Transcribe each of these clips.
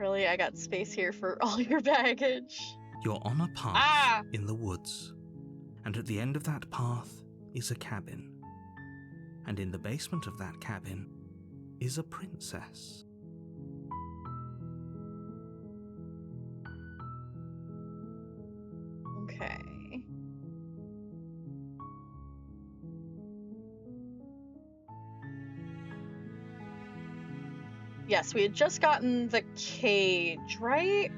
Really? I got space here for all your baggage. You're on a path in the woods, and at the end of that path is a cabin. And in the basement of that cabin is a princess. Okay. Yes, we had just gotten the cage, right?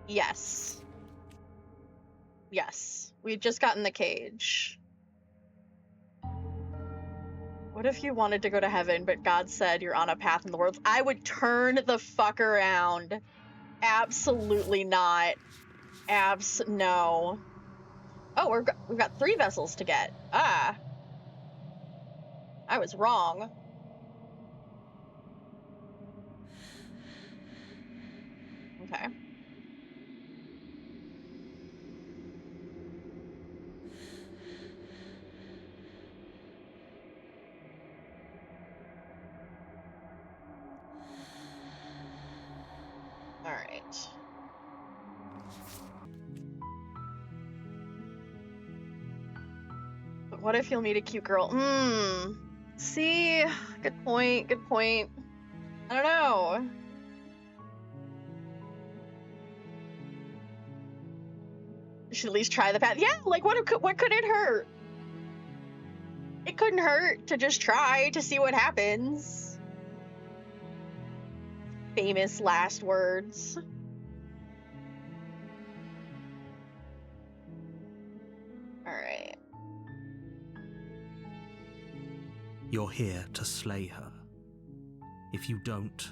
Yes. Yes, we had just gotten the cage. What if you wanted to go to heaven, but God said you're on a path in the world? I would turn the fuck around. Absolutely not. No. Oh, we've got 3 vessels to get. I was wrong. Okay. All right. But what if you'll meet a cute girl? See? Good point. Good point. I don't know. You should at least try the path. Yeah, like what could it hurt? It couldn't hurt to just try to see what happens. Famous last words. All right. You're here to slay her. If you don't,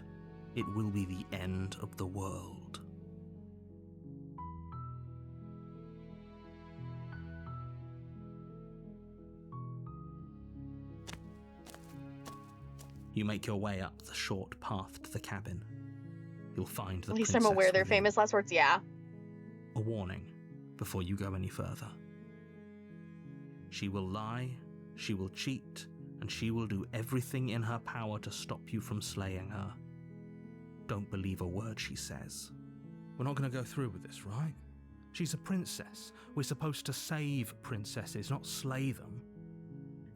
it will be the end of the world. You make your way up the short path to the cabin. You'll find the At least I'm aware they're famous last words, yeah. A warning before you go any further. She will lie, she will cheat, and she will do everything in her power to stop you from slaying her. Don't believe a word she says. We're not going to go through with this, right? She's a princess. We're supposed to save princesses, not slay them.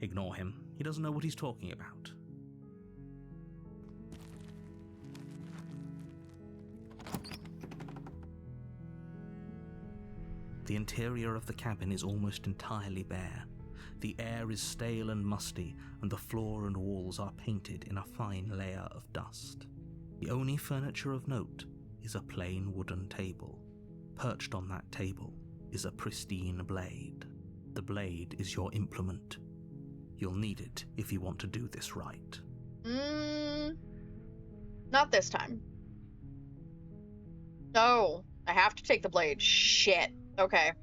Ignore him. He doesn't know what he's talking about. The interior of the cabin is almost entirely bare. The air is stale and musty, and the floor and walls are painted in a fine layer of dust. The only furniture of note is a plain wooden table. Perched on that table is a pristine blade. The blade is your implement. You'll need it if you want to do this right. Not this time. No, I have to take the blade. Shit. Okay.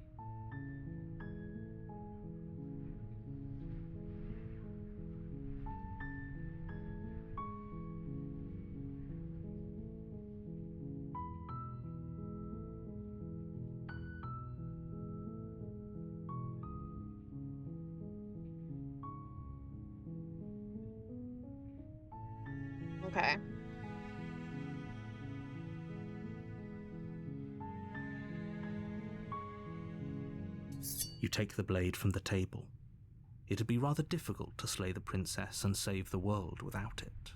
Okay. You take the blade from the table. It'd be rather difficult to slay the princess and save the world without it.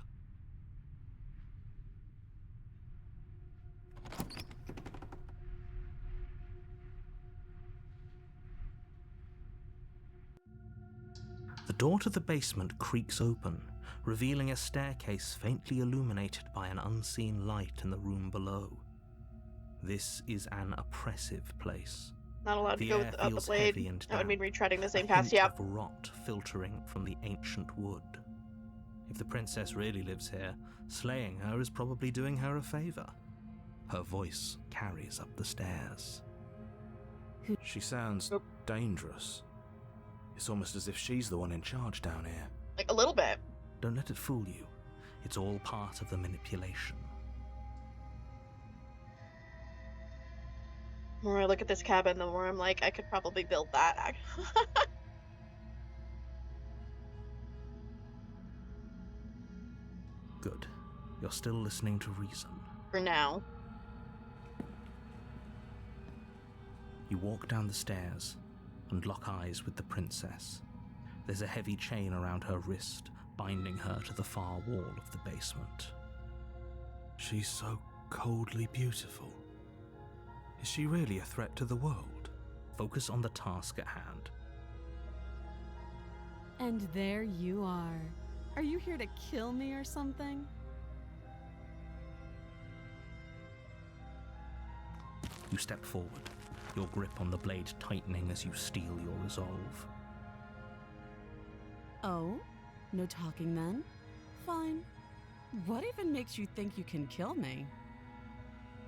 The door to the basement creaks open, revealing a staircase faintly illuminated by an unseen light in the room below. This is an oppressive place. Not allowed to go without the blade. That would mean retreading the same path. Yep. Of rot filtering from the ancient wood. If the princess really lives here, slaying her is probably doing her a favor. Her voice carries up the stairs. She sounds dangerous. It's almost as if she's the one in charge down here. Like a little bit. Don't let it fool you. It's all part of the manipulation. The more I look at this cabin, the more I'm like, I could probably build that. Good. You're still listening to reason. For now. You walk down the stairs and lock eyes with the princess. There's a heavy chain around her wrist, binding her to the far wall of the basement. She's so coldly beautiful. Is she really a threat to the world? Focus on the task at hand. And there you are. Are you here to kill me or something? You step forward, your grip on the blade tightening as you steel your resolve. Oh? No talking then? Fine. What even makes you think you can kill me?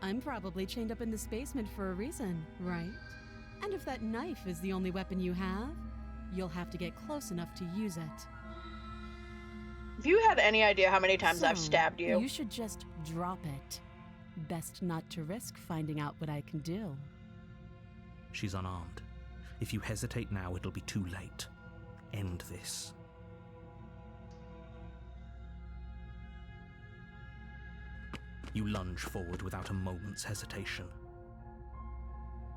I'm probably chained up in this basement for a reason, right? And if that knife is the only weapon you have, you'll have to get close enough to use it. If you have any idea how many times I've stabbed you. You should just drop it. Best not to risk finding out what I can do. She's unarmed. If you hesitate now, it'll be too late. End this. You lunge forward without a moment's hesitation.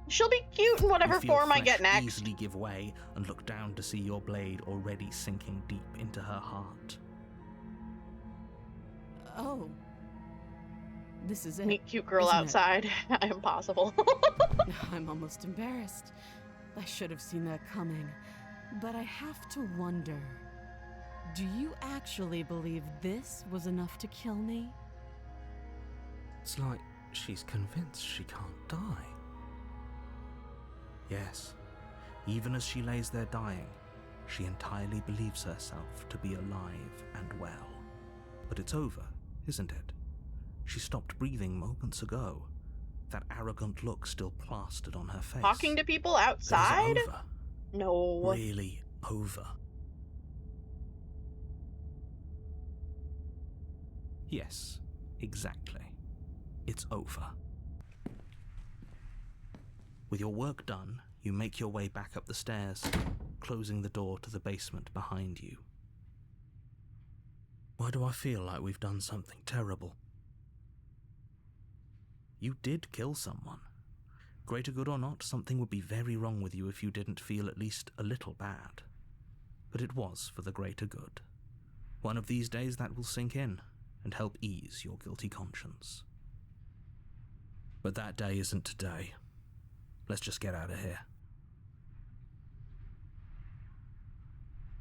She'll be cute in whatever form I get next. Easily give way and look down to see your blade already sinking deep into her heart. Oh. This is it. Meet cute girl outside. Impossible. I'm almost embarrassed. I should have seen that coming. But I have to wonder, do you actually believe this was enough to kill me? It's like she's convinced she can't die. Yes, even as she lays there dying, she entirely believes herself to be alive and well. But it's over, isn't it? She stopped breathing moments ago. That arrogant look still plastered on her face. Talking to people outside? Is it over? No. Really over? Yes, exactly. It's over. With your work done, you make your way back up the stairs, closing the door to the basement behind you. Why do I feel like we've done something terrible? You did kill someone. Greater good or not, something would be very wrong with you if you didn't feel at least a little bad. But it was for the greater good. One of these days that will sink in and help ease your guilty conscience. But that day isn't today. Let's just get out of here.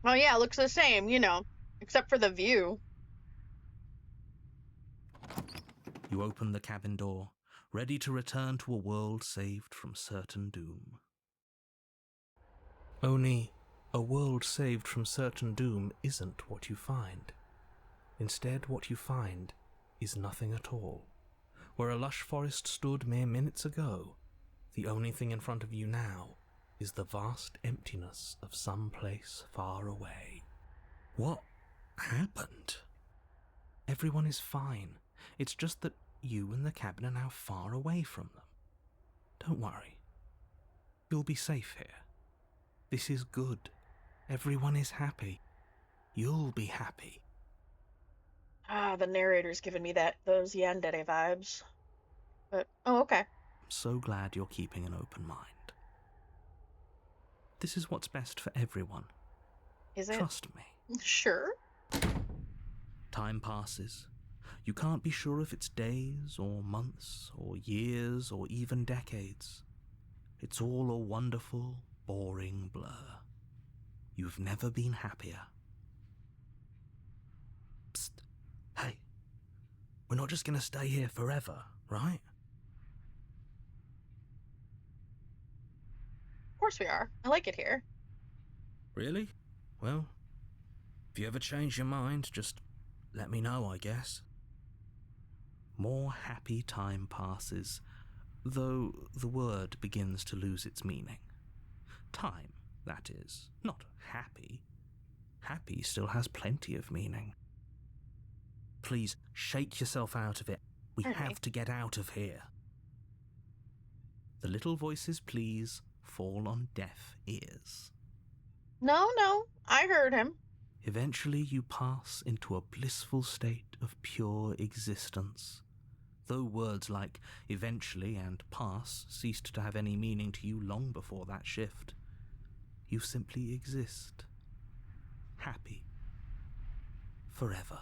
Oh yeah, looks the same, you know, except for the view. You open the cabin door, ready to return to a world saved from certain doom. Only, a world saved from certain doom isn't what you find. Instead, what you find is nothing at all. Where a lush forest stood mere minutes ago, the only thing in front of you now is the vast emptiness of some place far away. What happened? Everyone is fine. It's just that you and the cabin are now far away from them. Don't worry. You'll be safe here. This is good. Everyone is happy. You'll be happy. Ah, the narrator's giving me those yandere vibes. But, oh, okay. I'm so glad you're keeping an open mind. This is what's best for everyone. Is it? Trust me. Sure. Time passes. You can't be sure if it's days or months or years or even decades. It's all a wonderful, boring blur. You've never been happier. Psst. Hey. We're not just going to stay here forever, right? Of course we are. I like it here. Really? Well, if you ever change your mind, just let me know, I guess. More happy time passes, though the word begins to lose its meaning. Time, that is, not happy. Happy still has plenty of meaning. Please, shake yourself out of it. We have to get out of here. The little voice's pleas fall on deaf ears. No, I heard him. Eventually you pass into a blissful state of pure existence. Though words like eventually and pass ceased to have any meaning to you long before that shift, you simply exist. Happy. Forever.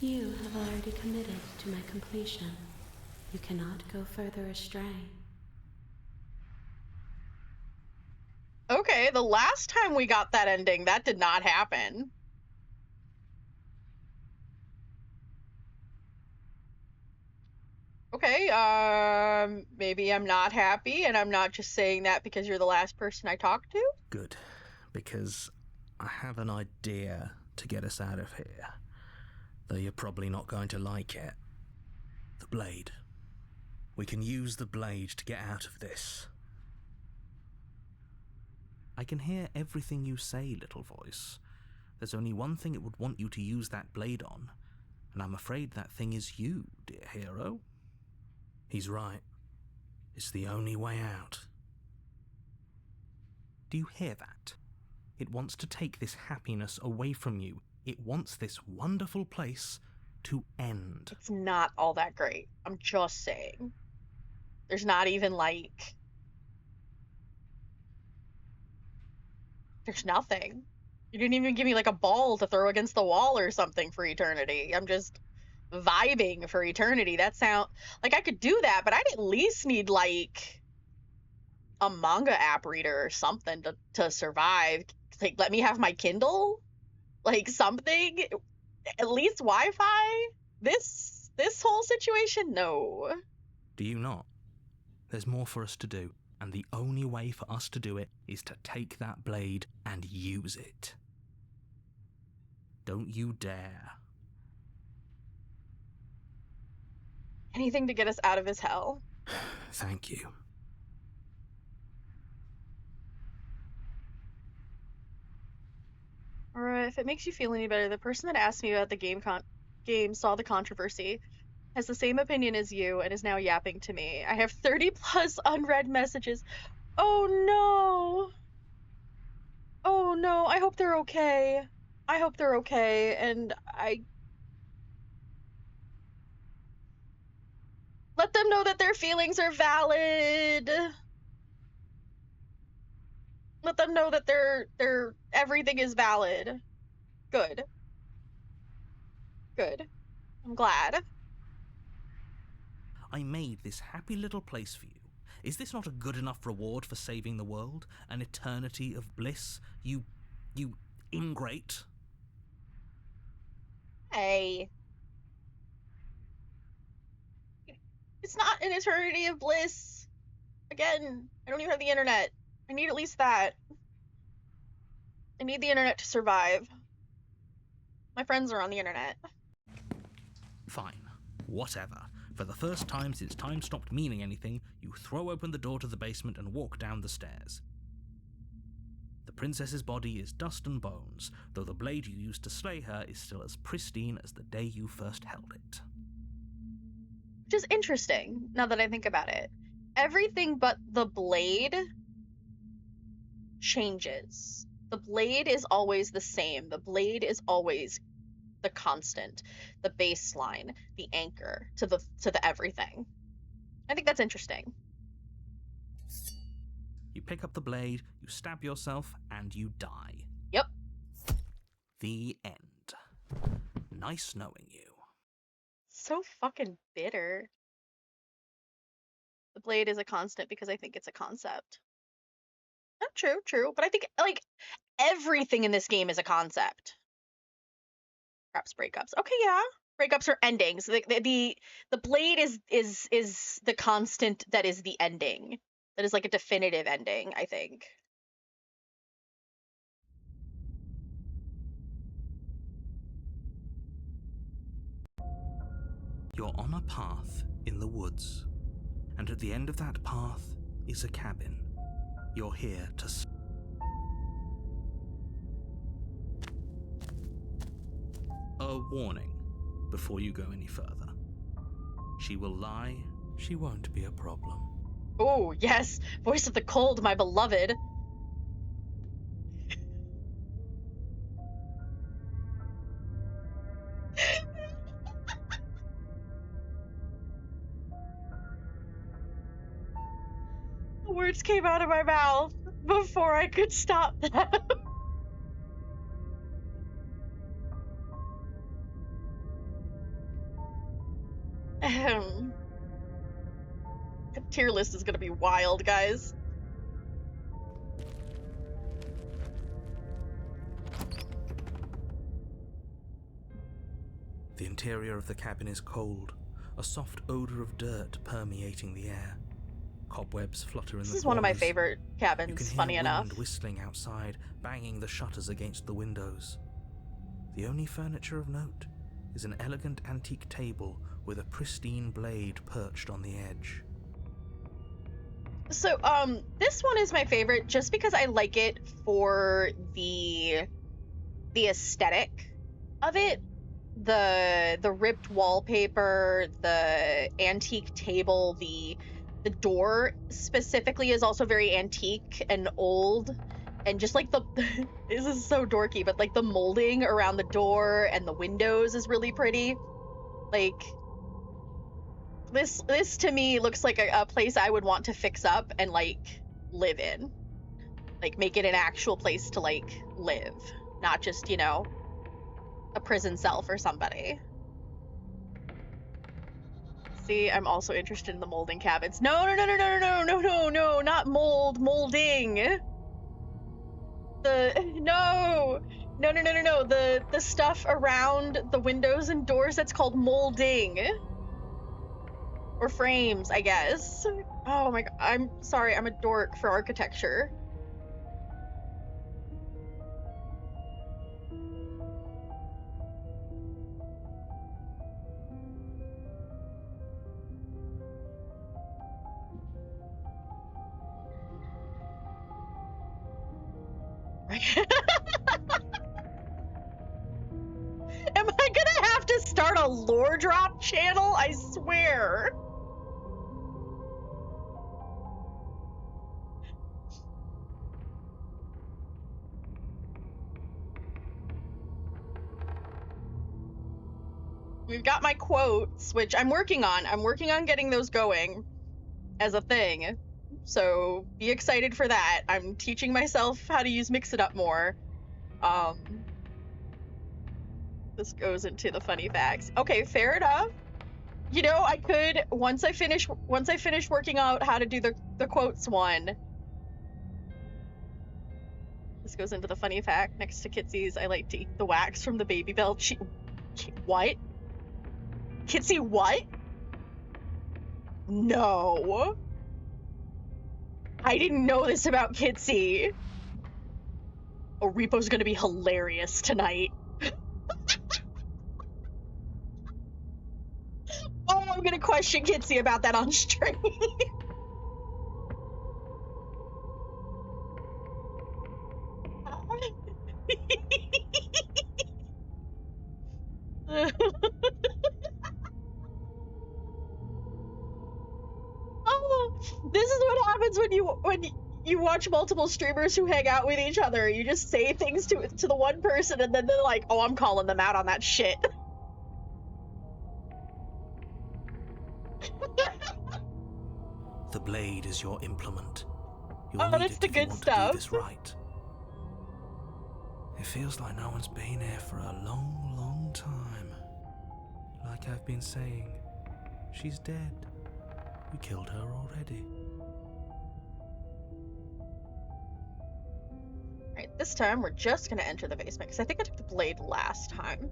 You have already committed to my completion. You cannot go further astray. Okay, the last time we got that ending, that did not happen. Okay, maybe I'm not happy, and I'm not just saying that because you're the last person I talked to? Good, because I have an idea to get us out of here, though you're probably not going to like it. The blade. We can use the blade to get out of this. I can hear everything you say, little voice. There's only one thing it would want you to use that blade on, and I'm afraid that thing is you, dear hero. He's right. It's the only way out. Do you hear that? It wants to take this happiness away from you. It wants this wonderful place to end. It's not all that great. I'm just saying. There's not even like... There's nothing. You didn't even give me like a ball to throw against the wall or something for eternity. I'm just vibing for eternity. That sound like I could do that, but I'd at least need like a manga app reader or something to survive. Like, let me have my Kindle, like something, at least Wi-Fi. This whole situation, no. Do you not? There's more for us to do, and the only way for us to do it is to take that blade and use it. Don't you dare. Anything to get us out of his hell. Thank you. Or if it makes you feel any better, the person that asked me about the game saw the controversy, has the same opinion as you, and is now yapping to me. I have 30 plus unread messages. Oh no! Oh no, I hope they're okay. I hope they're okay, and let them know that their feelings are valid. Let them know that their everything is valid. Good. Good. I'm glad. I made this happy little place for you. Is this not a good enough reward for saving the world? An eternity of bliss? You ingrate? Hey. It's not an eternity of bliss. Again, I don't even have the internet. I need at least that. I need the internet to survive. My friends are on the internet. Fine. Whatever. For the first time since time stopped meaning anything, you throw open the door to the basement and walk down the stairs. The princess's body is dust and bones, though the blade you used to slay her is still as pristine as the day you first held it. Which is interesting, now that I think about it. Everything but the blade changes. The blade is always the same. The blade is always the constant, the baseline, the anchor to the everything. I think that's interesting. You pick up the blade, you stab yourself, and you die. Yep. The end. Nice knowing you. So fucking bitter. The blade is a constant because I think it's a concept. True, but I think like everything in this game is a concept. Perhaps breakups. Okay, yeah. Breakups are endings. The blade is the constant that is the ending. That is like a definitive ending, I think. You're on a path in the woods, and at the end of that path is a cabin. You're here to... A warning before you go any further. She will lie, she won't be a problem. Oh, yes! Voice of the cold, my beloved! words came out of my mouth before I could stop them. The tier list is gonna be wild, guys. The interior of the cabin is cold, a soft odor of dirt permeating the air. Cobwebs flutter in the corners. This is one of my favorite You can cabins, hear funny wind enough. whistling outside, banging the shutters against the windows. The only furniture of note is an elegant antique table with a pristine blade perched on the edge. So, this one is my favorite just because I like it for the aesthetic of it. The ripped wallpaper, the antique table, the door specifically is also very antique and old, and just like this is so dorky, but like the molding around the door and the windows is really pretty. Like this to me looks like a place I would want to fix up and like live in, like make it an actual place to like live, not just, you know, a prison cell for somebody. See, I'm also interested in the molding cabins. No, not molding. The stuff around the windows and doors, that's called molding. Or frames, I guess. Oh my god, I'm sorry, I'm a dork for architecture. Am I gonna have to start a lore drop channel? I swear. We've got my quotes, which I'm working on. I'm working on getting those going as a thing. So be excited for that. I'm teaching myself how to use Mix It Up more. This goes into the funny facts. Okay, fair enough. You know, I could, once I finish working out how to do the quotes one. This goes into the funny fact. Next to Kitsy's, I like to eat the wax from the baby belt. What? Kitsy, what? No. I didn't know this about Kitsy. Oh, Repo's gonna be hilarious tonight. Oh, I'm gonna question Kitsy about that on stream. Oh, this is what happens when you watch multiple streamers who hang out with each other. You just say things to the one person, and then they're like, "Oh, I'm calling them out on that shit." The blade is your implement. You'll Oh, need that's it the if you good want stuff. to do this right. It feels like no one's been here for a long, long time. Like I've been saying, she's dead. We killed her already. Alright, this time we're just gonna enter the basement, because I think I took the blade last time.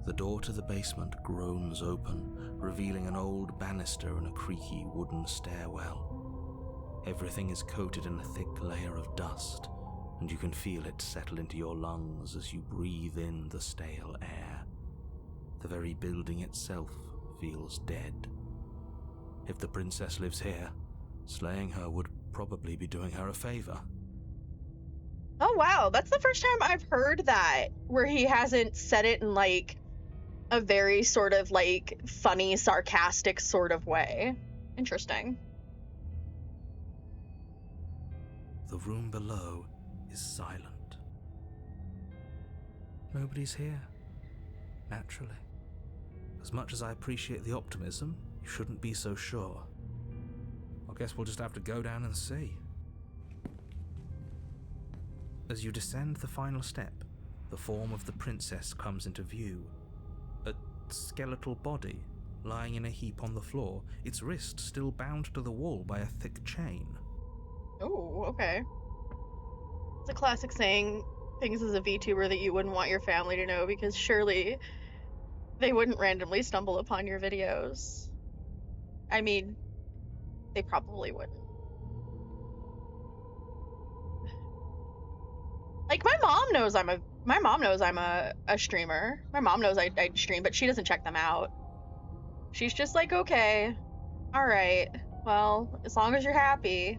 The door to the basement groans open, revealing an old banister and a creaky wooden stairwell. Everything is coated in a thick layer of dust, and you can feel it settle into your lungs as you breathe in the stale air. The very building itself feels dead. If the princess lives here, slaying her would probably be doing her a favor. Oh wow, that's the first time I've heard that, where he hasn't said it in like a very sort of like funny, sarcastic sort of way. Interesting. The room below is silent. Nobody's here, naturally. As much as I appreciate the optimism, you shouldn't be so sure. I guess we'll just have to go down and see. As you descend the final step, the form of the princess comes into view. A skeletal body, lying in a heap on the floor, its wrist still bound to the wall by a thick chain. Oh, okay. It's a classic saying, things as a VTuber that you wouldn't want your family to know, because surely they wouldn't randomly stumble upon your videos. I mean, they probably wouldn't. Like, my mom knows I'm a streamer. My mom knows I stream, but she doesn't check them out. She's just like, okay, all right, well, as long as you're happy.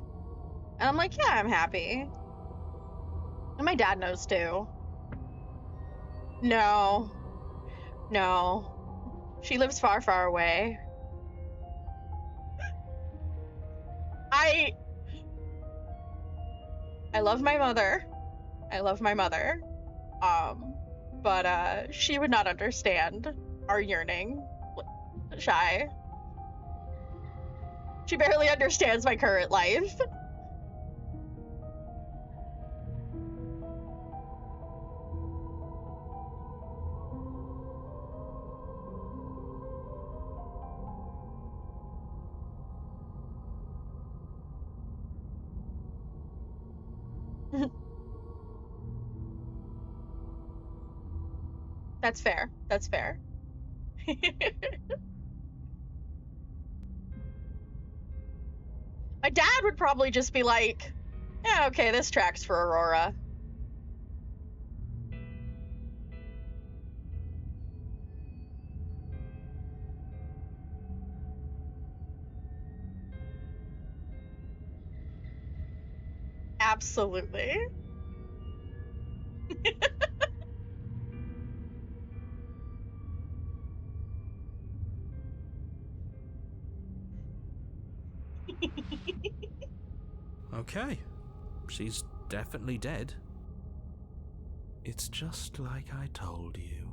And I'm like, yeah, I'm happy. And my dad knows too. No. She lives far, far away. I love my mother. But she would not understand our yearning. Shy. She barely understands my current life. That's fair. My dad would probably just be like, yeah, okay, this tracks for Aurora. Absolutely. Okay, she's definitely dead. It's just like I told you.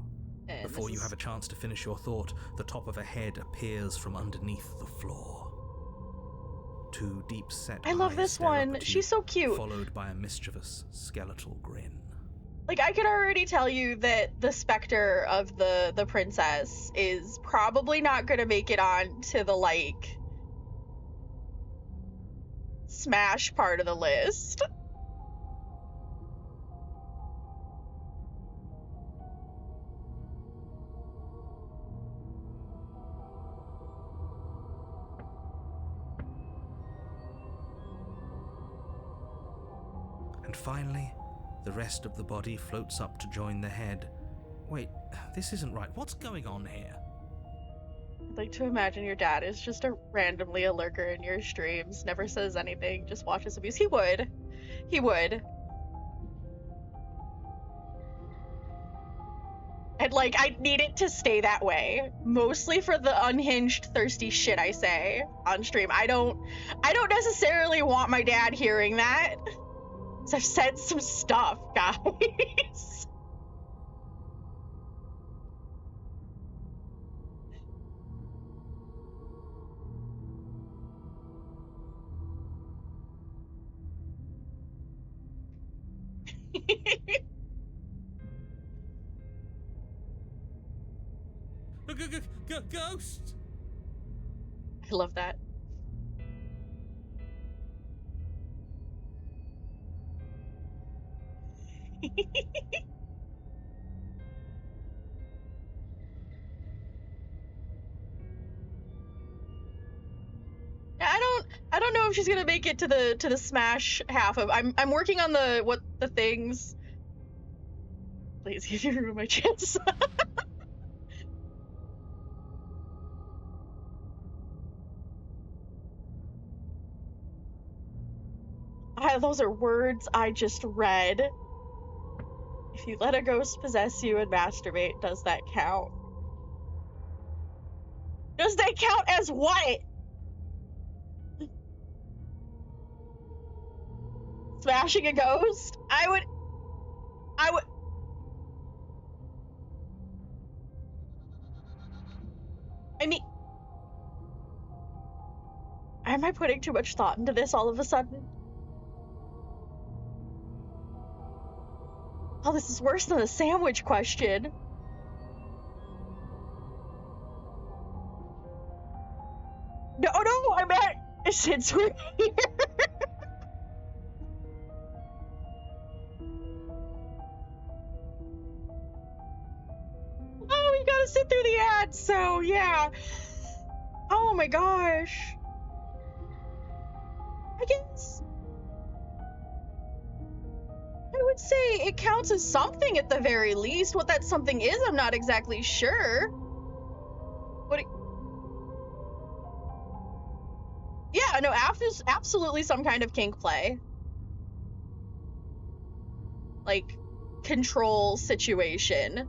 Before you have a chance to finish your thought, the top of a head appears from underneath the floor. Two deep-set I love eyes this stare up one. at She's you, so cute. followed by a mischievous skeletal grin. Like, I could already tell you that the specter of the princess is probably not gonna make it on to the, like, smash part of the list. And finally, the rest of the body floats up to join the head. Wait, this isn't right. What's going on here? I'd like to imagine your dad is just randomly a lurker in your streams, never says anything, just watches abuse. He would. And, like, I need it to stay that way. Mostly for the unhinged, thirsty shit I say on stream. I don't necessarily want my dad hearing that. So I've said some stuff, guys. Ghost! I love that. I don't know if she's gonna make it to the smash half of. I'm working on the things. Please give me room my chance. Those are words I just read. If you let a ghost possess you and masturbate, does that count? Does that count as what? Smashing a ghost? I would... Am I putting too much thought into this all of a sudden? Oh, this is worse than the sandwich question. No, I meant since we're here. Oh, we gotta sit through the ads, so yeah. Oh my gosh. I guess I would say it counts as something at the very least. What that something is, I'm not exactly sure. Yeah, no, absolutely some kind of kink play. Like, control situation.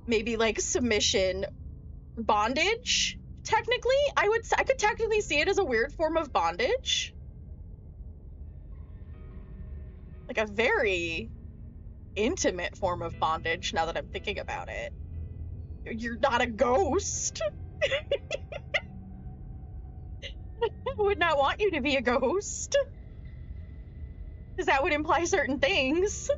Maybe like submission, bondage, technically. I could technically see it as a weird form of bondage. Like a very intimate form of bondage, now that I'm thinking about it. You're not a ghost. I would not want you to be a ghost. Because that would imply certain things.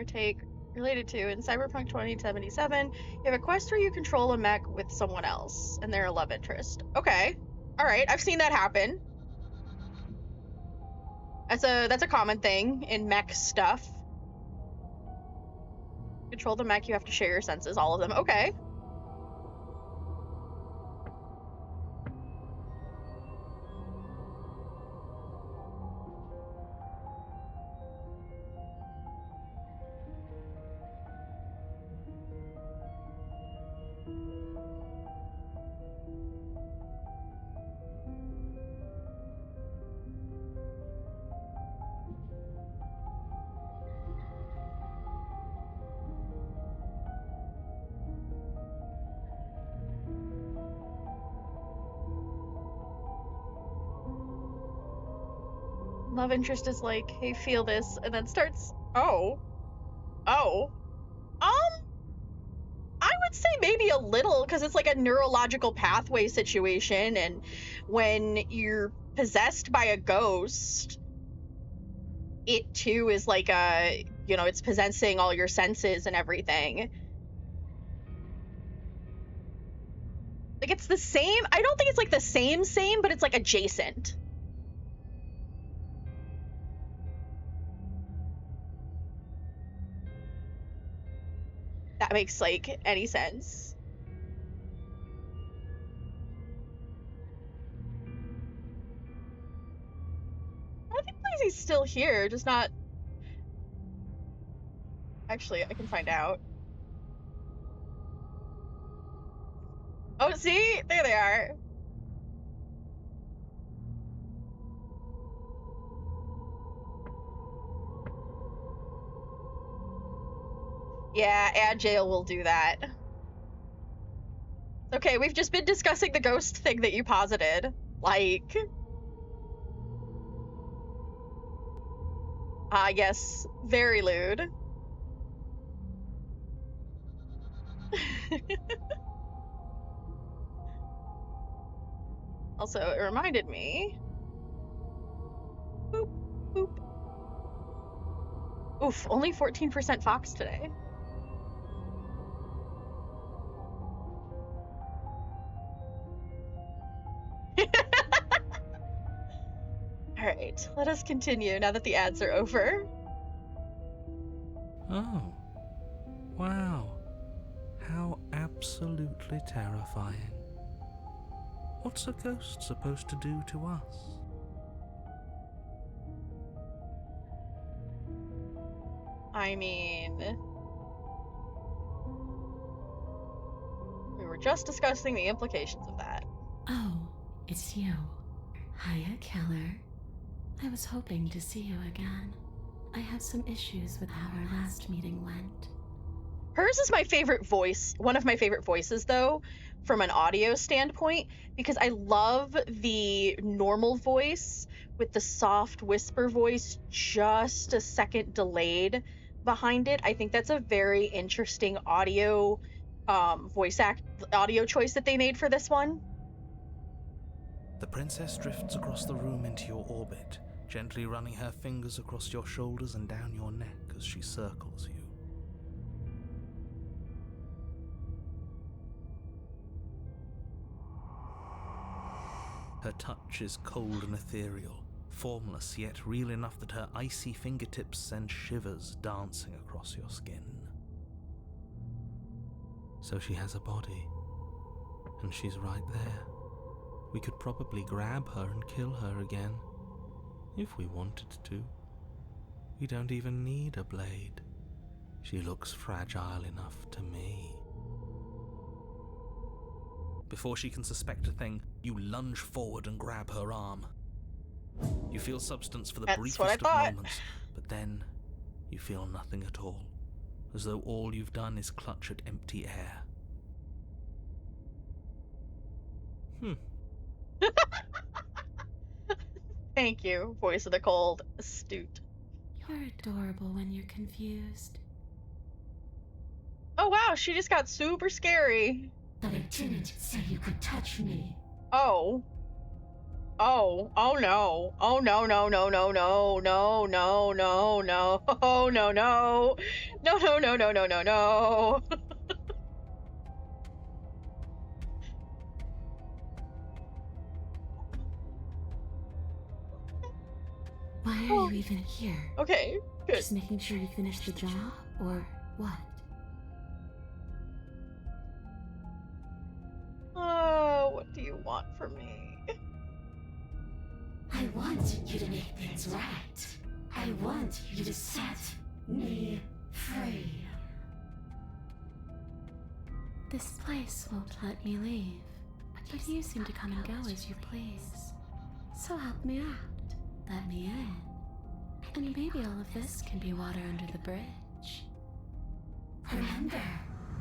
Take related to in Cyberpunk 2077, you have a quest where you control a mech with someone else and they're a love interest. Okay. All right, I've seen that happen. That's a common thing in mech stuff. Control the mech, you have to share your senses, all of them. Okay. Love interest is like, hey, feel this, and then starts, oh. I would say maybe a little, because it's like a neurological pathway situation, and when you're possessed by a ghost, it too is like a, it's possessing all your senses and everything. Like, it's the same. I don't think it's like the same, but it's like adjacent. That makes like any sense. I think Lazy's still here, just not. Actually, I can find out. Oh, see? There they are. Yeah, ad jail will do that. Okay, we've just been discussing the ghost thing that you posited. Like... yes, very lewd. Also, it reminded me... Boop, boop. Oof, only 14% Fox today. Alright, let us continue now that the ads are over. Oh. Wow. How absolutely terrifying. What's a ghost supposed to do to us? I mean... We were were just discussing the implications of that. Oh, it's you. Hiya, Keller. I was hoping to see you again. I have some issues with how our last meeting went. Hers is my favorite voice, one of my favorite voices, though, from an audio standpoint, because I love the normal voice with the soft whisper voice just a second delayed behind it. I think that's a very interesting audio audio choice that they made for this one. The princess drifts across the room into your orbit, gently running her fingers across your shoulders and down your neck as she circles you. Her touch is cold and ethereal, formless yet real enough that her icy fingertips send shivers dancing across your skin. So she has a body, and she's right there. We could probably grab her and kill her again, if we wanted to. We don't even need a blade. She looks fragile enough to me. Before she can suspect a thing, you lunge forward and grab her arm. You feel substance for the briefest of moments, but then you feel nothing at all, as though all you've done is clutch at empty air. Thank you, voice of the cold, astute. You're adorable when you're confused. Oh wow, she just got super scary. But I didn't say you could touch me. Oh. Oh no. Oh no, no, no, no, no, no, no, no, no. Oh no, no. No, no, no, no, no, no, no. Why are you even here? Okay, good. Just making sure you finish the job, or what? Oh, what do you want from me? I want you to make things right. I want you to set me free. This place won't let me leave, but you seem to come and go as you please. So help me out. Let me in. And maybe all of this can be water under the bridge. Remember,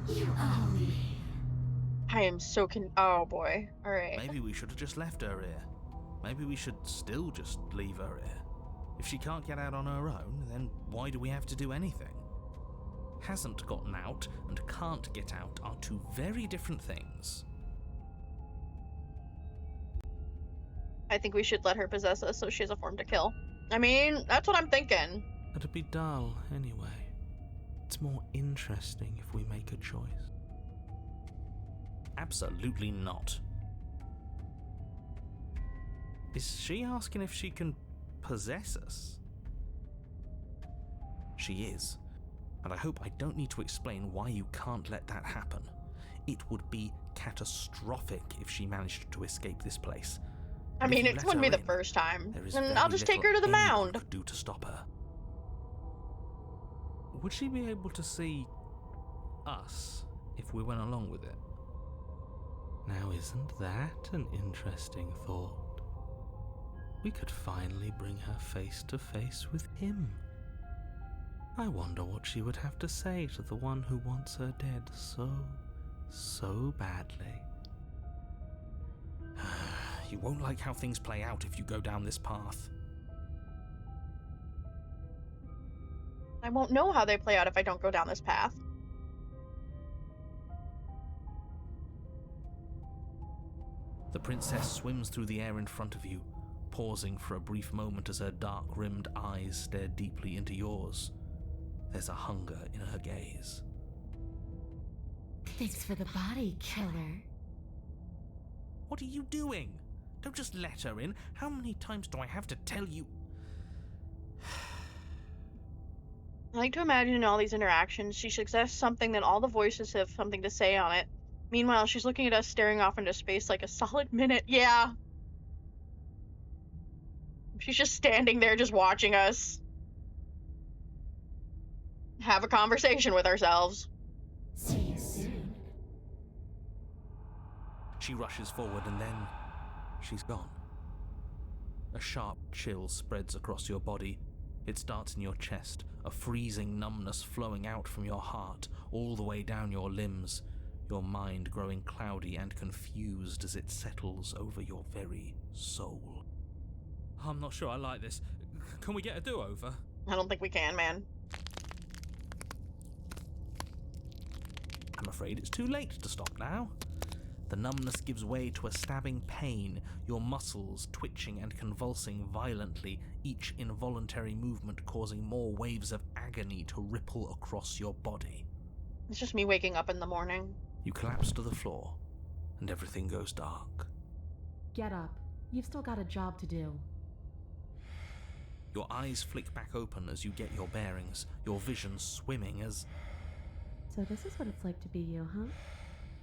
you owe me. I am so oh boy. Alright. Maybe we should have just left her here. Maybe we should still just leave her here. If she can't get out on her own, then why do we have to do anything? Hasn't gotten out and can't get out are two very different things. I think we should let her possess us so she has a form to kill. I mean, that's what I'm thinking. It'd be dull anyway. It's more interesting if we make a choice. Absolutely not. Is she asking if she can possess us? She is. And I hope I don't need to explain why you can't let that happen. It would be catastrophic if she managed to escape this place. I mean, it wouldn't be the first time. And I'll just take her to the mound. Could do to stop her. Would she be able to see us if we went along with it? Now, isn't that an interesting thought? We could finally bring her face to face with him. I wonder what she would have to say to the one who wants her dead so badly. You won't like how things play out if you go down this path. I won't know how they play out if I don't go down this path. The princess swims through the air in front of you, pausing for a brief moment as her dark-rimmed eyes stare deeply into yours. There's a hunger in her gaze. Thanks for the body, killer. What are you doing? Don't just let her in. How many times do I have to tell you? I like to imagine in all these interactions, she suggests something, then all the voices have something to say on it. Meanwhile, she's looking at us staring off into space like a solid minute. Yeah. She's just standing there just watching us have a conversation with ourselves. See you soon. She rushes forward and then she's gone. A sharp chill spreads across your body. It starts in your chest, a freezing numbness flowing out from your heart, all the way down your limbs, your mind growing cloudy and confused as it settles over your very soul. I'm not sure I like this. Can we get a do-over? I don't think we can, man. I'm afraid it's too late to stop now. The numbness gives way to a stabbing pain, your muscles twitching and convulsing violently, each involuntary movement causing more waves of agony to ripple across your body. It's just me waking up in the morning. You collapse to the floor, and everything goes dark. Get up. You've still got a job to do. Your eyes flick back open as you get your bearings, your vision swimming as... So this is what it's like to be you, huh?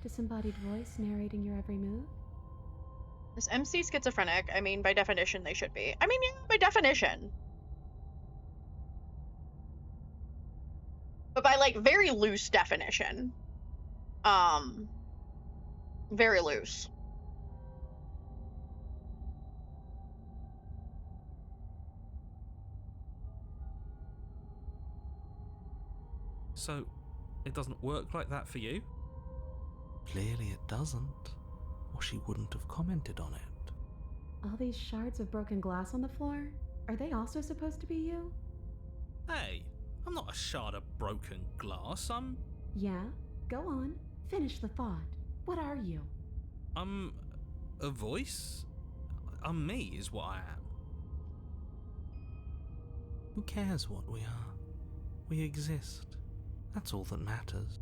Disembodied voice narrating your every move? Is MC schizophrenic? I mean, by definition, they should be. I mean, yeah, by definition. But by, like, very loose definition. Very loose. So, it doesn't work like that for you? Clearly it doesn't, or she wouldn't have commented on it. All these shards of broken glass on the floor? Are they also supposed to be you? Hey, I'm not a shard of broken glass, Yeah? Go on. Finish the thought. What are you? I'm a voice? I'm me, is what I am. Who cares what we are? We exist. That's all that matters.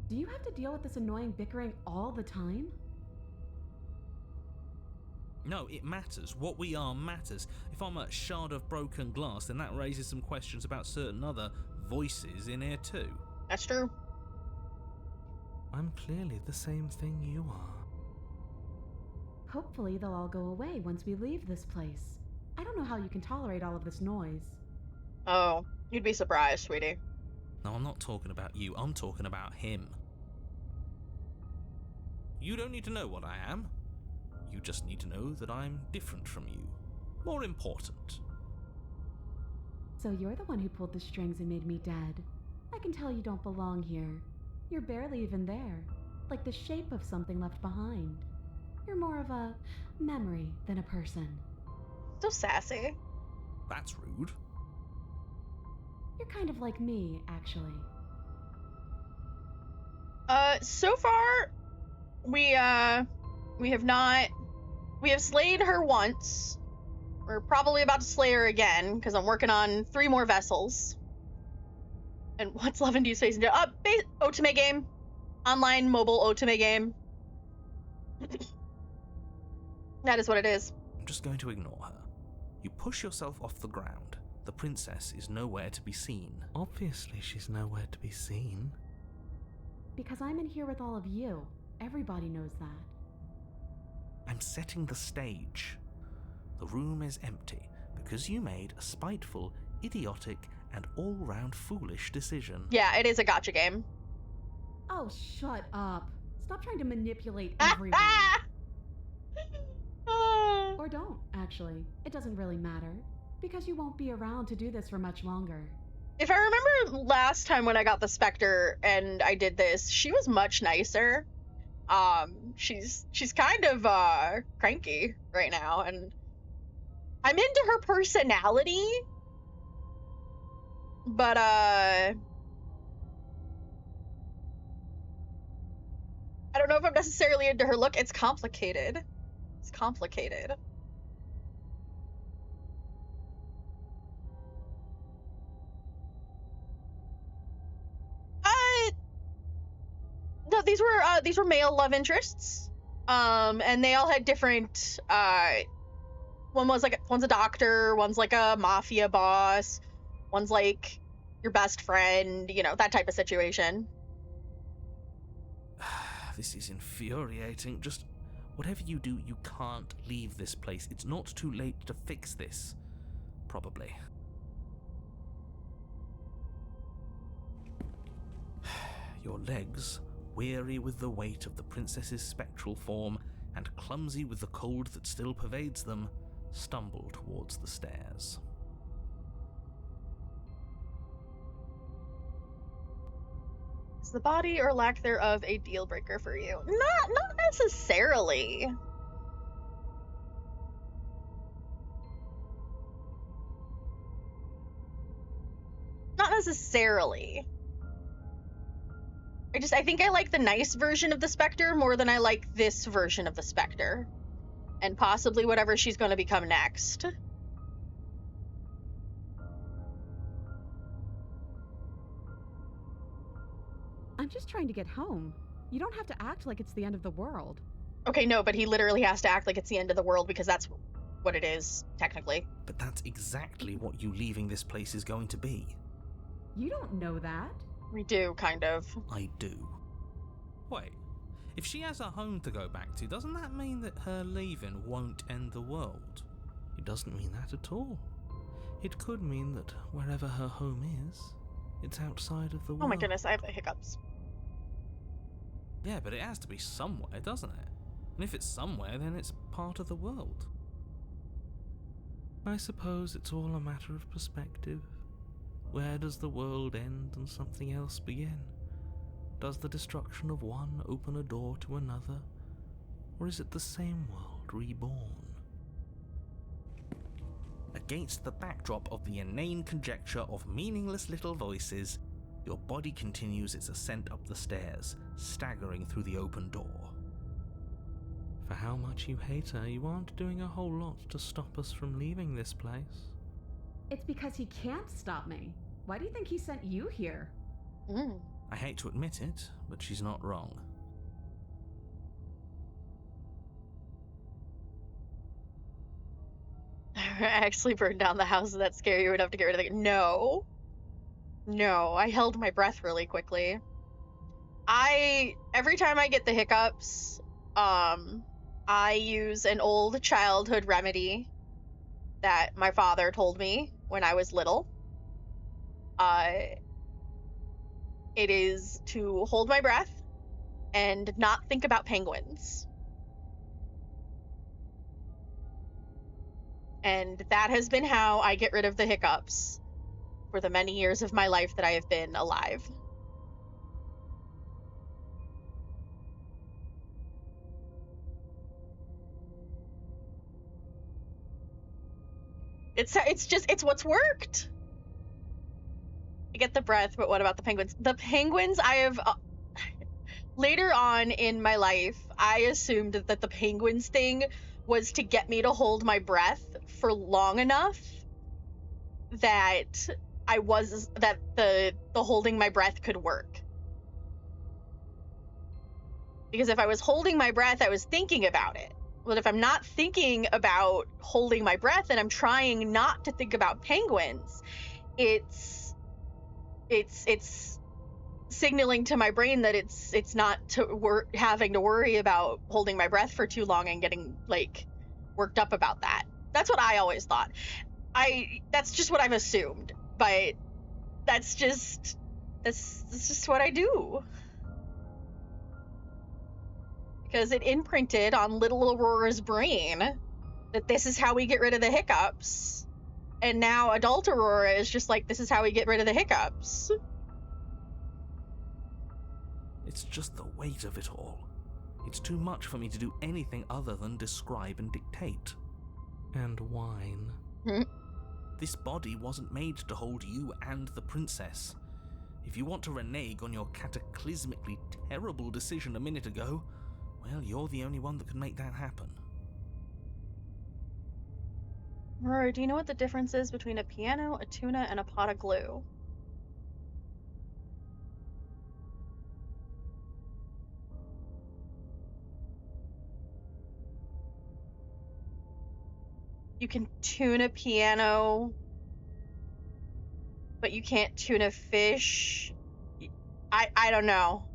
Do you have to deal with this annoying bickering all the time? No, it matters. What we are matters. If I'm a shard of broken glass, then that raises some questions about certain other voices in here too. That's true. I'm clearly the same thing you are. Hopefully they'll all go away once we leave this place. I don't know how you can tolerate all of this noise. Oh, you'd be surprised, sweetie. No, I'm not talking about you. I'm talking about him. You don't need to know what I am. You just need to know that I'm different from you. More important. So you're the one who pulled the strings and made me dead. I can tell you don't belong here. You're barely even there, like the shape of something left behind. You're more of a memory than a person. So sassy. That's rude. You're kind of like me, actually. So far, we have slayed her once. We're probably about to slay her again, because I'm working on 3 more vessels. And what's Love and Deep Space into? Otome game. Online mobile Otome game. That is what it is. I'm just going to ignore her. You push yourself off the ground. The princess is nowhere to be seen. Obviously, she's nowhere to be seen. Because I'm in here with all of you. Everybody knows that. I'm setting the stage. The room is empty because you made a spiteful, idiotic, and all-round foolish decision. Yeah, it is a gotcha game. Oh, shut up. Stop trying to manipulate everyone. Or don't, actually. It doesn't really matter. Because you won't be around to do this for much longer. If I remember last time when I got the Spectre and I did this, she was much nicer. She's kind of cranky right now, and I'm into her personality, but I don't know if I'm necessarily into her look. It's complicated. It's complicated. No, these were male love interests, and they all had different. One's a doctor, one's like a mafia boss, one's like your best friend, you know, that type of situation. This is infuriating. Just whatever you do, you can't leave this place. It's not too late to fix this. Probably. Your legs, weary with the weight of the princess's spectral form, and, clumsy with the cold that still pervades them, stumble towards the stairs. Is the body or lack thereof a deal breaker for you? Not necessarily. Not necessarily. I think I like the nice version of the Spectre more than I like this version of the Spectre. And possibly whatever she's going to become next. I'm just trying to get home. You don't have to act like it's the end of the world. Okay, no, but he literally has to act like it's the end of the world because that's what it is, technically. But that's exactly what you leaving this place is going to be. You don't know that. We do, kind of. I do. Wait, if she has a home to go back to, doesn't that mean that her leaving won't end the world? It doesn't mean that at all. It could mean that wherever her home is, it's outside of the world. Oh my goodness, I have the hiccups. Yeah, but it has to be somewhere, doesn't it? And if it's somewhere, then it's part of the world. I suppose it's all a matter of perspective. Where does the world end and something else begin? Does the destruction of one open a door to another? Or is it the same world reborn? Against the backdrop of the inane conjecture of meaningless little voices, your body continues its ascent up the stairs, staggering through the open door. For how much you hate her, you aren't doing a whole lot to stop us from leaving this place. It's because he can't stop me. Why do you think he sent you here? I hate to admit it, but she's not wrong. I actually burned down the house that scare you enough to get rid of it. No. No, I held my breath really quickly. Every time I get the hiccups, I use an old childhood remedy that my father told me when I was little. It is to hold my breath and not think about penguins. And that has been how I get rid of the hiccups for the many years of my life that I have been alive. It's what's worked. I get the breath, but what about the penguins? The penguins, I have later on in my life, I assumed that the penguins thing was to get me to hold my breath for long enough that the holding my breath could work. Because if I was holding my breath, I was thinking about it. But if I'm not thinking about holding my breath and I'm trying not to think about penguins, it's signaling to my brain that it's not having to worry about holding my breath for too long and getting like worked up about that. That's what I always thought. That's just what I've assumed, but that's just what I do. Because it imprinted on little Aurora's brain that this is how we get rid of the hiccups. And now adult Aurora is just like, this is how we get rid of the hiccups. It's just the weight of it all. It's too much for me to do anything other than describe and dictate. And whine. This body wasn't made to hold you and the princess. If you want to renege on your cataclysmically terrible decision a minute ago, well, you're the only one that can make that happen. Aurora, do you know what the difference is between a piano, a tuna, and a pot of glue? You can tune a piano, but you can't tune a fish. I don't know.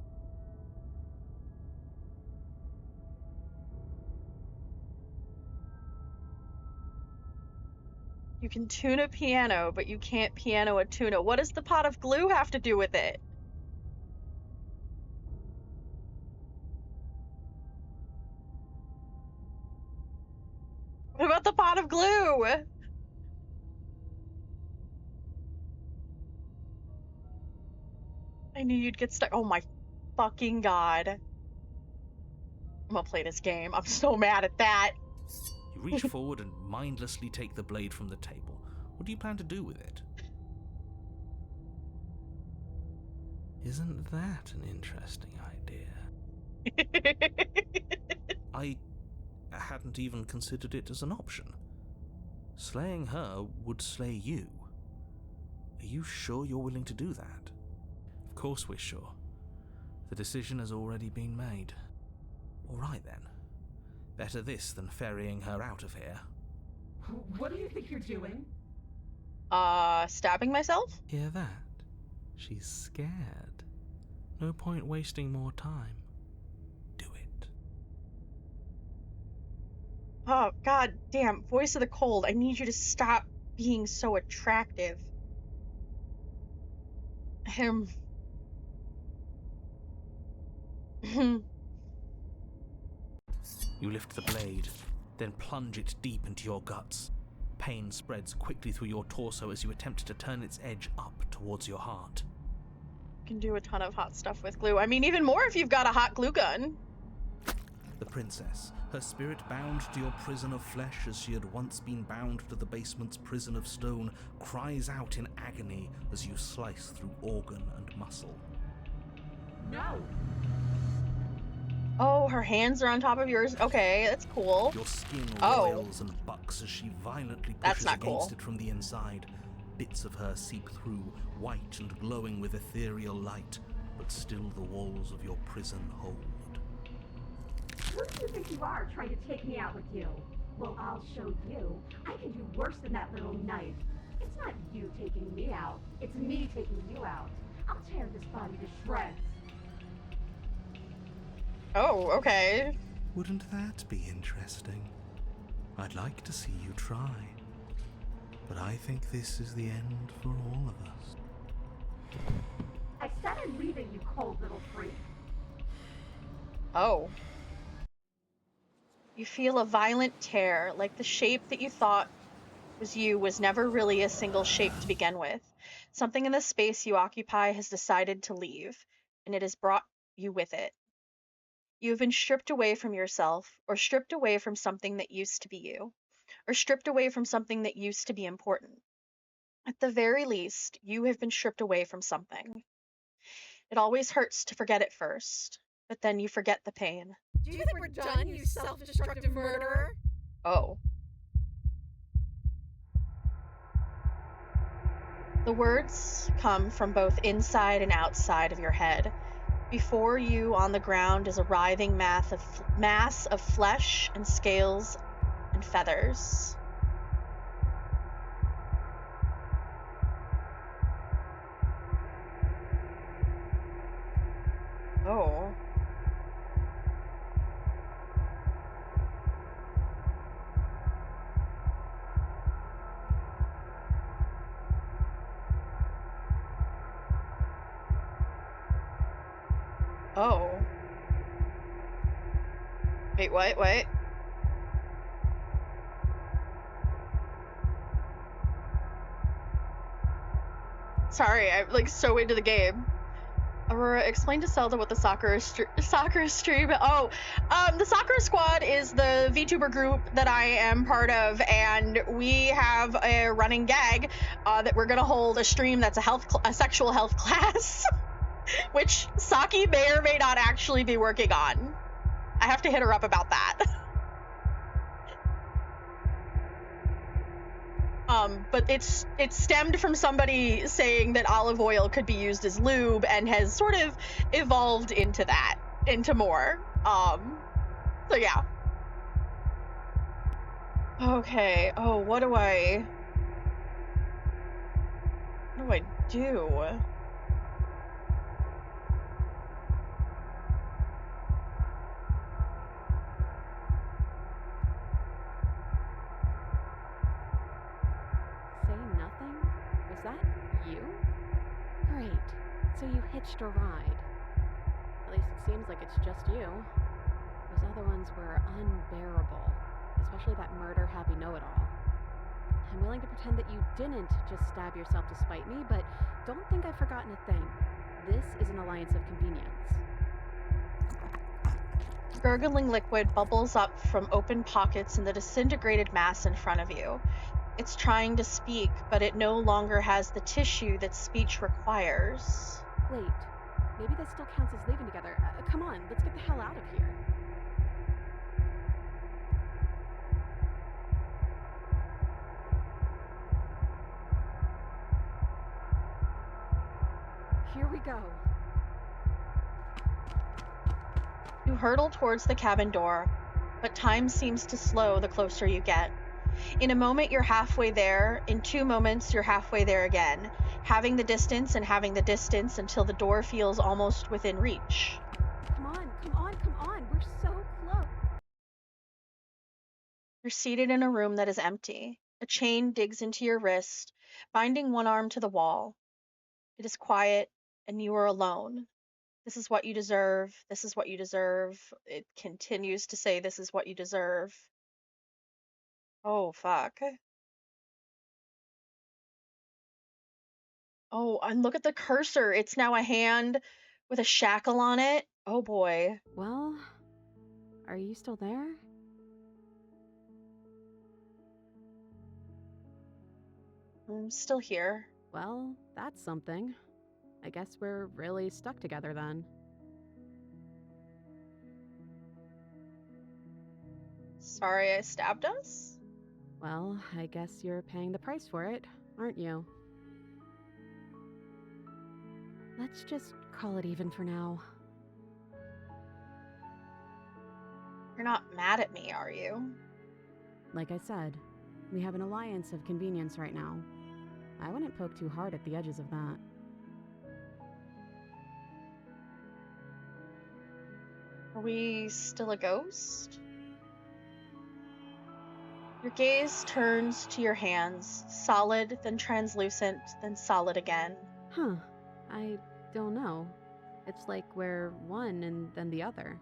You can tune a piano, but you can't piano a tuna. What does the pot of glue have to do with it? What about the pot of glue? I knew you'd get stuck. Oh my fucking god. I'm gonna play this game. I'm so mad at that. You reach forward and mindlessly take the blade from the table. What do you plan to do with it? Isn't that an interesting idea? I hadn't even considered it as an option. Slaying her would slay you. Are you sure you're willing to do that? Of course we're sure. The decision has already been made. All right then. Better this than ferrying her out of here. What do you think you're doing? Stabbing myself? Hear that? She's scared. No point wasting more time. Do it. Oh, god damn. Voice of the cold. I need you to stop being so attractive. Him. You lift the blade, then plunge it deep into your guts. Pain spreads quickly through your torso as you attempt to turn its edge up towards your heart. Can do a ton of hot stuff with glue. I mean, even more if you've got a hot glue gun. The princess, her spirit bound to your prison of flesh as she had once been bound to the basement's prison of stone, cries out in agony as you slice through organ and muscle. No! Oh, her hands are on top of yours. Okay, that's cool. Your skin Oh. roils and bucks as she violently That's pushes not against cool. it from the inside. Bits of her seep through, white and glowing with ethereal light, but still the walls of your prison hold. Who do you think you are, trying to take me out with you? Well, I'll show you. I can do worse than that little knife. It's not you taking me out. It's me taking you out. I'll tear this body to shreds. Oh, okay. Wouldn't that be interesting? I'd like to see you try. But I think this is the end for all of us. I said I'm leaving, you cold little freak. Oh. You feel a violent tear, like the shape that you thought was you was never really a single shape to begin with. Something in the space you occupy has decided to leave, and it has brought you with it. You have been stripped away from yourself, or stripped away from something that used to be you, or stripped away from something that used to be important. At the very least, you have been stripped away from something. It always hurts to forget it first, but then you forget the pain. Do you think we're done, you self-destructive murderer? Oh. The words come from both inside and outside of your head. Before you on the ground is a writhing mass of flesh and scales and feathers. Oh. Oh. Wait, what? What? Sorry, I'm like so into the game. Aurora, explain to Zelda what the soccer stream. Oh, the soccer squad is the VTuber group that I am part of, and we have a running gag that we're gonna hold a stream that's a sexual health class, which Saki may or may not actually be working on. I have to hit her up about that. But it stemmed from somebody saying that olive oil could be used as lube and has sort of evolved into that, into more. So yeah. Okay, oh, what do I do? Was that you? Great. So you hitched a ride. At least it seems like it's just you. Those other ones were unbearable. especially that murder-happy know-it-all. I'm willing to pretend that you didn't just stab yourself to spite me, but don't think I've forgotten a thing. This is an alliance of convenience. Gurgling liquid bubbles up from open pockets in the disintegrated mass in front of you. It's trying to speak, but it no longer has the tissue that speech requires. Wait, maybe this still counts as leaving together. Come on, let's get the hell out of here. Here we go. You hurtle towards the cabin door, but time seems to slow the closer you get. In a moment, you're halfway there. In 2 moments, you're halfway there again, having the distance and having the distance until the door feels almost within reach. Come on, come on, come on. We're so close. You're seated in a room that is empty. A chain digs into your wrist, binding one arm to the wall. It is quiet, and you are alone. This is what you deserve. This is what you deserve. It continues to say, this is what you deserve. Oh, fuck. Oh, and look at the cursor. It's now a hand with a shackle on it. Oh, boy. Well, are you still there? I'm still here. Well, that's something. I guess we're really stuck together then. Sorry I stabbed us? Well, I guess you're paying the price for it, aren't you? Let's just call it even for now. You're not mad at me, are you? Like I said, we have an alliance of convenience right now. I wouldn't poke too hard at the edges of that. Are we still a ghost? Your gaze turns to your hands, solid, then translucent, then solid again. Huh. I don't know. It's like we're one and then the other.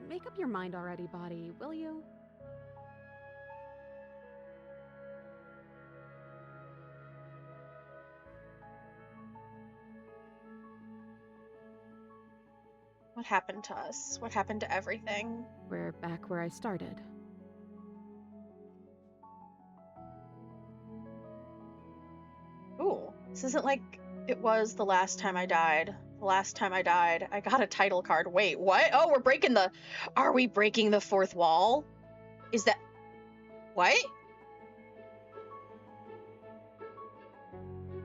Make up your mind already, body, will you? What happened to us? What happened to everything? We're back where I started. Ooh, this isn't like it was the last time I died. The last time I died, I got a title card. Wait, what? Oh, we're breaking the... Are we breaking the fourth wall? Is that... What?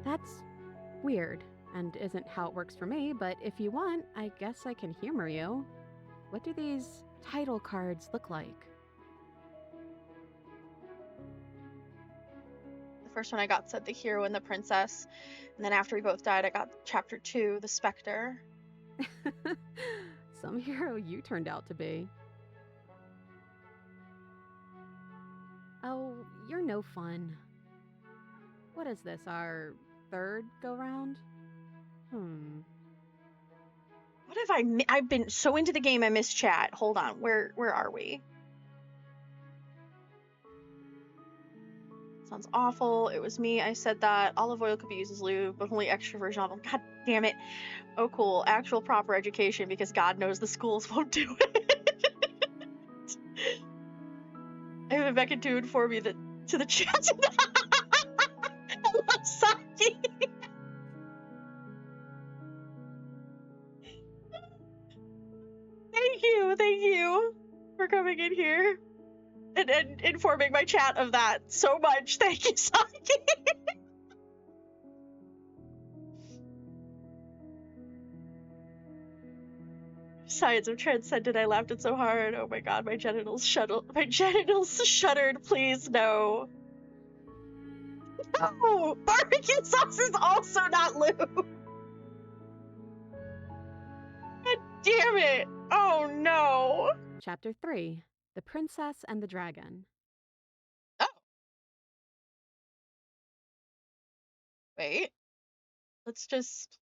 That's weird, and isn't how it works for me, but if you want, I guess I can humor you. What do these title cards look like? The first one I got said the hero and the princess. And then after we both died, I got chapter 2, the specter. Some hero you turned out to be. Oh, you're no fun. What is this, our third go-round? What have I've been so into the game I missed chat. Hold on, where are we? Sounds awful. It was me. I said that. Olive oil could be used as lube, but only extra virgin olive. God damn it. Oh, cool. Actual proper education, because God knows the schools won't do it. I have a Becca to inform me that to the chat. I'm sorry. Thank you for coming in here and informing my chat of that so much. Thank you, Saki. Science of transcended. I laughed it so hard. Oh my god, my genitals shuddered. Please, no. No! Barbecue sauce is also not lube. God damn it. Oh no. Chapter 3, The Princess and the Dragon. Oh. Wait. Let's just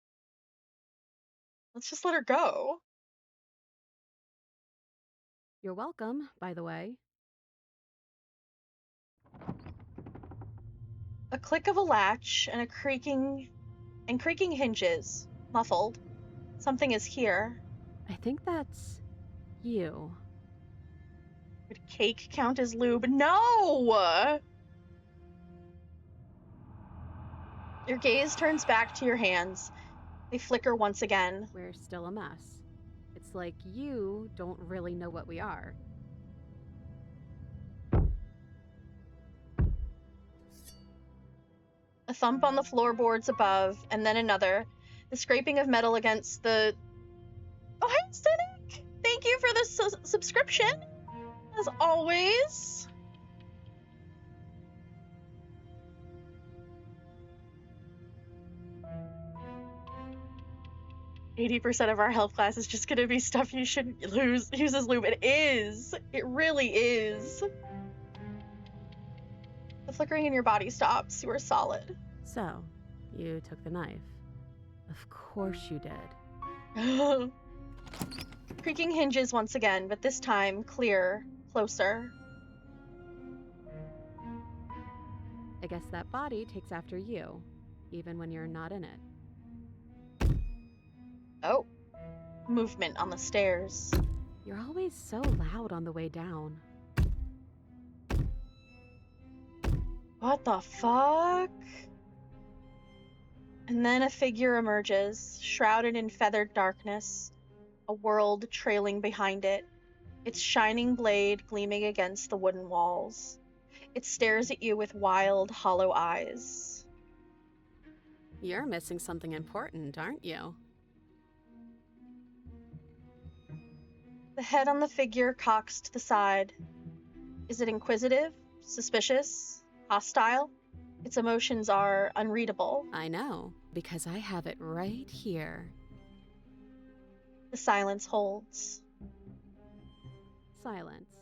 let her go. You're welcome, by the way. A click of a latch and creaking hinges, muffled. Something is here. I think that's you. Would cake count as lube? No! Your gaze turns back to your hands. They flicker once again. We're still a mess. It's like you don't really know what we are. A thump on the floorboards above, and then another. The scraping of metal against the... Oh, hey, Cynic! Thank you for the subscription, as always. "80% of our health class is just gonna be stuff you shouldn't use as lube." It is. It really is. The flickering in your body stops. You are solid. So, you took the knife. Of course you did. Creaking hinges once again, but this time clear, closer. I guess that body takes after you, even when you're not in it. Oh. Movement on the stairs. You're always so loud on the way down. What the fuck? And then a figure emerges, shrouded in feathered darkness, a world trailing behind it, its shining blade gleaming against the wooden walls. It stares at you with wild, hollow eyes. You're missing something important, aren't you? The head on the figure cocks to the side. Is it inquisitive, suspicious, hostile? Its emotions are unreadable. I know, because I have it right here. The silence holds. Silence.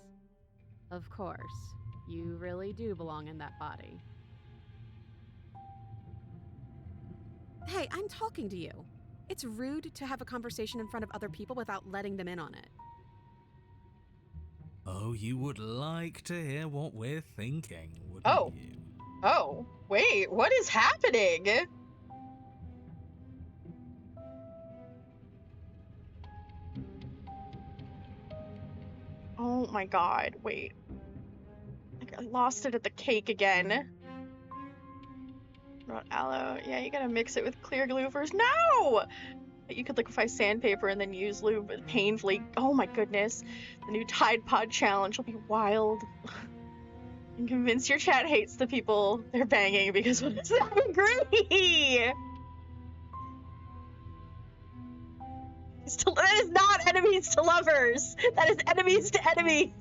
Of course. You really do belong in that body. Hey, I'm talking to you. It's rude to have a conversation in front of other people without letting them in on it. Oh, you would like to hear what we're thinking, wouldn't Oh. you? Oh, wait, what is happening? Oh my god, wait. I lost it at the cake again. Not aloe. Yeah, you gotta mix it with clear glue first. No! You could liquefy sandpaper and then use lube painfully. Oh my goodness. The new Tide Pod challenge will be wild. And convince your chat hates the people they're banging because what does that agree? That is not enemies to lovers. That is enemies to enemies.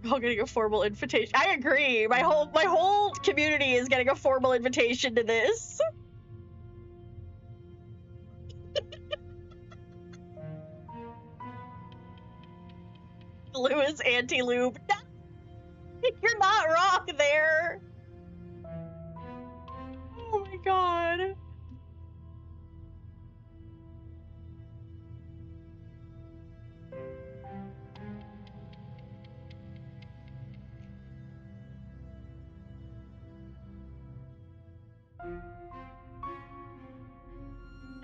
We're all getting a formal invitation. I agree. My whole community is getting a formal invitation to this. Glue is anti-lube. You're not wrong there. Oh my god.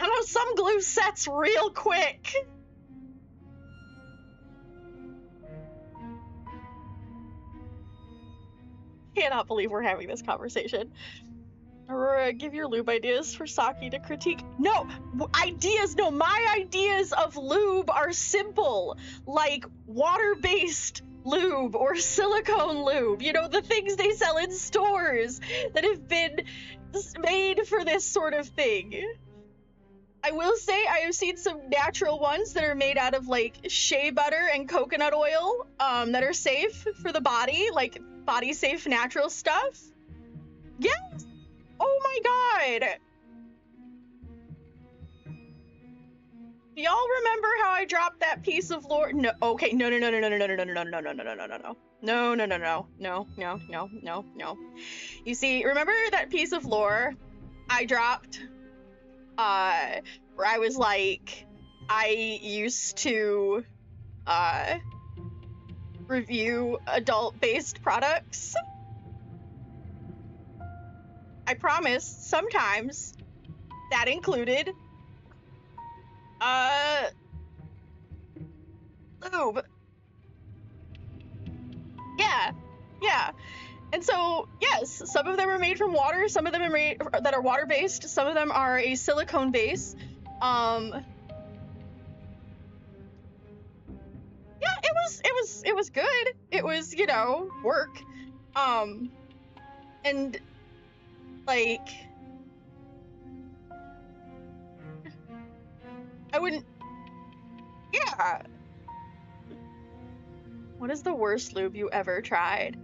I know some glue sets real quick. Cannot believe we're having this conversation. Aurora, give your lube ideas for Saki to critique. No, ideas. No, my ideas of lube are simple, like water-based lube or silicone lube. You know, the things they sell in stores that have been made for this sort of thing. I will say I have seen some natural ones that are made out of like shea butter and coconut oil that are safe for the body, like body safe natural stuff. Yes. Oh my god. Do y'all remember how I dropped that piece of lore? No. Okay. No. You see, remember that piece of lore I dropped? Where I was like, I used to review adult-based products. I promise, sometimes that included lube. Yeah. And so, yes, some of them are made from water, some of them are made that are water-based, some of them are a silicone base. Yeah, it was good. It was, you know, work. And like I wouldn't, yeah. What is the worst lube you ever tried?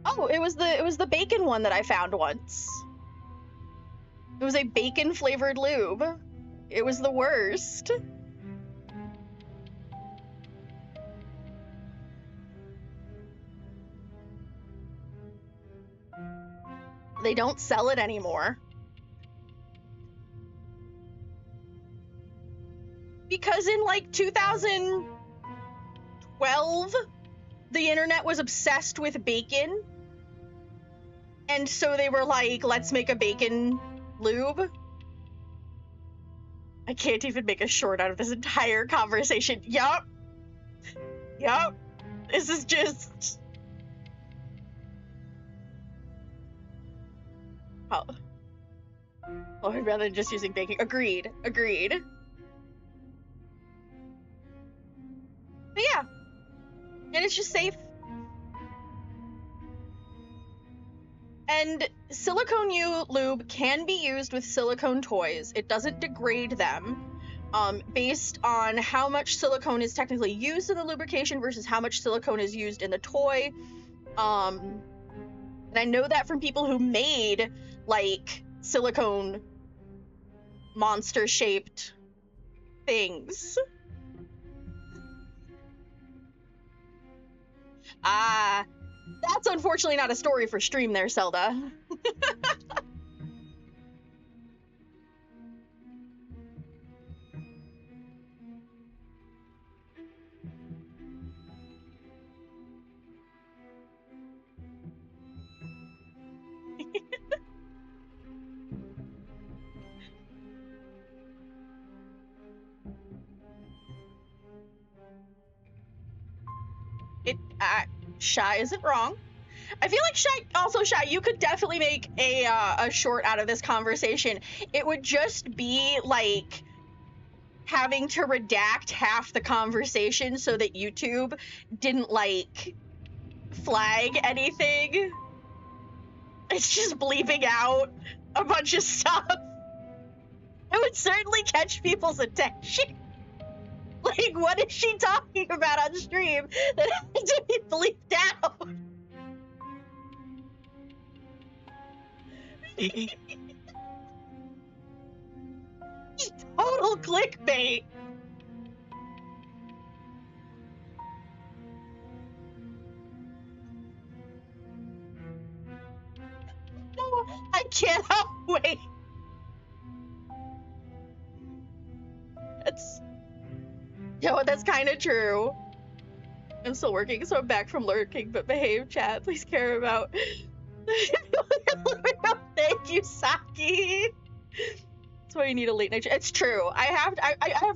Oh, it was the bacon one that I found once. It was a bacon flavored lube. It was the worst. They don't sell it anymore. Because in like 2012, the internet was obsessed with bacon. And so they were like, let's make a bacon lube. I can't even make a short out of this entire conversation. Yup. This is just... Oh, rather than just using bacon. Agreed. But yeah. And it's just safe. And silicone lube can be used with silicone toys. It doesn't degrade them. Based on how much silicone is technically used in the lubrication versus how much silicone is used in the toy. And I know that from people who made, like, silicone monster-shaped things. That's unfortunately not a story for stream there, Zelda. Shy isn't wrong. I feel like Shy, you could definitely make a short out of this conversation. It would just be like having to redact half the conversation so that YouTube didn't like flag anything. It's just bleeping out a bunch of stuff. It would certainly catch people's attention. Like, what is she talking about on stream that had to be bleeped out? Total clickbait. No, I cannot wait. That's kind of true. I'm still working, so I'm back from lurking, but behave, chat. Please care about. Thank you, Saki. That's why you need a late night. It's true. I have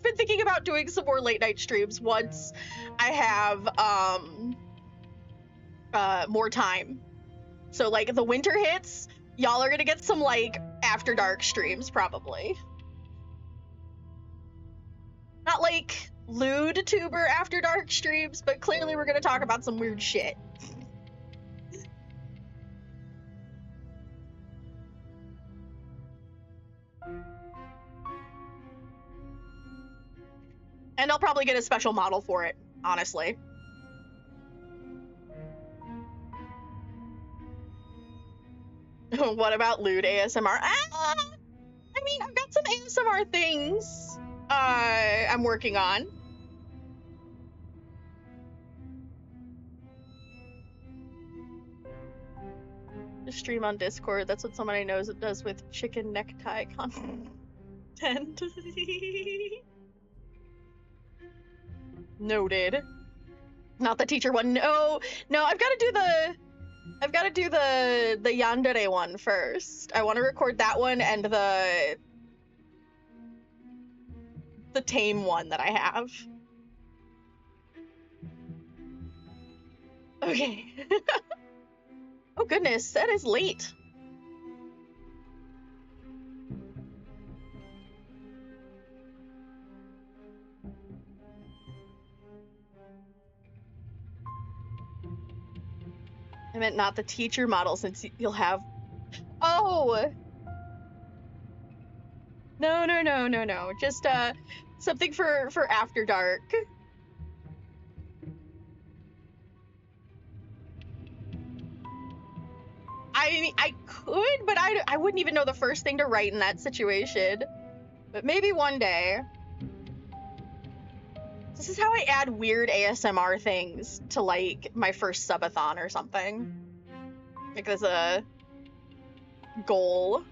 been thinking about doing some more late night streams once I have more time. So like the winter hits, y'all are gonna get some like after dark streams probably. Not like lewd tuber after dark streams, but clearly we're gonna talk about some weird shit. And I'll probably get a special model for it, honestly. What about lewd ASMR? I mean, I've got some ASMR things I'm working on. Just stream on Discord. That's what someone I know does with chicken necktie content. Noted. Not the teacher one. No, I've got to do the yandere one first. I want to record that one and the tame one that I have. Okay. Oh goodness, that is late. I meant not the teacher model, since you'll have... Oh! No. Just, something for After Dark. I could, but I wouldn't even know the first thing to write in that situation. But maybe one day. This is how I add weird ASMR things to, like, my first subathon or something. Like, there's a goal.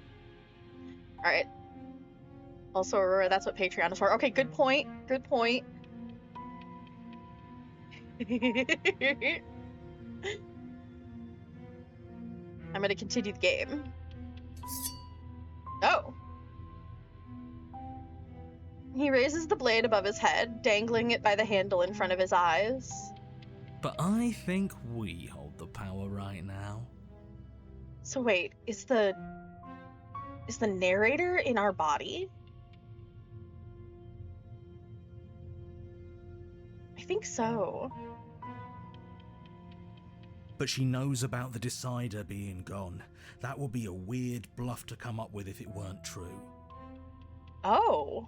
Alright. Also, Aurora, that's what Patreon is for. Okay, good point. Good point. I'm gonna continue the game. Oh. He raises the blade above his head, dangling it by the handle in front of his eyes. But I think we hold the power right now. So wait, is the narrator in our body? I think so. But she knows about the Decider being gone. That would be a weird bluff to come up with if it weren't true. Oh.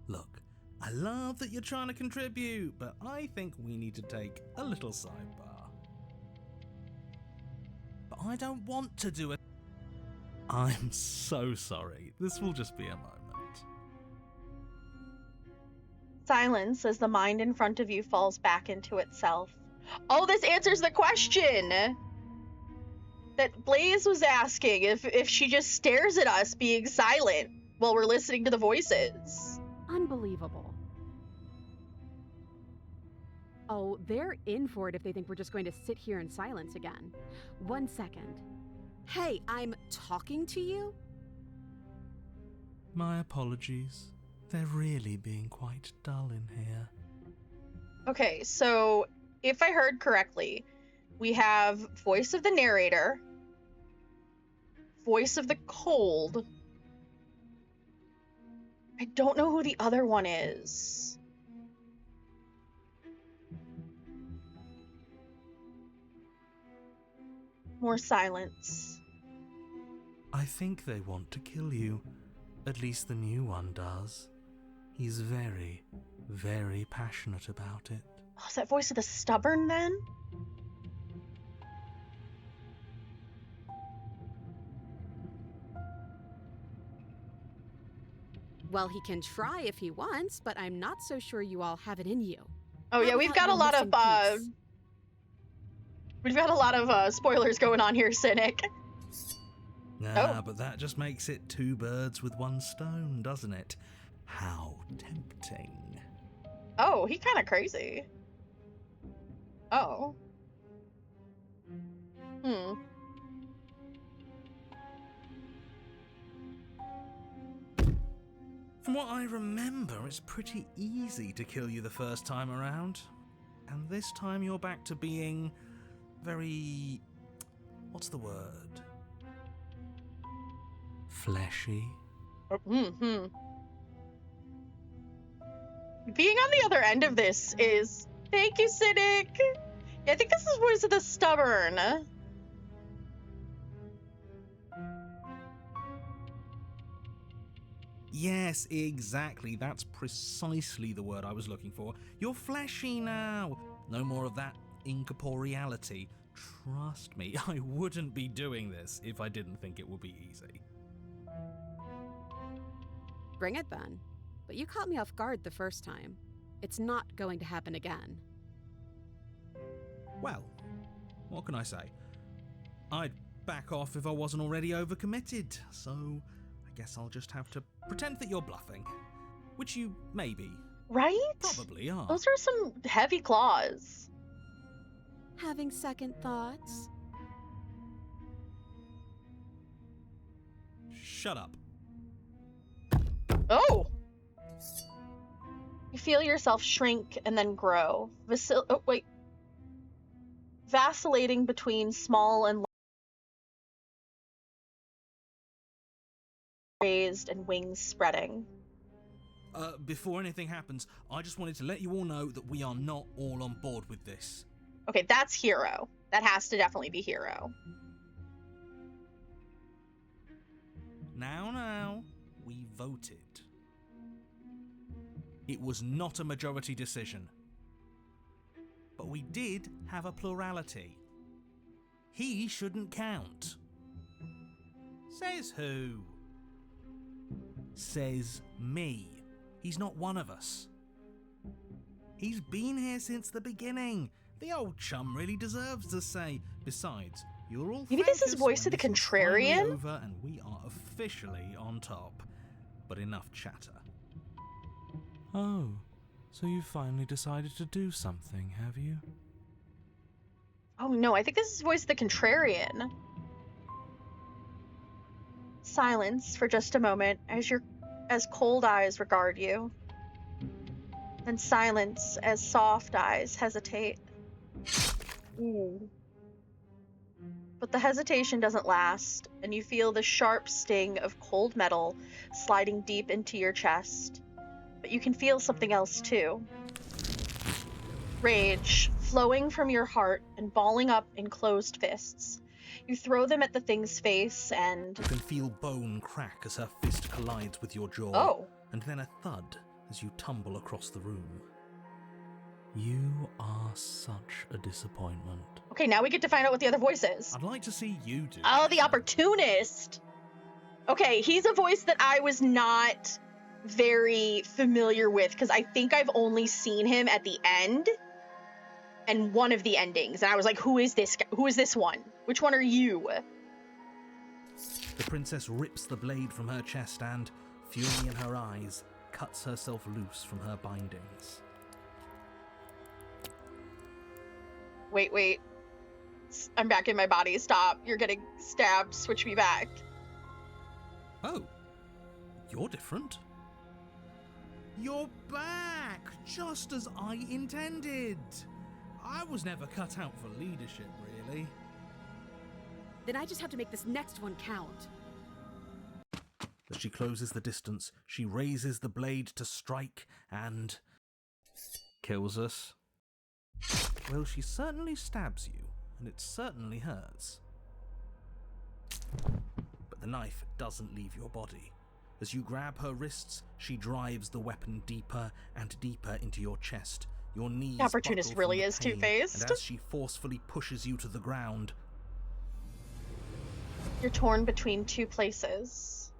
Look, I love that you're trying to contribute, but I think we need to take a little sidebar. But I don't want to do it. I'm so sorry. This will just be a moment. Silence as the mind in front of you falls back into itself. Oh, this answers the question that Blaze was asking, if she just stares at us being silent while we're listening to the voices. Unbelievable. Oh, they're in for it if they think we're just going to sit here in silence again. 1 second. Hey, I'm talking to you? My apologies. They're really being quite dull in here. Okay, so if I heard correctly, we have voice of the narrator, voice of the cold. I don't know who the other one is. More silence. I think they want to kill you. At least the new one does. He's very, very passionate about it. Oh, is that voice of the stubborn then? Well, he can try if he wants, but I'm not so sure you all have it in you. Oh yeah, we've got a lot of spoilers going on here, Cynic. Nah, but that just makes it 2 birds with 1 stone, doesn't it? How tempting. Oh, he kind of crazy. Oh. From what I remember, it's pretty easy to kill you the first time around. And this time you're back to being very... what's the word? Fleshy. Being on the other end of this is... Thank you, Cynic! Yeah, I think this is voice of the stubborn. Yes, exactly. That's precisely the word I was looking for. You're fleshy now. No more of that incorporeality. Trust me, I wouldn't be doing this if I didn't think it would be easy. Bring it then. But you caught me off guard the first time. It's not going to happen again. Well, what can I say? I'd back off if I wasn't already overcommitted, so I guess I'll just have to pretend that you're bluffing. Which you may be, Right? Probably are. Those are some heavy claws. Having second thoughts? Shut up. Oh! You feel yourself shrink and then grow. Vacillating between small and raised and wings spreading. Before anything happens, I just wanted to let you all know that we are not all on board with this. Okay, that's Hero. That has to definitely be Hero. Now, we voted. It was not a majority decision. But we did have a plurality. He shouldn't count. Says who? Says me. He's not one of us. He's been here since the beginning. The old chum really deserves to say. Besides, you're all Maybe this is thank us voice when of the this is finally contrarian? over and we are officially on top. But enough chatter. Oh, so you finally decided to do something, have you? Oh no, I think this is voice of the contrarian. Silence for just a moment as cold eyes regard you. Then silence as soft eyes hesitate. Ooh. But the hesitation doesn't last, and you feel the sharp sting of cold metal sliding deep into your chest. But you can feel something else too. Rage, flowing from your heart and balling up in closed fists. You throw them at the thing's face and... You can feel bone crack as her fist collides with your jaw. Oh. And then a thud as you tumble across the room. You are such a disappointment. Okay, now we get to find out what the other voice is. I'd like to see you do Oh, the better. opportunist! Okay, he's a voice that I was not very familiar with, because I think I've only seen him at the end and one of the endings, and I was like, who is this guy? Who is this one? Which one are you? The princess rips the blade from her chest and, fury in her eyes, cuts herself loose from her bindings. Wait. I'm back in my body. Stop. You're getting stabbed. Switch me back. Oh, you're different. You're back, just as I intended. I was never cut out for leadership, really. Then I just have to make this next one count. As she closes the distance, she raises the blade to strike and... kills us. Well, she certainly stabs you, and it certainly hurts. But the knife doesn't leave your body. As you grab her wrists, she drives the weapon deeper and deeper into your chest. Your knees The opportunist buckle really from the is pain, two-faced. And as she forcefully pushes you to the ground, You're torn between two places.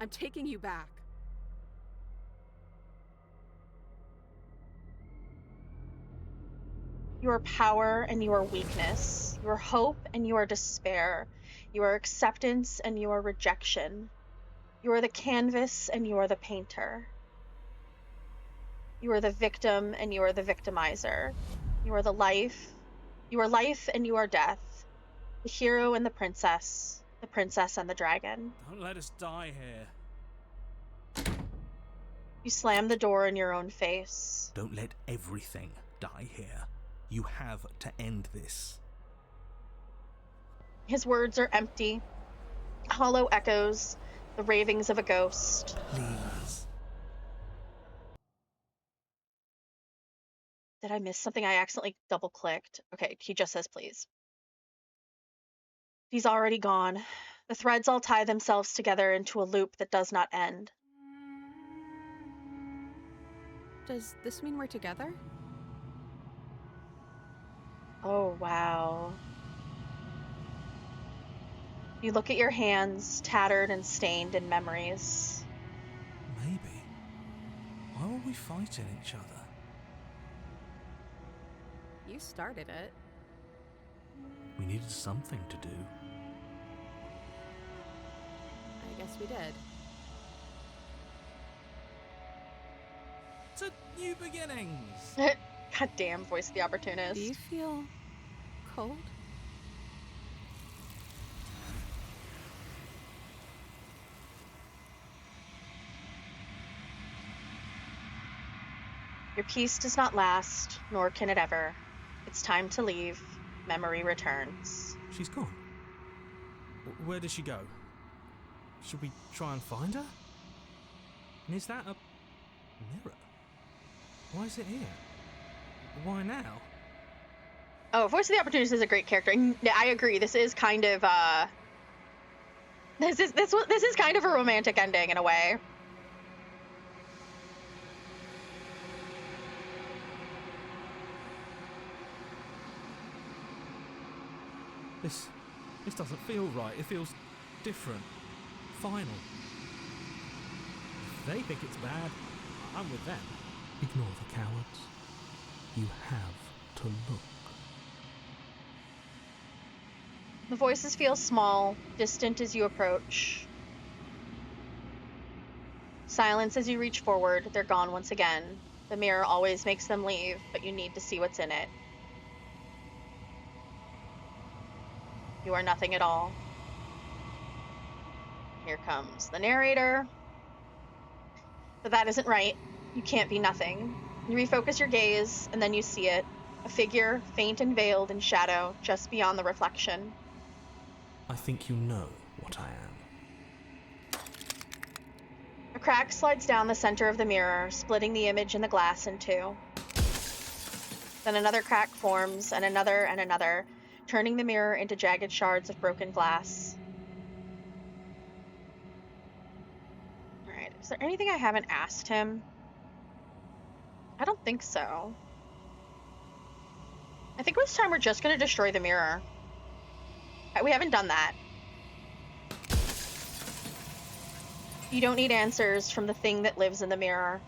I'm taking you back. Your power and your weakness. Your hope and your despair. Your acceptance and your rejection. You are the canvas and you are the painter. You are the victim and you are the victimizer. You are the life. You are life and you are death. The hero and the princess and the dragon. don't let us die here. You slam the door in your own face. Don't let everything die here. You have to end this. His words are empty, hollow echoes, the ravings of a ghost. Please. Did I miss something? I accidentally double-clicked. Okay, he just says please. He's already gone. The threads all tie themselves together into a loop that does not end. Does this mean we're together? Oh, wow. You look at your hands, tattered and stained in memories. Maybe. Why were we fighting each other? You started it. We needed something to do. I guess we did. to new beginnings. God damn, voice of the opportunist. Do you feel cold? Your peace does not last, nor can it ever. It's time to leave. Memory returns. She's gone. Where did she go? Should we try and find her? And is that a mirror? Why is it here? Why now? Oh, voice of the opportunist is a great character. And I agree. This is kind of this is kind of a romantic ending in a way. This doesn't feel right. It feels different. Final. If they think it's bad, I'm with them. Ignore the cowards. You have to look. The voices feel small, distant as you approach. Silence as you reach forward. They're gone once again. The mirror always makes them leave, but you need to see what's in it. You are nothing at all. Here comes the narrator. But that isn't right. You can't be nothing. You refocus your gaze, and then you see it. A figure, faint and veiled in shadow, just beyond the reflection. I think you know what I am. A crack slides down the center of the mirror, splitting the image in the glass in two. Then another crack forms, and another, turning the mirror into jagged shards of broken glass. Alright, is there anything I haven't asked him? I don't think so. I think this time we're just going to destroy the mirror. We haven't done that. You don't need answers from the thing that lives in the mirror.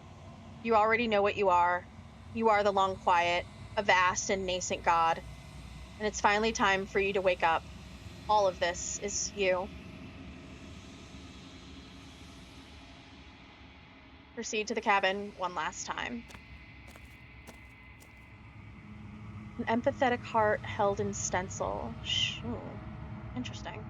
You already know what you are. You are the long quiet, a vast and nascent god. And it's finally time for you to wake up. All of this is you. Proceed to the cabin one last time. An empathetic heart held in stencil. Ooh, interesting.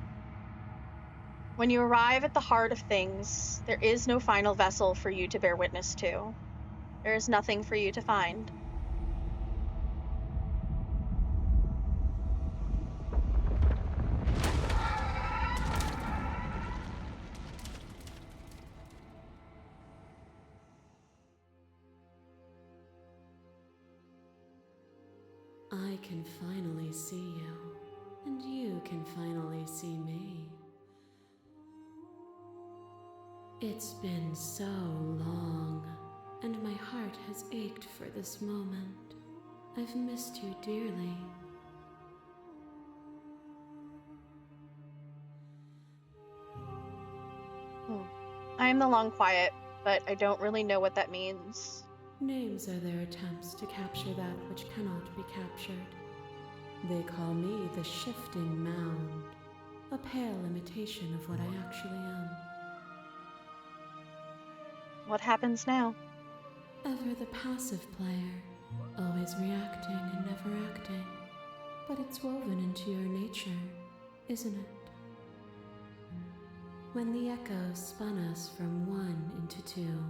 When you arrive at the heart of things, there is no final vessel for you to bear witness to. There is nothing for you to find. I can finally see you, and you can finally see me. It's been so long, and my heart has ached for this moment. I've missed you dearly. I am the long quiet, but I don't really know what that means. Names are their attempts to capture that which cannot be captured. They call me the Shifting Mound, a pale imitation of what I actually am. What happens now? Ever the passive player, always reacting and never acting. But it's woven into your nature, isn't it? When the echo spun us from one into two,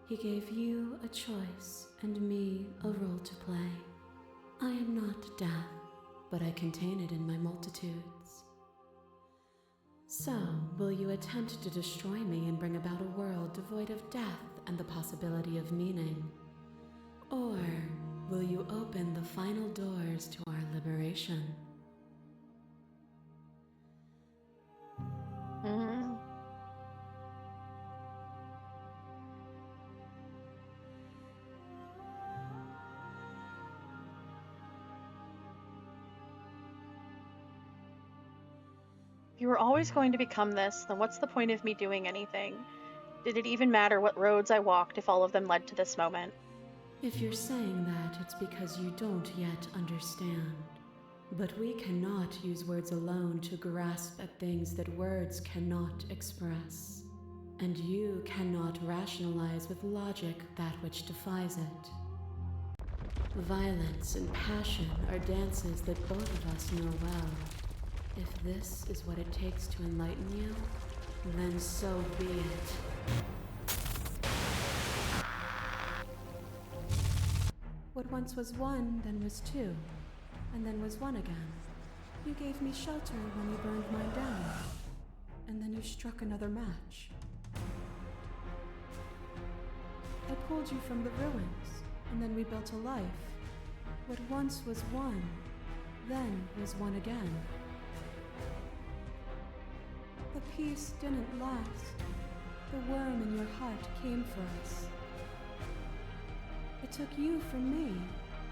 he gave you a choice and me a role to play. I am not death, but I contain it in my multitudes. So, will you attempt to destroy me and bring about a world devoid of death and the possibility of meaning? Or will you open the final doors to our liberation? If you were always going to become this, then what's the point of me doing anything? Did it even matter what roads I walked if all of them led to this moment? If you're saying that, it's because you don't yet understand. But we cannot use words alone to grasp at things that words cannot express. And you cannot rationalize with logic that which defies it. Violence and passion are dances that both of us know well. If this is what it takes to enlighten you, then so be it. What once was one, then was two, and then was one again. You gave me shelter when you burned mine down, and then you struck another match. I pulled you from the ruins, and then we built a life. What once was one, then was one again. The peace didn't last. The worm in your heart came for us. It took you from me,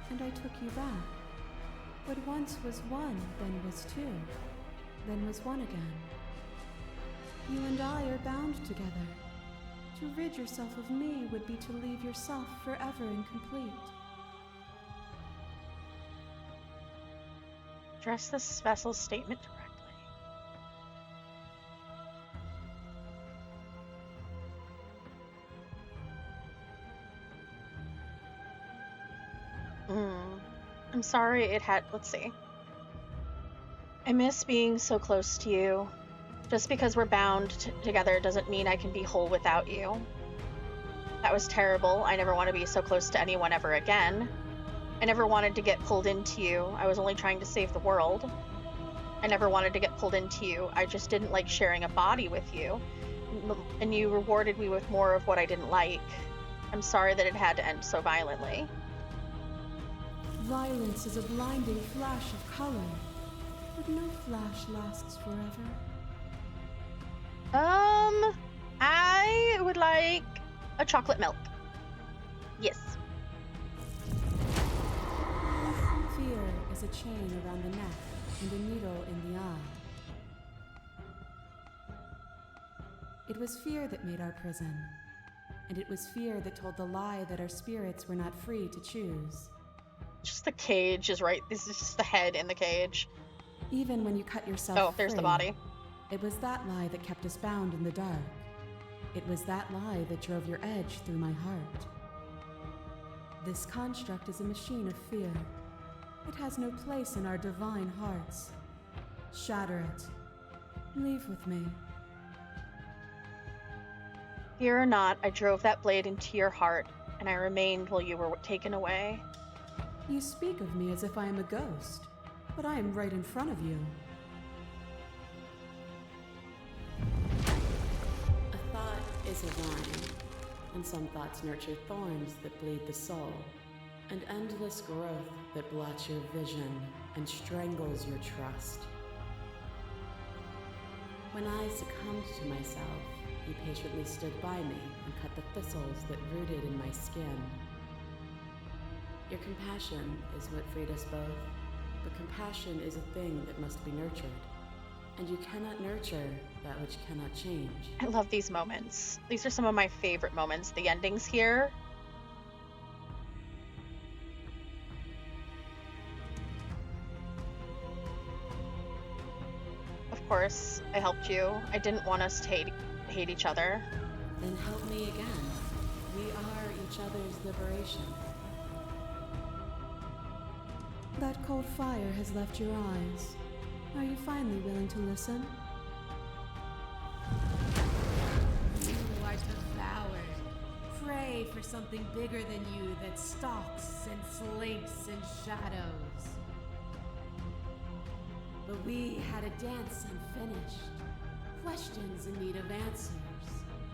and I took you back. What once was one, then was two, then was one again. You and I are bound together. To rid yourself of me would be to leave yourself forever incomplete. Address this vessel's statement directly. I'm sorry it had. Let's see. I miss being so close to you. Just because we're bound together doesn't mean I can be whole without you. That was terrible. I never want to be so close to anyone ever again. I never wanted to get pulled into you. I was only trying to save the world. I never wanted to get pulled into you. I just didn't like sharing a body with you. And you rewarded me with more of what I didn't like. I'm sorry that it had to end so violently. Violence is a blinding flash of color, but no flash lasts forever. I would like a chocolate milk. Yes. Fear is a chain around the neck and a needle in the eye. It was fear that made our prison, and it was fear that told the lie that our spirits were not free to choose. Just the cage is right. This is just the head in the cage. Even when you cut yourself Oh, there's free, the body. It was that lie that kept us bound in the dark. It was that lie that drove your edge through my heart. This construct is a machine of fear. It has no place in our divine hearts. Shatter it. Leave with me. Fear or not, I drove that blade into your heart, and I remained while you were taken away. You speak of me as if I am a ghost, but I am right in front of you. A thought is a vine, and some thoughts nurture thorns that bleed the soul, and endless growth that blots your vision and strangles your trust. When I succumbed to myself, you patiently stood by me and cut the thistles that rooted in my skin. Your compassion is what freed us both, but compassion is a thing that must be nurtured, and you cannot nurture that which cannot change. I love these moments. These are some of my favorite moments. The endings here. Of course, I helped you. I didn't want us to hate each other. Then help me again. We are each other's liberation. That cold fire has left your eyes. Are you finally willing to listen? You are devoured. Pray for something bigger than you that stalks and slinks in shadows. But we had a dance unfinished, questions in need of answers,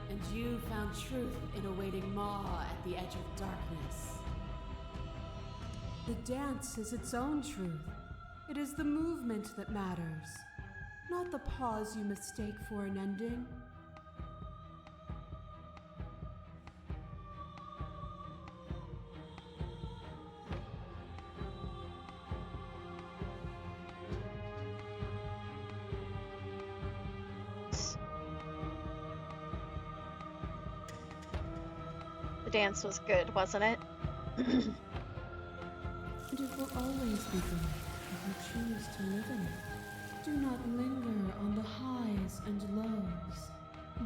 and you found truth in a waiting maw at the edge of darkness. The dance is its own truth. It is the movement that matters, not the pause you mistake for an ending. The dance was good, wasn't it? And it will always be good if you choose to live in it. Do not linger on the highs and lows.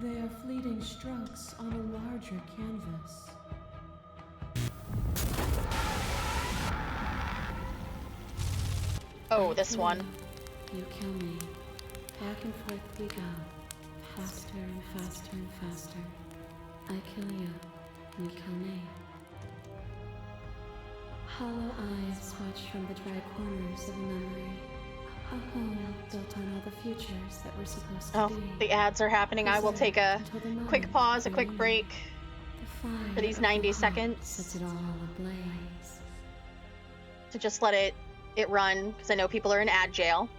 They are fleeting strokes on a larger canvas. Oh, this one. You kill me. Back and forth we go. Faster and faster and faster. I kill you. You kill me. Hollow eyes watch from the dry corners of a memory. A home built on all the futures that were supposed to Oh, be. the ads are happening. I will take a quick pause, a quick break for these 90 seconds. Sets it all ablaze. To just let it run, because I know people are in ad jail.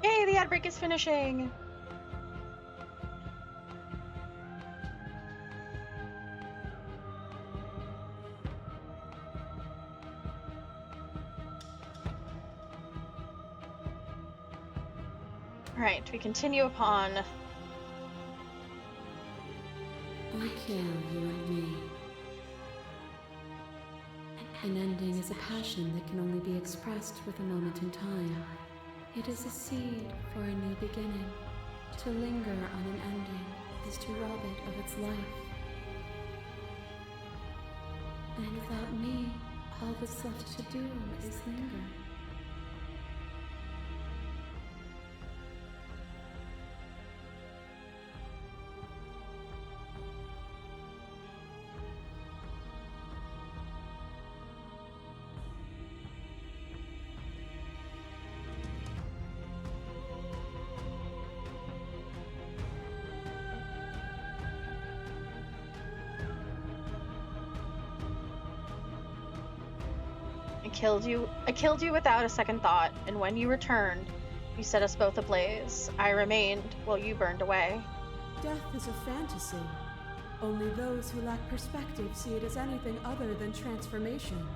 Yay, the ad break is finishing! Alright, we continue upon... I kill you and me. An ending is a passion that can only be expressed with a moment in time. It is a seed for a new beginning. To linger on an ending is to rob it of its life. And without me, all that's left to do is linger. I killed you without a second thought, and when you returned, you set us both ablaze. I remained while you burned away. Death is a fantasy. Only those who lack perspective see it as anything other than transformation.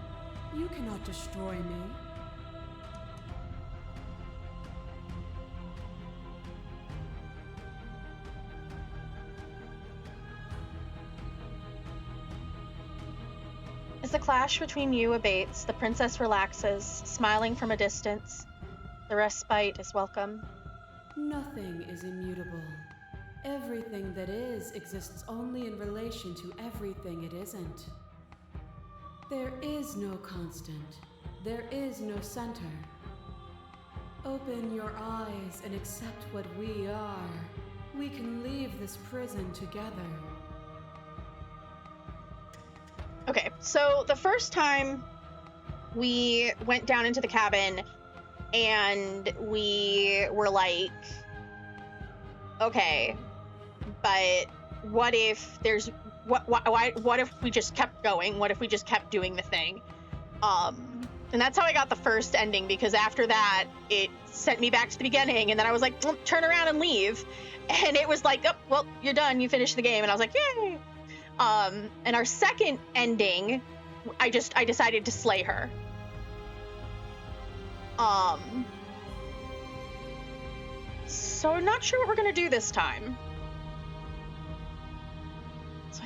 You cannot destroy me. As the clash between you abates, the princess relaxes, smiling from a distance. The respite is welcome. Nothing is immutable. Everything that is exists only in relation to everything it isn't. There is no constant. There is no center. Open your eyes and accept what we are. We can leave this prison together. Okay, so the first time we went down into the cabin and we were like, okay, but what if there's what if we just kept going? What if we just kept doing the thing? And that's how I got the first ending, because after that it sent me back to the beginning, and then I was like, turn around and leave, and it was like, oh, well, you're done, you finished the game, and I was like, yay. And our second ending, I decided to slay her. So I'm not sure what we're gonna do this time. So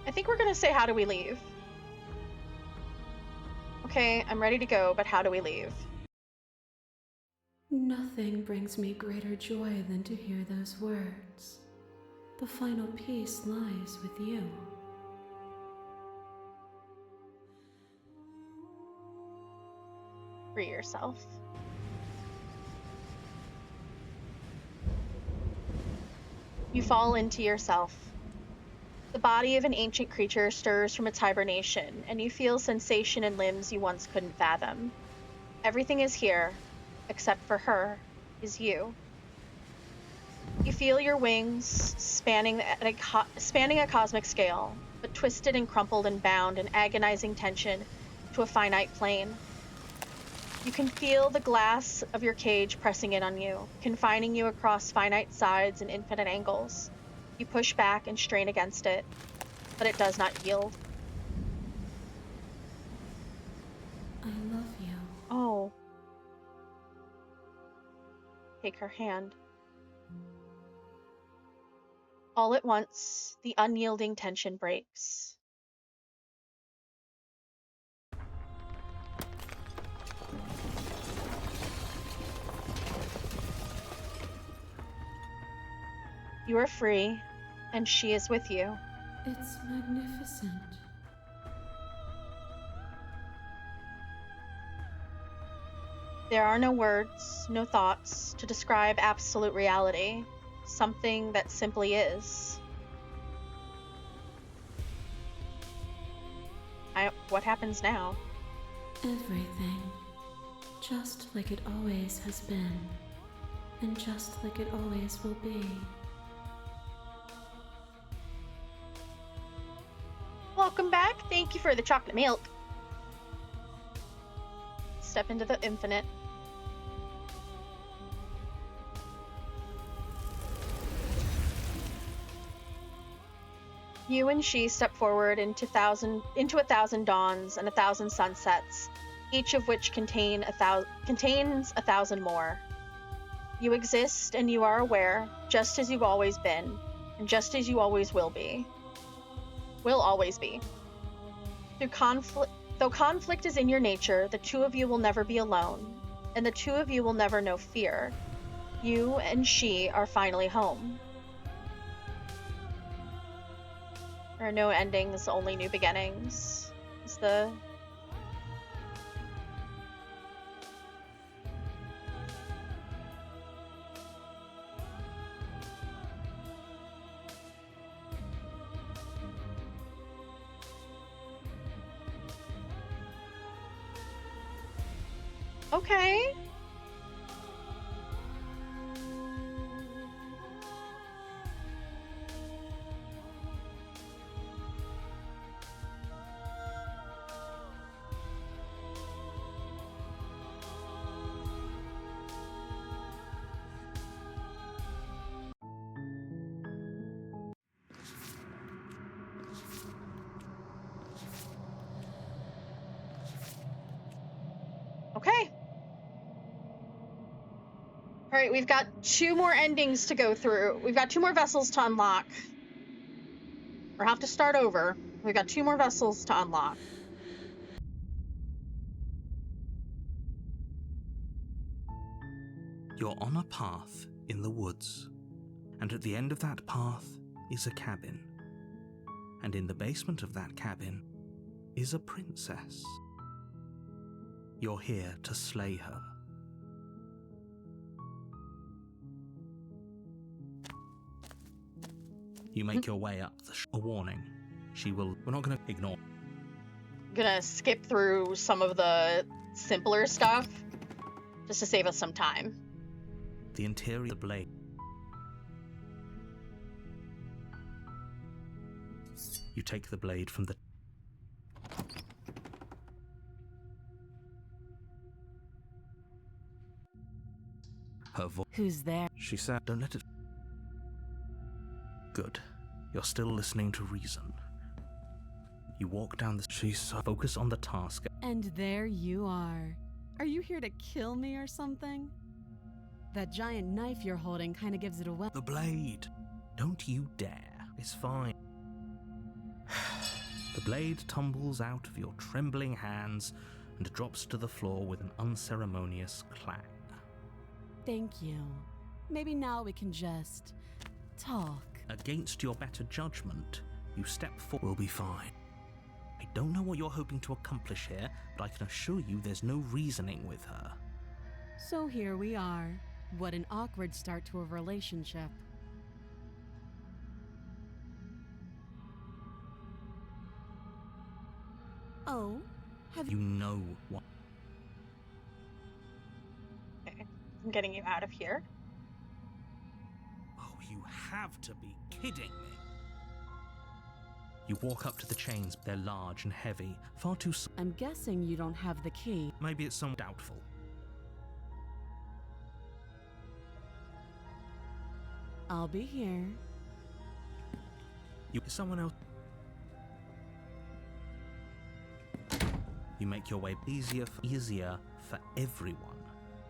I think we're gonna say, how do we leave? Okay, I'm ready to go, but how do we leave? Nothing brings me greater joy than to hear those words. The final piece lies with you. Free yourself. You fall into yourself. The body of an ancient creature stirs from its hibernation, and you feel sensation in limbs you once couldn't fathom. Everything is here, except for her, is you. You feel your wings spanning a cosmic scale, but twisted and crumpled and bound in agonizing tension to a finite plane. You can feel the glass of your cage pressing in on you, confining you across finite sides and infinite angles. You push back and strain against it, but it does not yield. I love you. Oh. Take her hand. All at once, the unyielding tension breaks. You are free, and she is with you. It's magnificent. There are no words, no thoughts to describe absolute reality, something that simply is. What happens now? Everything. Just like it always has been. And just like it always will be. Welcome back. Thank you for the chocolate milk. Step into the infinite. You and she step forward into a thousand dawns and 1,000 sunsets, each of which contains 1,000 more. You exist and you are aware, just as you've always been, and just as you always will be. Will always be. Though conflict is in your nature, the two of you will never be alone, and the two of you will never know fear. You and she are finally home. There are no endings, only new beginnings. Is the... Okay. Okay. All right, we've got 2 more endings to go through. We've got 2 more vessels to unlock. Or have to start over. We've got 2 more vessels to unlock. You're on a path in the woods, and at the end of that path is a cabin. And in the basement of that cabin is a princess. You're here to slay her. You make your way up a warning. We're not going to ignore. I'm gonna skip through some of the simpler stuff just to save us some time. The interior of the blade. You take the blade from the... Her voice. Who's there? She said, don't let it... Good. You're still listening to reason. You walk down the... Focus on the task. And there you are. Are you here to kill me or something? That giant knife you're holding kind of gives it away. The blade. Don't you dare. It's fine. The blade tumbles out of your trembling hands and drops to the floor with an unceremonious clang. Thank you. Maybe now we can just talk. Against your better judgment, you step forward. We'll be fine. I don't know what you're hoping to accomplish here, but I can assure you there's no reasoning with her. So here we are. What an awkward start to a relationship. Oh, have You know what? Okay, I'm getting you out of here. Oh, you have to be kidding me. You walk up to the chains. They're large and heavy, far too I'm guessing you don't have the key. Maybe it's some doubtful. I'll be here. Someone else. You make your way easier for everyone.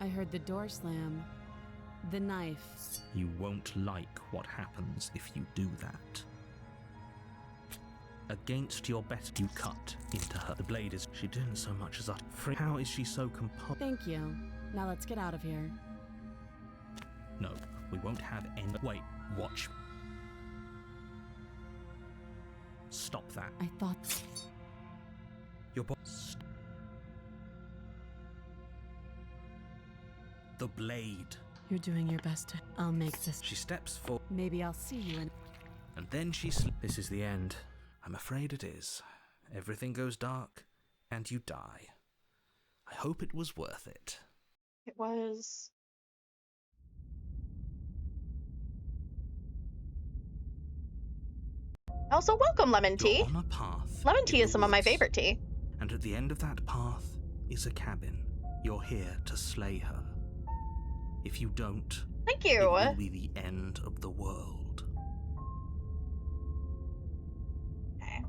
I heard the door slam. The knife. You won't like what happens if you do that. Against your better, you cut into her. The blade is. She didn't so much as free. How is she so composed? Thank you. Now let's get out of here. No, we won't have any. Wait, watch. Stop that. I thought. Your boss. The blade. You're doing your best to. I'll make this. She steps forward, Maybe I'll see you in. and then she. This is the end. I'm afraid it is. Everything goes dark, and you die. I hope it was worth it. It was. Also, welcome, lemon tea. You're on a path. Lemon tea in is the some of my woods, favorite tea. And at the end of that path is a cabin. You're here to slay her. If you don't, Thank it you. will be the end of the world. Okay.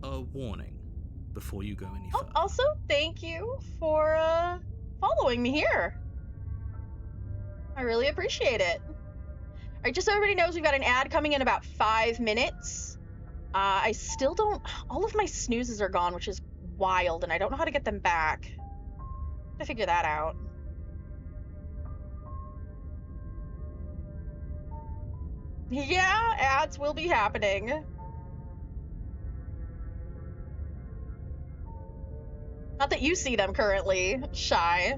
A warning before you go any Oh, further. also, thank you for following me here. I really appreciate it. All right, just so everybody knows, we've got an ad coming in about 5 minutes. I still don't. All of my snoozes are gone, which is wild, and I don't know how to get them back. To figure that out. Yeah, ads will be happening. Not that you see them currently, Shy.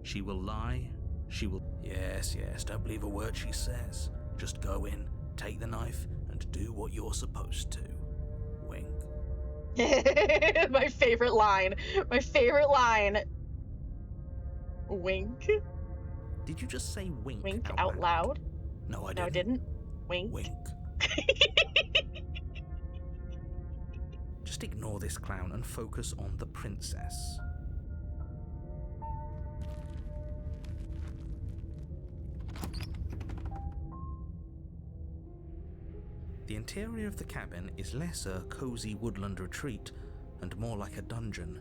She will lie. She will. Yes, don't believe a word she says. Just go in, take the knife, and do what you're supposed to. Wink. My favorite line. My favorite line. Wink. Did you just say wink? Wink out loud. No, I didn't. No, I didn't. Wink. Wink. Just ignore this clown and focus on the princess. The interior of the cabin is less a cozy woodland retreat and more like a dungeon.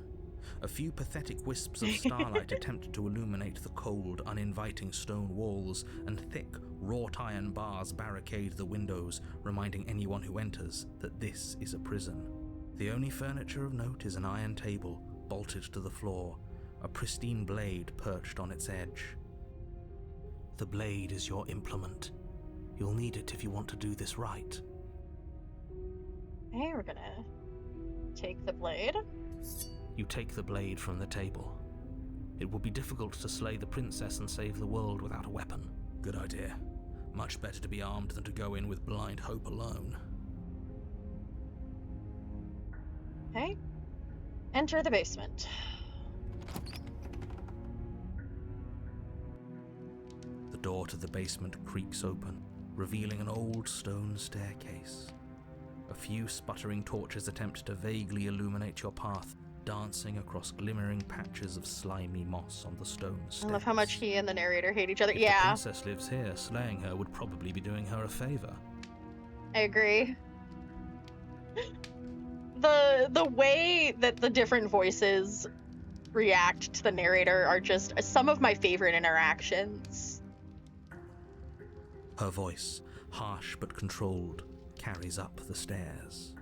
A few pathetic wisps of starlight attempt to illuminate the cold, uninviting stone walls, and thick, wrought iron bars barricade the windows, reminding anyone who enters that this is a prison. The only furniture of note is an iron table, bolted to the floor, a pristine blade perched on its edge. The blade is your implement. You'll need it if you want to do this right. Hey, we're gonna take the blade. You take the blade from the table. It will be difficult to slay the princess and save the world without a weapon. Good idea. Much better to be armed than to go in with blind hope alone. Okay. Enter the basement. The door to the basement creaks open, revealing an old stone staircase. A few sputtering torches attempt to vaguely illuminate your path, dancing across glimmering patches of slimy moss on the stone steps. I love how much he and the narrator hate each other. If Yeah, the princess lives here, slaying her would probably be doing her a favor. I agree. The way that the different voices react to the narrator are just some of my favorite interactions. Her voice, harsh but controlled, carries up the stairs.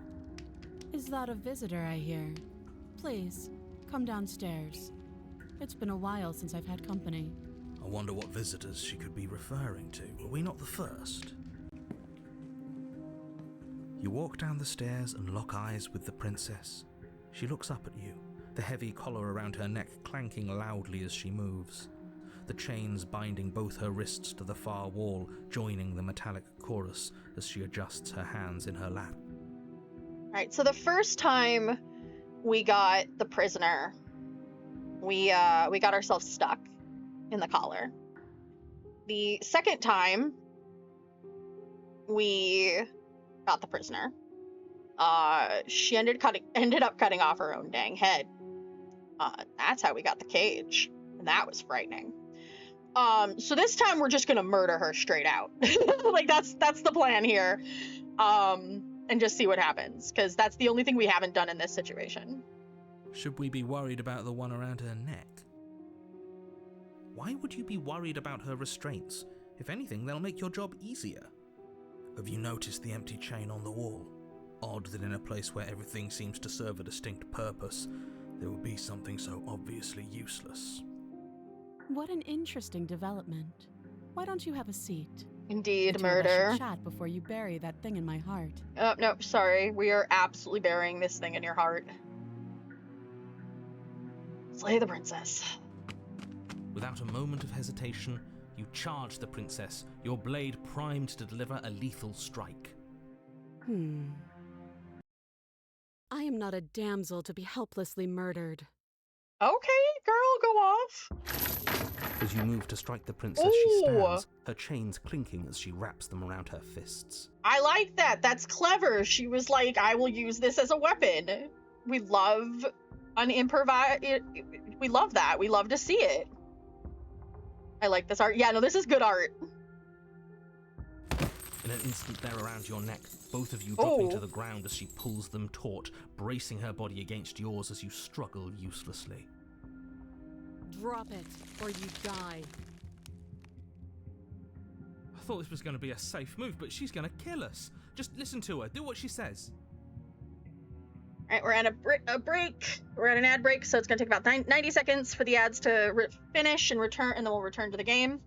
Is that a visitor I hear? Please, come downstairs. It's been a while since I've had company. I wonder what visitors she could be referring to. Are we not the first? You walk down the stairs and lock eyes with the princess. She looks up at you, the heavy collar around her neck clanking loudly as she moves. The chains binding both her wrists to the far wall, joining the metallic chorus as she adjusts her hands in her lap. Alright, so the first time we got the prisoner, we got ourselves stuck in the collar. The second time we got the prisoner, she ended up cutting off her own dang head. That's how we got the cage, and that was frightening. So this time we're just gonna murder her straight out. Like that's the plan here. And just see what happens, because that's the only thing we haven't done in this situation. Should we be worried about the one around her neck? Why would you be worried about her restraints? If anything, they'll make your job easier. Have you noticed the empty chain on the wall? Odd that in a place where everything seems to serve a distinct purpose, there would be something so obviously useless. What an interesting development. Why don't you have a seat? Indeed, The two of us murder. should chat before you bury that thing in my heart. No, sorry. We are absolutely burying this thing in your heart. Slay the princess. Without a moment of hesitation, you charge the princess, your blade primed to deliver a lethal strike. I am not a damsel to be helplessly murdered. Okay, girl, go off. As you move to strike the princess, she Ooh. stands, her chains clinking as she wraps them around her fists. I like that. That's clever. She was like, I will use this as a weapon. We love an we love that. We love to see it. I like this art. Yeah, no, this is good art. In an instant, they're around your neck, both of you dropping to the ground as she pulls them taut, bracing her body against yours as you struggle uselessly. Drop it, or you die. I thought this was going to be a safe move, but she's going to kill us. Just listen to her. Do what she says. All right, we're at a break. We're at an ad break, so it's going to take about 90 seconds for the ads to finish and return, and then we'll return to the game.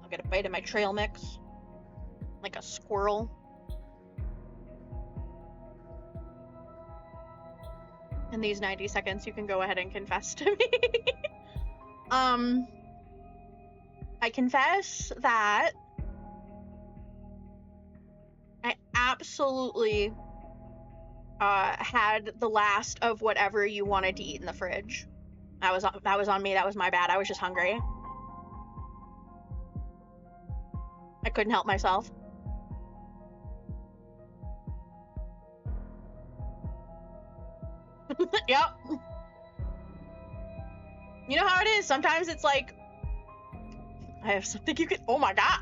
I'll get a bite of my trail mix, like a squirrel. In these 90 seconds, you can go ahead and confess to me. I confess that I absolutely had the last of whatever you wanted to eat in the fridge. That was on me. That was my bad. I was just hungry. I couldn't help myself. Yep. You know how it is. Sometimes it's like, I have something you can. Oh my god.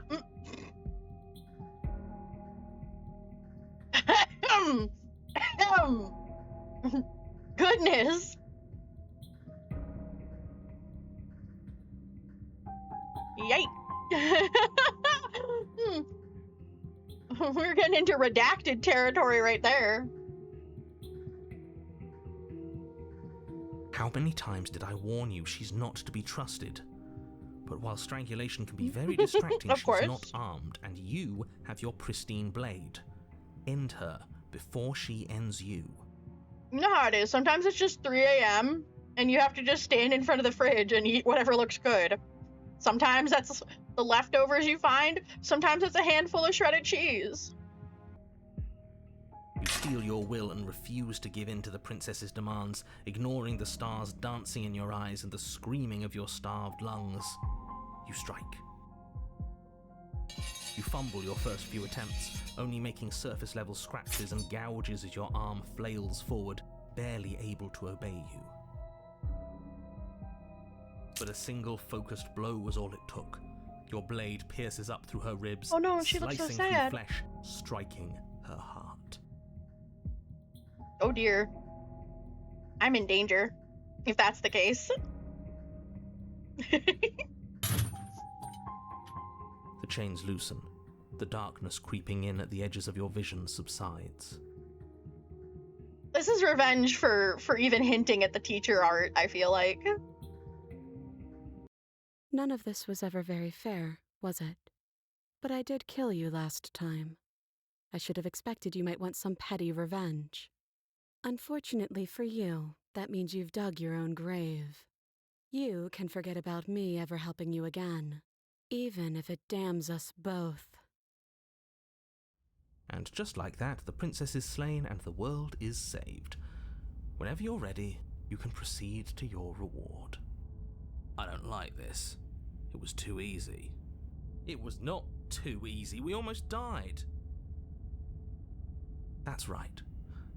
Goodness. Yikes. We're getting into redacted territory right there. How many times did I warn you she's not to be trusted? But while strangulation can be very distracting, Of she's course. not armed, and you have your pristine blade. End her before she ends you. You know how it is. Sometimes it's just 3 a.m. and you have to just stand in front of the fridge and eat whatever looks good. Sometimes that's the leftovers you find. Sometimes it's a handful of shredded cheese. You steel your will and refuse to give in to the princess's demands, ignoring the stars dancing in your eyes and the screaming of your starved lungs. You strike. You fumble your first few attempts, only making surface-level scratches and gouges as your arm flails forward, barely able to obey you. but a single focused blow was all it took. Your blade pierces up through her ribs, Oh no, she looks so slicing through sad. flesh, striking her heart. Oh dear. I'm in danger, if that's the case. The chains loosen. The darkness creeping in at the edges of your vision subsides. This is revenge for even hinting at the teacher art, I feel like. None of this was ever very fair, was it? But I did kill you last time. I should have expected you might want some petty revenge. Unfortunately for you, that means you've dug your own grave. You can forget about me ever helping you again, even if it damns us both. And just like that, the princess is slain and the world is saved. Whenever you're ready, you can proceed to your reward. I don't like this. It was too easy. It was not too easy. We almost died. That's right.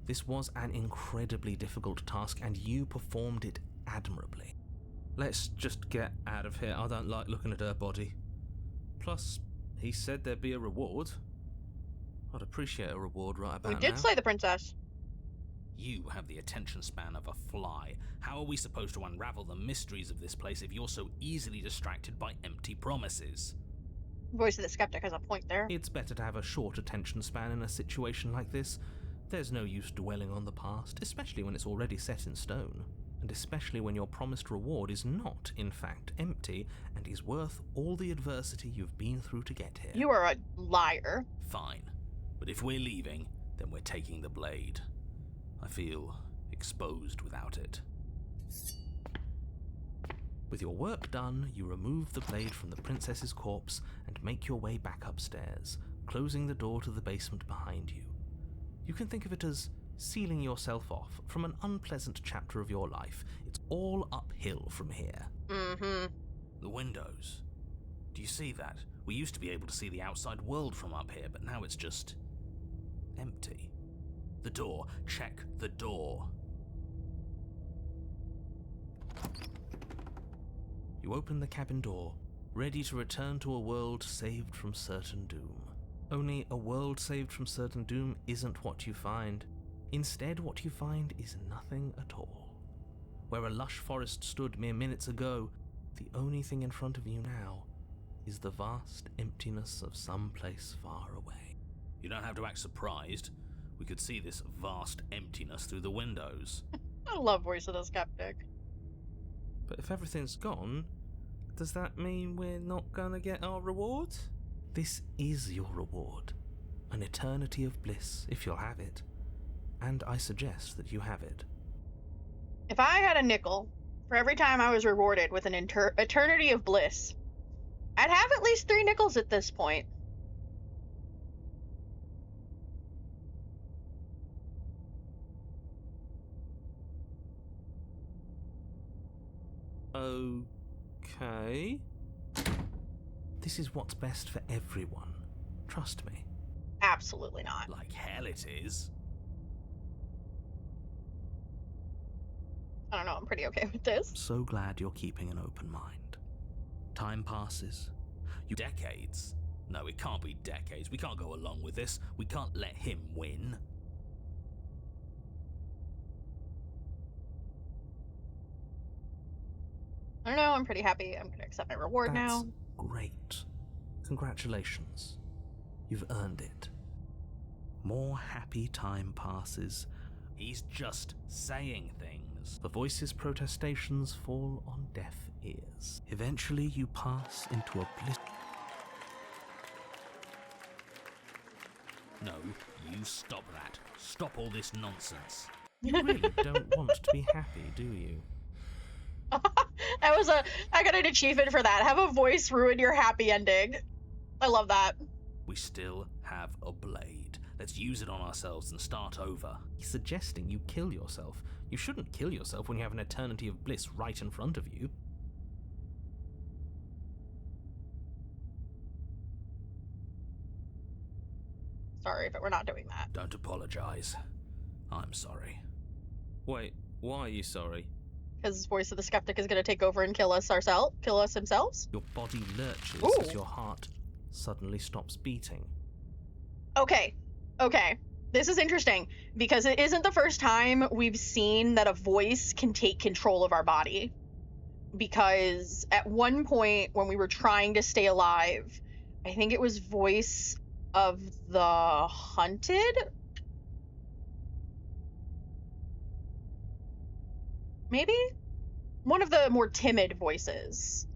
This was an incredibly difficult task, and you performed it admirably. Let's just get out of here. I don't like looking at her body. Plus, he said there'd be a reward. I'd appreciate a reward right about now. We did slay the princess. You have the attention span of a fly. How are we supposed to unravel the mysteries of this place if you're so easily distracted by empty promises? Voice of the Skeptic has a point there. It's better to have a short attention span in a situation like this. There's no use dwelling on the past, especially when it's already set in stone. And especially when your promised reward is not, in fact, empty and is worth all the adversity you've been through to get here. You are a liar. Fine. But if we're leaving, then we're taking the blade. I feel exposed without it. With your work done, you remove the blade from the princess's corpse and make your way back upstairs, closing the door to the basement behind you. You can think of it as sealing yourself off from an unpleasant chapter of your life. It's all uphill from here. Mm-hmm. The windows. Do you see that? We used to be able to see the outside world from up here, but now it's just empty. The door. Check the door. You open the cabin door, ready to return to a world saved from certain doom. Only a world saved from certain doom isn't what you find. Instead, what you find is nothing at all. Where a lush forest stood mere minutes ago, the only thing in front of you now is the vast emptiness of some place far away. You don't have to act surprised. We could see this vast emptiness through the windows. I love Voice of the Skeptic. But if everything's gone, does that mean we're not gonna get our reward? This is your reward. An eternity of bliss, if you'll have it. And I suggest that you have it. If I had a nickel for every time I was rewarded with an eternity of bliss, I'd have at least 3 nickels at this point. Okay. This is what's best for everyone. Trust me. Absolutely not. Like hell it is. I don't know, I'm pretty okay with this. So glad you're keeping an open mind. Time passes. Decades? No, it can't be decades. We can't go along with this. We can't let him win. I don't know, I'm pretty happy. I'm gonna accept my reward now. Great. Congratulations. You've earned it. More happy time passes. He's just saying things. The voice's protestations fall on deaf ears. Eventually you pass into a bliss. No, you stop that. Stop all this nonsense. You really don't want to be happy, do you? I got an achievement for that. Have a voice ruin your happy ending. I love that. We still have a blade. Let's use it on ourselves and start over. He's suggesting you kill yourself. You shouldn't kill yourself when you have an eternity of bliss right in front of you. Sorry, but we're not doing that. Don't apologize. I'm sorry. Wait, why are you sorry? Because Voice of the Skeptic is going to take over and kill us themselves. Your body lurches Ooh. as your heart suddenly stops beating. Okay. This is interesting because it isn't the first time we've seen that a voice can take control of our body. Because at one point when we were trying to stay alive, I think it was Voice of the Hunted? Maybe? One of the more timid voices.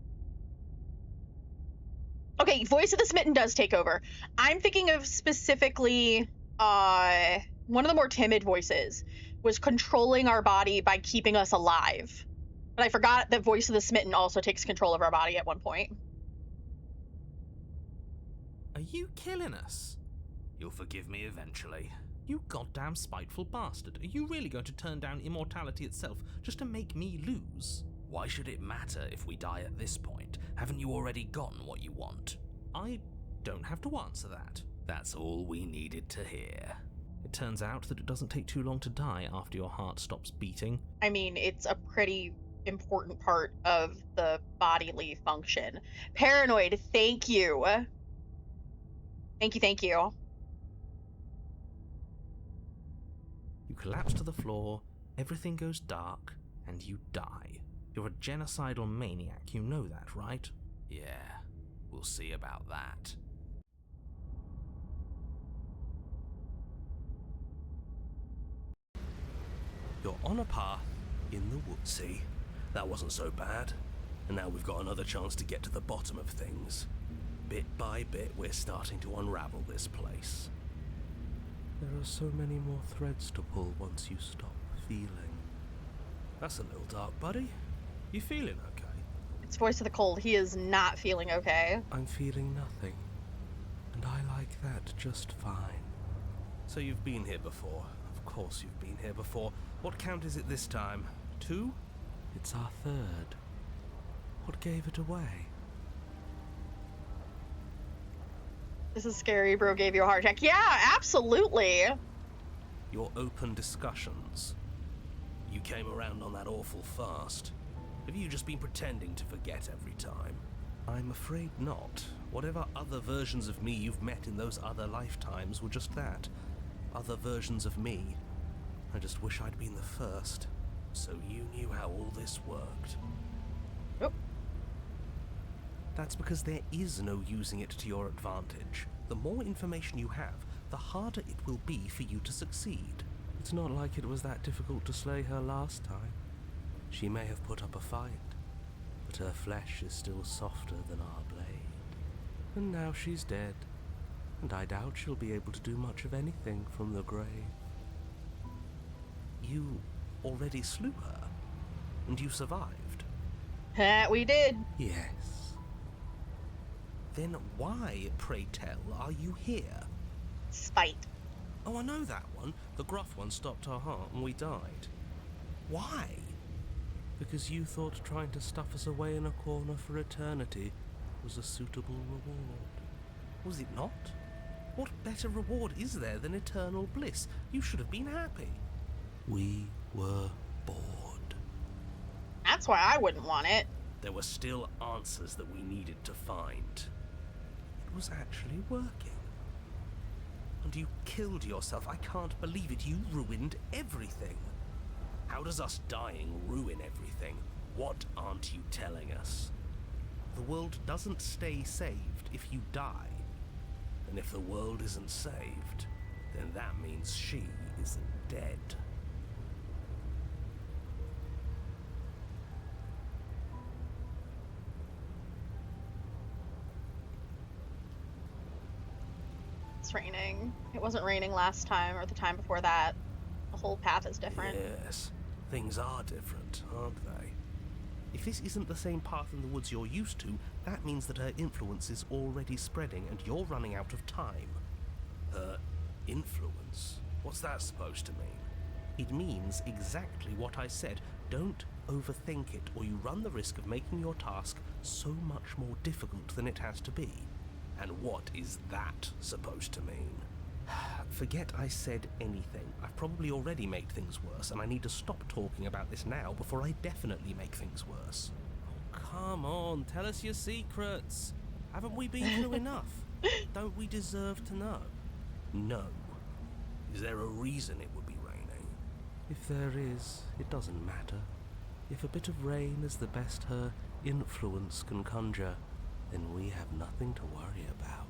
Okay, Voice of the Smitten does take over. I'm thinking of specifically one of the more timid voices was controlling our body by keeping us alive. But I forgot that Voice of the Smitten also takes control of our body at one point. Are you killing us? You'll forgive me eventually. You goddamn spiteful bastard. Are you really going to turn down immortality itself just to make me lose? Why should it matter if we die at this point? Haven't you already gotten what you want? I don't have to answer that. That's all we needed to hear. It turns out that it doesn't take too long to die after your heart stops beating. I mean, it's a pretty important part of the bodily function. Paranoid, thank you. Thank you. You collapse to the floor, everything goes dark, and you die. You're a genocidal maniac, you know that, right? Yeah, we'll see about that. You're on a path in the woods. See, that wasn't so bad. And now we've got another chance to get to the bottom of things. Bit by bit, we're starting to unravel this place. There are so many more threads to pull once you stop feeling. That's a little dark, buddy. You feeling okay? It's Voice of the Cold. He is not feeling okay. I'm feeling nothing. And I like that just fine. So you've been here before. Of course you've been here before. What count is it this time? 2? It's our 3rd. What gave it away? This is scary, bro gave you a heart attack. Yeah, absolutely. Your open discussions. You came around on that awful fast. Have you just been pretending to forget every time? I'm afraid not. Whatever other versions of me you've met in those other lifetimes were just that. Other versions of me. I just wish I'd been the first, so you knew how all this worked. Oh. That's because there is no using it to your advantage. The more information you have, the harder it will be for you to succeed. It's not like it was that difficult to slay her last time. She may have put up a fight, but her flesh is still softer than our blade. And now she's dead, and I doubt she'll be able to do much of anything from the grave. You already slew her, and you survived. We did. Yes. Then why, pray tell, are you here? Spite. Oh, I know that one. The gruff one stopped our heart and we died. Why? Because you thought trying to stuff us away in a corner for eternity was a suitable reward. Was it not? What better reward is there than eternal bliss? You should have been happy. We were bored. That's why I wouldn't want it. There were still answers that we needed to find. It was actually working. And you killed yourself. I can't believe it. You ruined everything. How does us dying ruin everything? What aren't you telling us? The world doesn't stay saved if you die. And if the world isn't saved, then that means she isn't dead. It's raining. It wasn't raining last time or the time before that. The whole path is different. Yes, things are different, aren't they? If this isn't the same path in the woods you're used to, that means that her influence is already spreading and you're running out of time. Her influence? What's that supposed to mean? It means exactly what I said. Don't overthink it, or you run the risk of making your task so much more difficult than it has to be. And what is that supposed to mean? Forget I said anything. I've probably already made things worse, and I need to stop talking about this now before I definitely make things worse. Oh, come on, tell us your secrets. Haven't we been through enough? Don't we deserve to know? No. Is there a reason it would be raining? If there is, it doesn't matter. If a bit of rain is the best her influence can conjure, then we have nothing to worry about.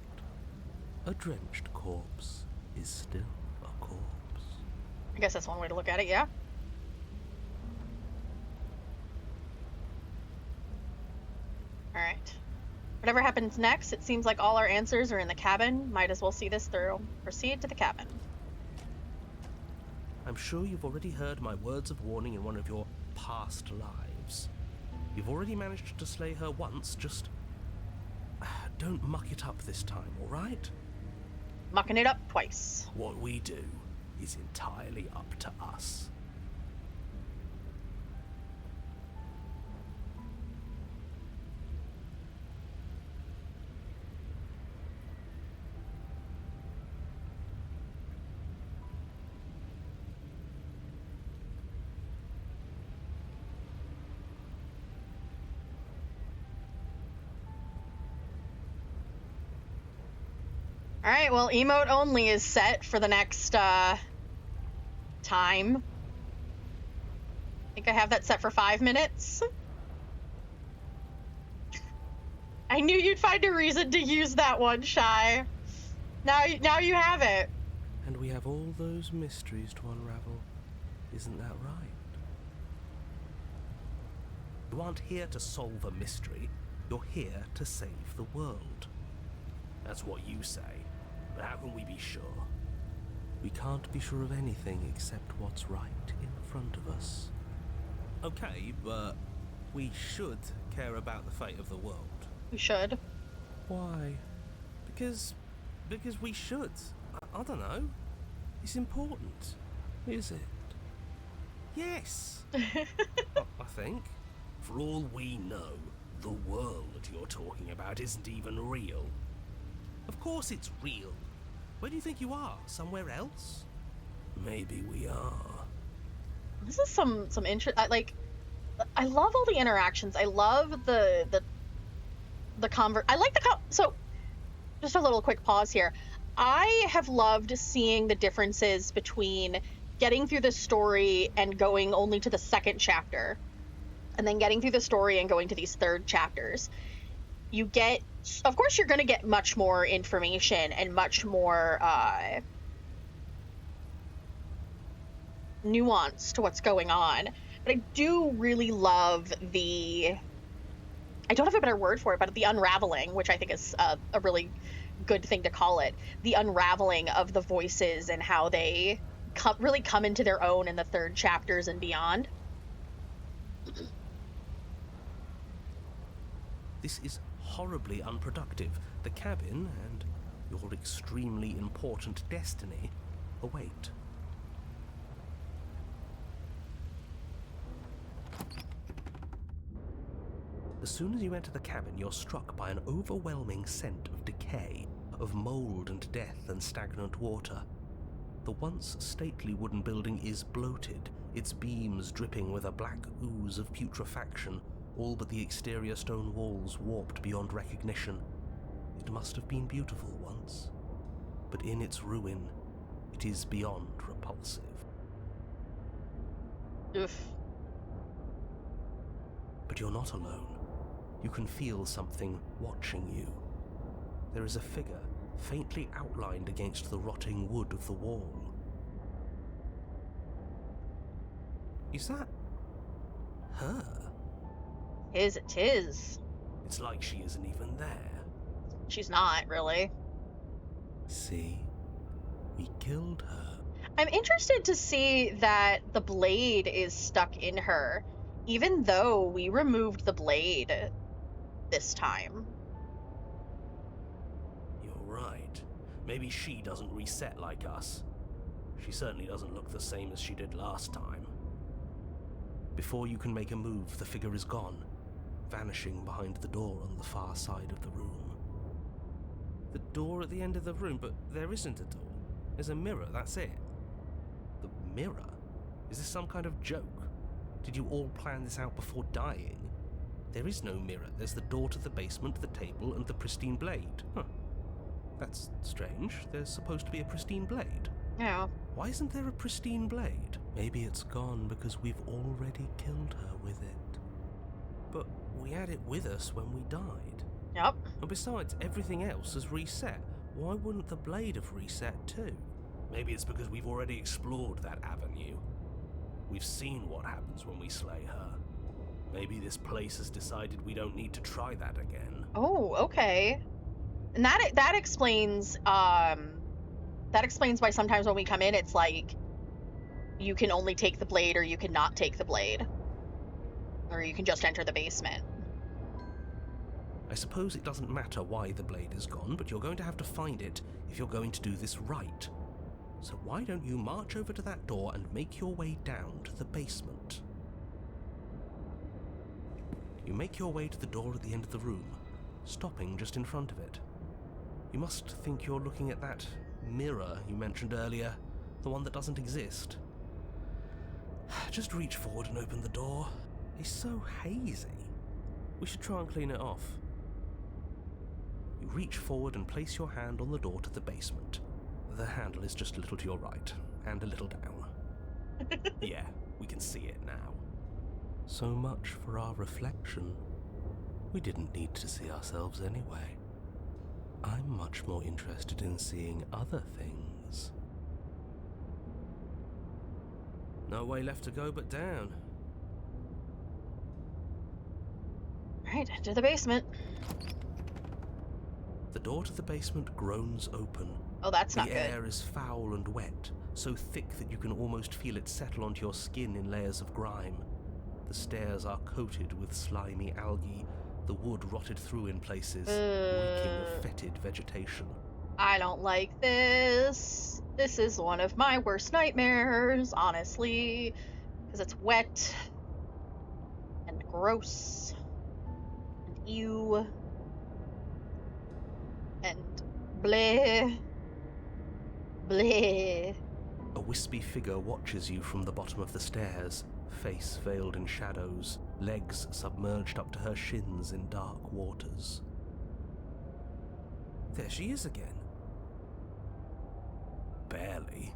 A drenched corpse is still a corpse. I guess that's one way to look at it, yeah. Alright. Whatever happens next, it seems like all our answers are in the cabin. Might as well see this through. Proceed to the cabin. I'm sure you've already heard my words of warning in one of your past lives. You've already managed to slay her once, just don't muck it up this time, alright? Mucking it up twice. What we do is entirely up to us. Alright, well, emote only is set for the next, time. I think I have that set for 5 minutes. I knew you'd find a reason to use that one, Shy. Now you have it. And we have all those mysteries to unravel. Isn't that right? You aren't here to solve a mystery. You're here to save the world. That's what you say. But how can we be sure? We can't be sure of anything except what's right in front of us. Okay, but we should care about the fate of the world. We should. Why? Because we should. I don't know. It's important. Is it? Yes. I think. For all we know, the world you're talking about isn't even real. Of course it's real. Where do you think you are? Somewhere else? Maybe we are. This is some interest. I love all the interactions. I love the I like so. Just a little quick pause here. I have loved seeing the differences between getting through the story and going only to the second chapter, and then getting through the story and going to these third chapters. You get, of course, you're going to get much more information and much more nuance to what's going on. But I do really love I don't have a better word for it, but the unraveling, which I think is a really good thing to call it. The unraveling of the voices and how they really come into their own in the third chapters and beyond. This is horribly unproductive. The cabin and your extremely important destiny await. As soon as you enter the cabin, you're struck by an overwhelming scent of decay, of mold and death and stagnant water. The once stately wooden building is bloated, its beams dripping with a black ooze of putrefaction, all but the exterior stone walls warped beyond recognition. It must have been beautiful once, but in its ruin, it is beyond repulsive. Oof. But you're not alone. You can feel something watching you. There is a figure, faintly outlined against the rotting wood of the wall. Is that her? It is. It's like she isn't even there. She's not, really. See? We killed her. I'm interested to see that the blade is stuck in her, even though we removed the blade this time. You're right. Maybe she doesn't reset like us. She certainly doesn't look the same as she did last time. Before you can make a move, the figure is gone, vanishing behind the door on the far side of the room. The door at the end of the room, but there isn't a door. There's a mirror, that's it. The mirror? Is this some kind of joke? Did you all plan this out before dying? There is no mirror. There's the door to the basement, the table, and the pristine blade. Huh. That's strange. There's supposed to be a pristine blade. Yeah. Why isn't there a pristine blade? Maybe it's gone because we've already killed her with it. But we had it with us when we died. Yep. And besides, everything else has reset. Why wouldn't the blade have reset too? Maybe it's because we've already explored that avenue. We've seen what happens when we slay her. Maybe this place has decided we don't need to try that again. Oh, okay. And that explains why sometimes when we come in, it's like you can only take the blade or you can not take the blade. Or you can just enter the basement. I suppose it doesn't matter why the blade is gone, but you're going to have to find it if you're going to do this right. So why don't you march over to that door and make your way down to the basement? You make your way to the door at the end of the room, stopping just in front of it. You must think you're looking at that mirror you mentioned earlier, the one that doesn't exist. Just reach forward and open the door. It's so hazy. We should try and clean it off. You reach forward and place your hand on the door to the basement. The handle is just a little to your right, and a little down. Yeah, we can see it now. So much for our reflection. We didn't need to see ourselves anyway. I'm much more interested in seeing other things. No way left to go but down. Right, into the basement. The door to the basement groans open. Oh, that's not The good. air is foul and wet, so thick that you can almost feel it settle onto your skin in layers of grime. The stairs are coated with slimy algae, the wood rotted through in places, reeking of fetid vegetation. I don't like this. This is one of my worst nightmares, honestly, because it's wet and gross and ew and bleh. Bleh. A wispy figure watches you from the bottom of the stairs, face veiled in shadows, legs submerged up to her shins in dark waters. There she is again. Barely.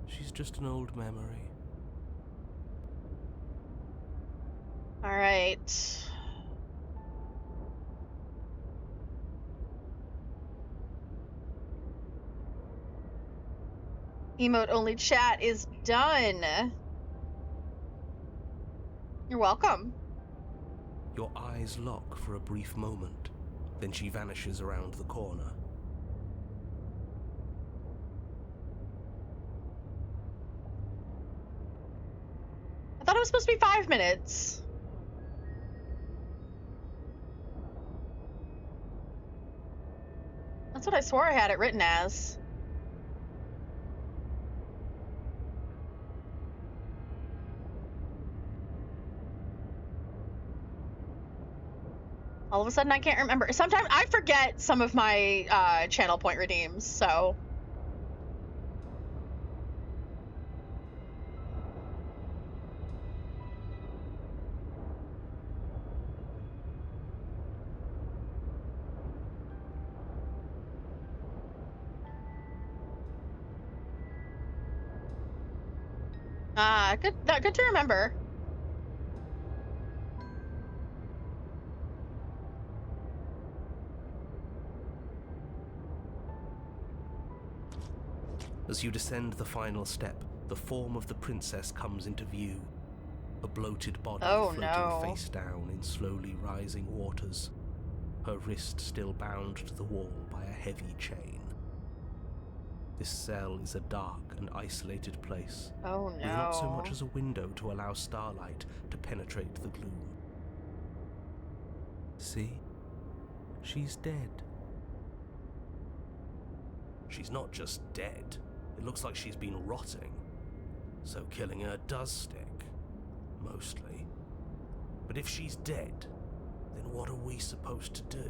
She's just an old memory. All right. Emote only chat is done. You're welcome. Your eyes lock for a brief moment, then she vanishes around the corner. I thought it was supposed to be 5 minutes. That's what I swore I had it written as. All of a sudden, I can't remember. Sometimes I forget some of my channel point redeems, so. Good to remember. As you descend the final step, the form of the princess comes into view. A bloated body floating face down in slowly rising waters. Her wrist still bound to the wall by a heavy chain. This cell is a dark and isolated place. Oh no. With not so much as a window to allow starlight to penetrate the gloom. See? She's dead. She's not just dead. It looks like she's been rotting. So killing her does stick. Mostly. But if she's dead, then what are we supposed to do?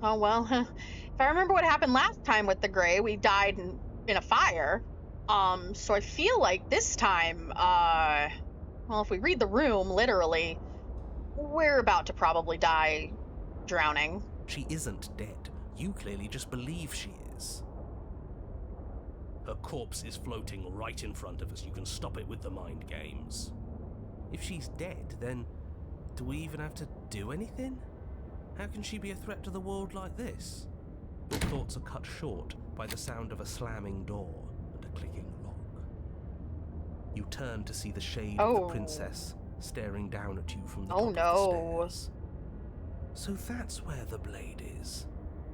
Oh, well, if I remember what happened last time with the Grey, we died in a fire. So I feel like this time, well, if we read the room, literally, we're about to probably die drowning. She isn't dead. You clearly just believe she is. Her corpse is floating right in front of us. You can stop it with the mind games. If she's dead, then do we even have to do anything? How can she be a threat to the world like this? Your thoughts are cut short by the sound of a slamming door and a clicking lock. You turn to see the shade of the princess staring down at you from the top of the stairs. So that's where the blade is.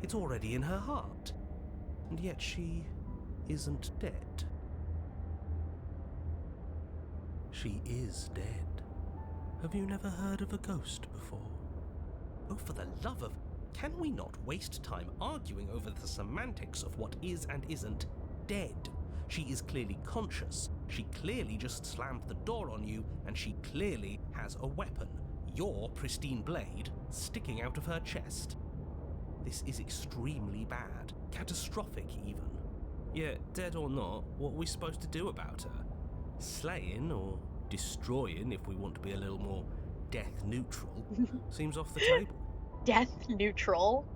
It's already in her heart. And yet she isn't dead. She is dead. Have you never heard of a ghost before? Oh, for the love of... Can we not waste time arguing over the semantics of what is and isn't dead? She is clearly conscious. She clearly just slammed the door on you, and she clearly has a weapon. Your pristine blade sticking out of her chest. This is extremely bad. Catastrophic, even. Yeah, dead or not, what are we supposed to do about her? Slaying or destroying, if we want to be a little more death neutral, seems off the table. Death neutral?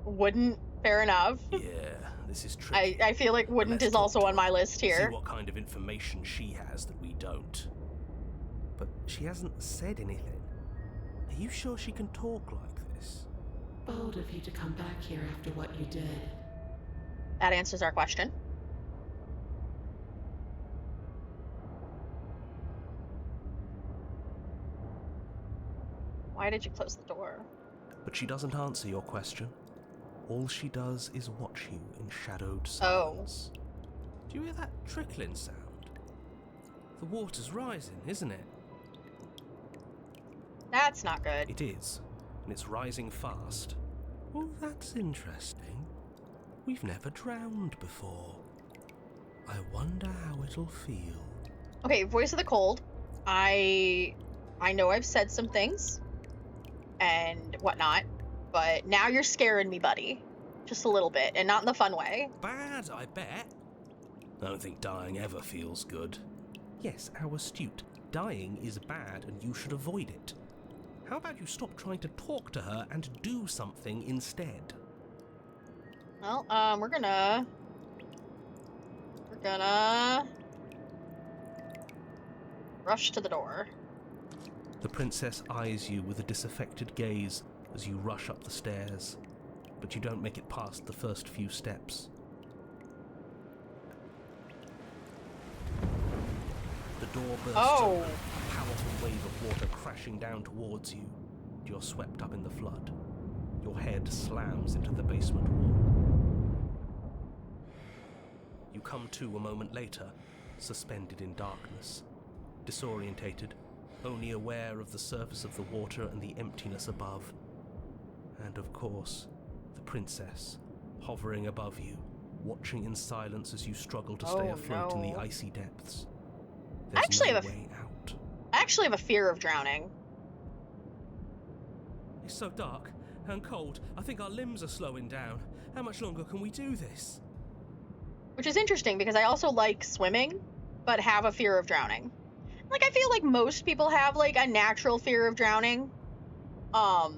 Wouldn't, fair enough. Yeah, this is tricky. I feel like wouldn't is also on my list here. See what kind of information she has that we don't. But she hasn't said anything. Are you sure she can talk like this? Bold of you to come back here after what you did. That answers our question. Why did you close the door? But she doesn't answer your question. All she does is watch you in shadowed silence. Oh. Do you hear that trickling sound? The water's rising, isn't it? That's not good. It is, and it's rising fast. Oh, that's interesting. We've never drowned before. I wonder how it'll feel. Okay, voice of the cold. I know I've said some things and whatnot, but now you're scaring me, buddy. Just a little bit, and not in the fun way. Bad, I bet. I don't think dying ever feels good. Yes, how astute. Dying is bad and you should avoid it. How about you stop trying to talk to her and do something instead? Well, we're gonna rush to the door. The princess eyes you with a disaffected gaze as you rush up the stairs, but you don't make it past the first few steps. The door bursts open, a powerful wave of water crashing down towards you. You're swept up in the flood. Your head slams into the basement wall. You come to a moment later, suspended in darkness, disorientated, only aware of the surface of the water and the emptiness above. And of course, the princess, hovering above you, watching in silence as you struggle to stay afloat in the icy depths. There's no way out. I actually have a fear of drowning. It's so dark and cold, I think our limbs are slowing down. How much longer can we do this? Which is interesting because I also like swimming, but have a fear of drowning. Like, I feel like most people have, like, a natural fear of drowning. I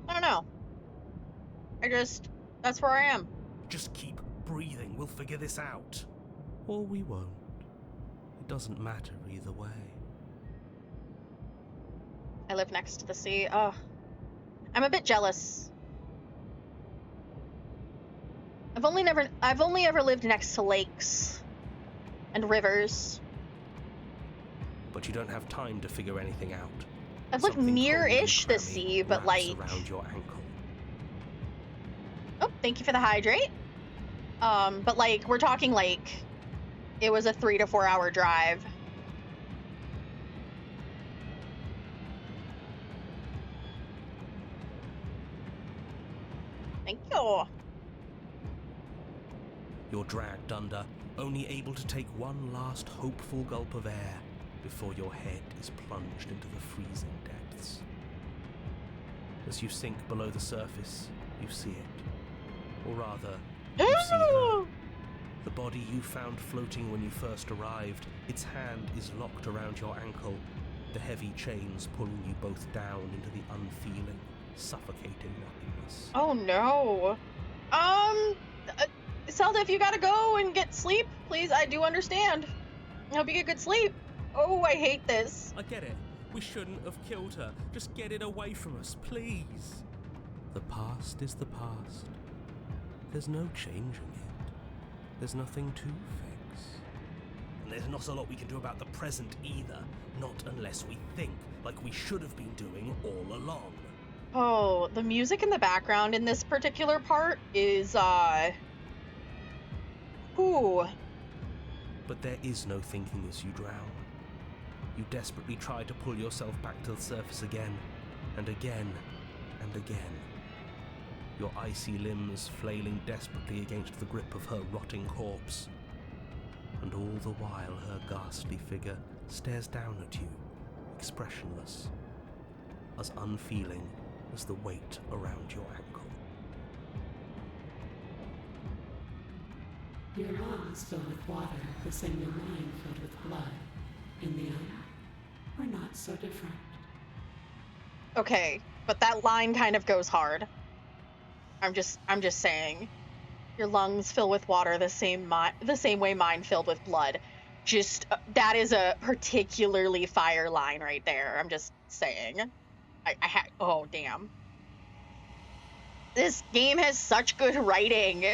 don't know. That's where I am. Just keep breathing, we'll figure this out. Or we won't. It doesn't matter either way. I live next to the sea. I'm a bit jealous. I've only ever lived next to lakes and rivers. But you don't have time to figure anything out. I've lived near-ish the sea, but like... around your ankle. Oh, thank you for the hydrate. But like, we're talking like, it was a 3 to 4 hour drive. Thank you. You're dragged under, only able to take one last hopeful gulp of air before your head is plunged into the freezing depths. As you sink below the surface, you see it. Or rather, you see her. The body you found floating when you first arrived, its hand is locked around your ankle, the heavy chains pulling you both down into the unfeeling, suffocating nothingness. Oh no. Zelda, if you gotta go and get sleep, please, I do understand. I hope you get good sleep. Oh, I hate this. I get it. We shouldn't have killed her. Just get it away from us, please. The past is the past. There's no changing it. There's nothing to fix. And there's not a lot we can do about the present either. Not unless we think, like we should have been doing all along. Oh, the music in the background in this particular part is, ooh. But there is no thinking as you drown. You desperately try to pull yourself back to the surface again, and again, and again. Your icy limbs flailing desperately against the grip of her rotting corpse. And all the while her ghastly figure stares down at you, expressionless, as unfeeling as the weight around your ankle. Your lungs filled with water, the same your mind filled with blood. In the end, we're not so different. Okay, but that line kind of goes hard. I'm just saying. Your lungs fill with water the same way mine filled with blood. Just, that is a particularly fire line right there. I'm just saying. Oh, damn. This game has such good writing.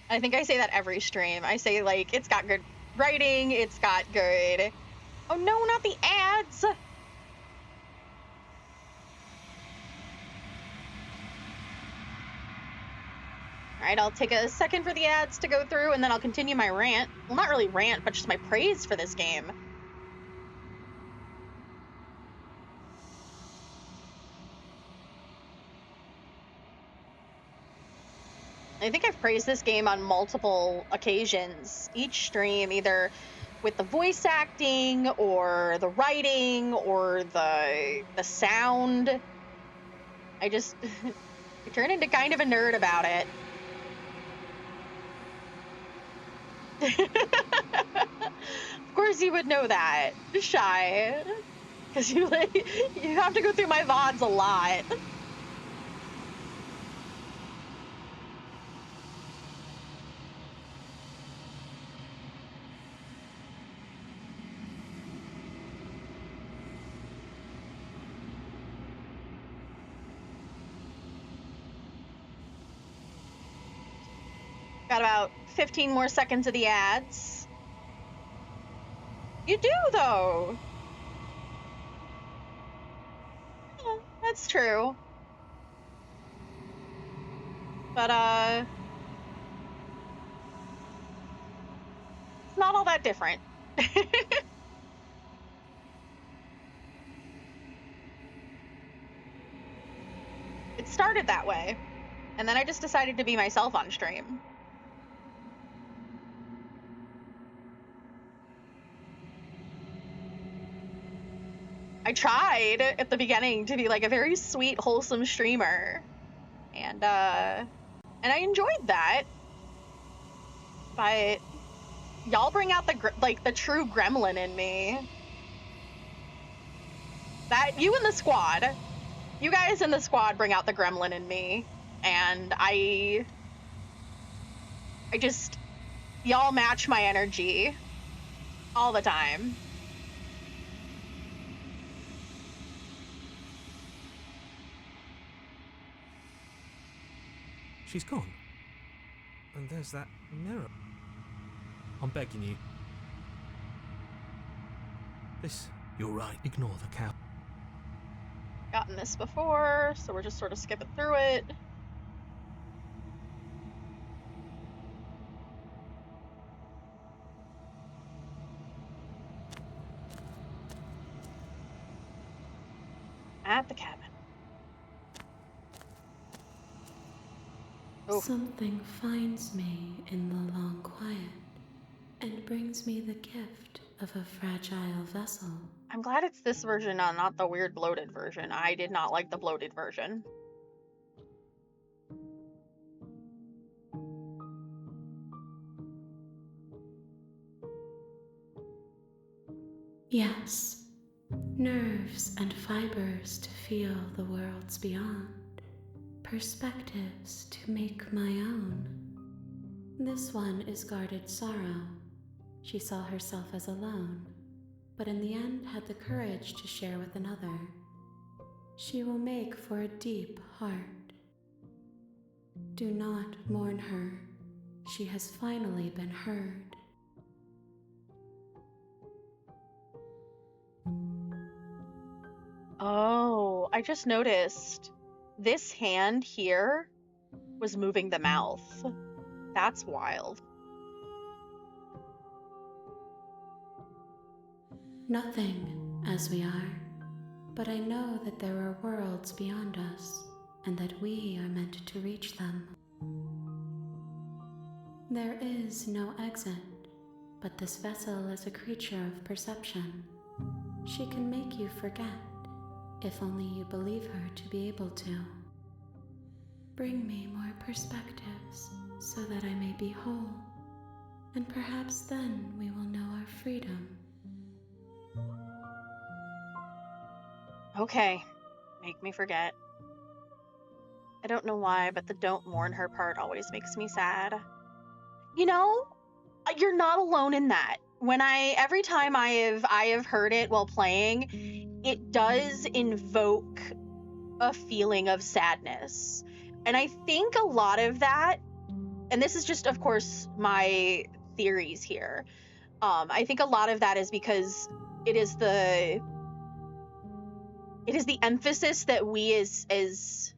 I think I say that every stream. I say, like, it's got good writing, it's got good... Oh no, not the ads! Alright, I'll take a second for the ads to go through, and then I'll continue my rant. Well, not really rant, but just my praise for this game. I think I've praised this game on multiple occasions. Each stream, either with the voice acting, or the writing, or the sound. I just... I turn into kind of a nerd about it. Of course you would know that, Shy. Because you have to go through my VODs a lot. Got about 15 more seconds of the ads. You do, though. Yeah, that's true. But, it's not all that different. It started that way, and then I just decided to be myself on stream. I tried at the beginning to be like a very sweet, wholesome streamer, and I enjoyed that. But y'all bring out the true gremlin in me. That you and the squad, you guys in the squad bring out the gremlin in me, and I just, y'all match my energy all the time. She's gone. And there's that mirror. I'm begging you. You're right, ignore the cow. Gotten this before, so we're just sort of skipping through it. At the cabin. Oh. Something finds me in the long quiet and brings me the gift of a fragile vessel. I'm glad it's this version, not the weird bloated version. I did not like the bloated version. Yes, nerves and fibers to feel the worlds beyond, perspectives to make my own. This one is guarded sorrow. She saw herself as alone, but in the end had the courage to share with another. She will make for a deep heart. Do not mourn her. She has finally been heard. Oh, I just noticed this hand here was moving the mouth. That's wild. Nothing, as we are, but I know that there are worlds beyond us, and that we are meant to reach them. There is no exit, but this vessel is a creature of perception. She can make you forget, if only you believe her to be able to. Bring me more perspectives, so that I may be whole, and perhaps then we will know our freedom. Okay, make me forget. I don't know why, but the don't mourn her part always makes me sad. You know, you're not alone in that. Every time I have heard it while playing, it does invoke a feeling of sadness. And I think a lot of that, and this is just, of course, my theories here. I think a lot of that is because it is the emphasis that we as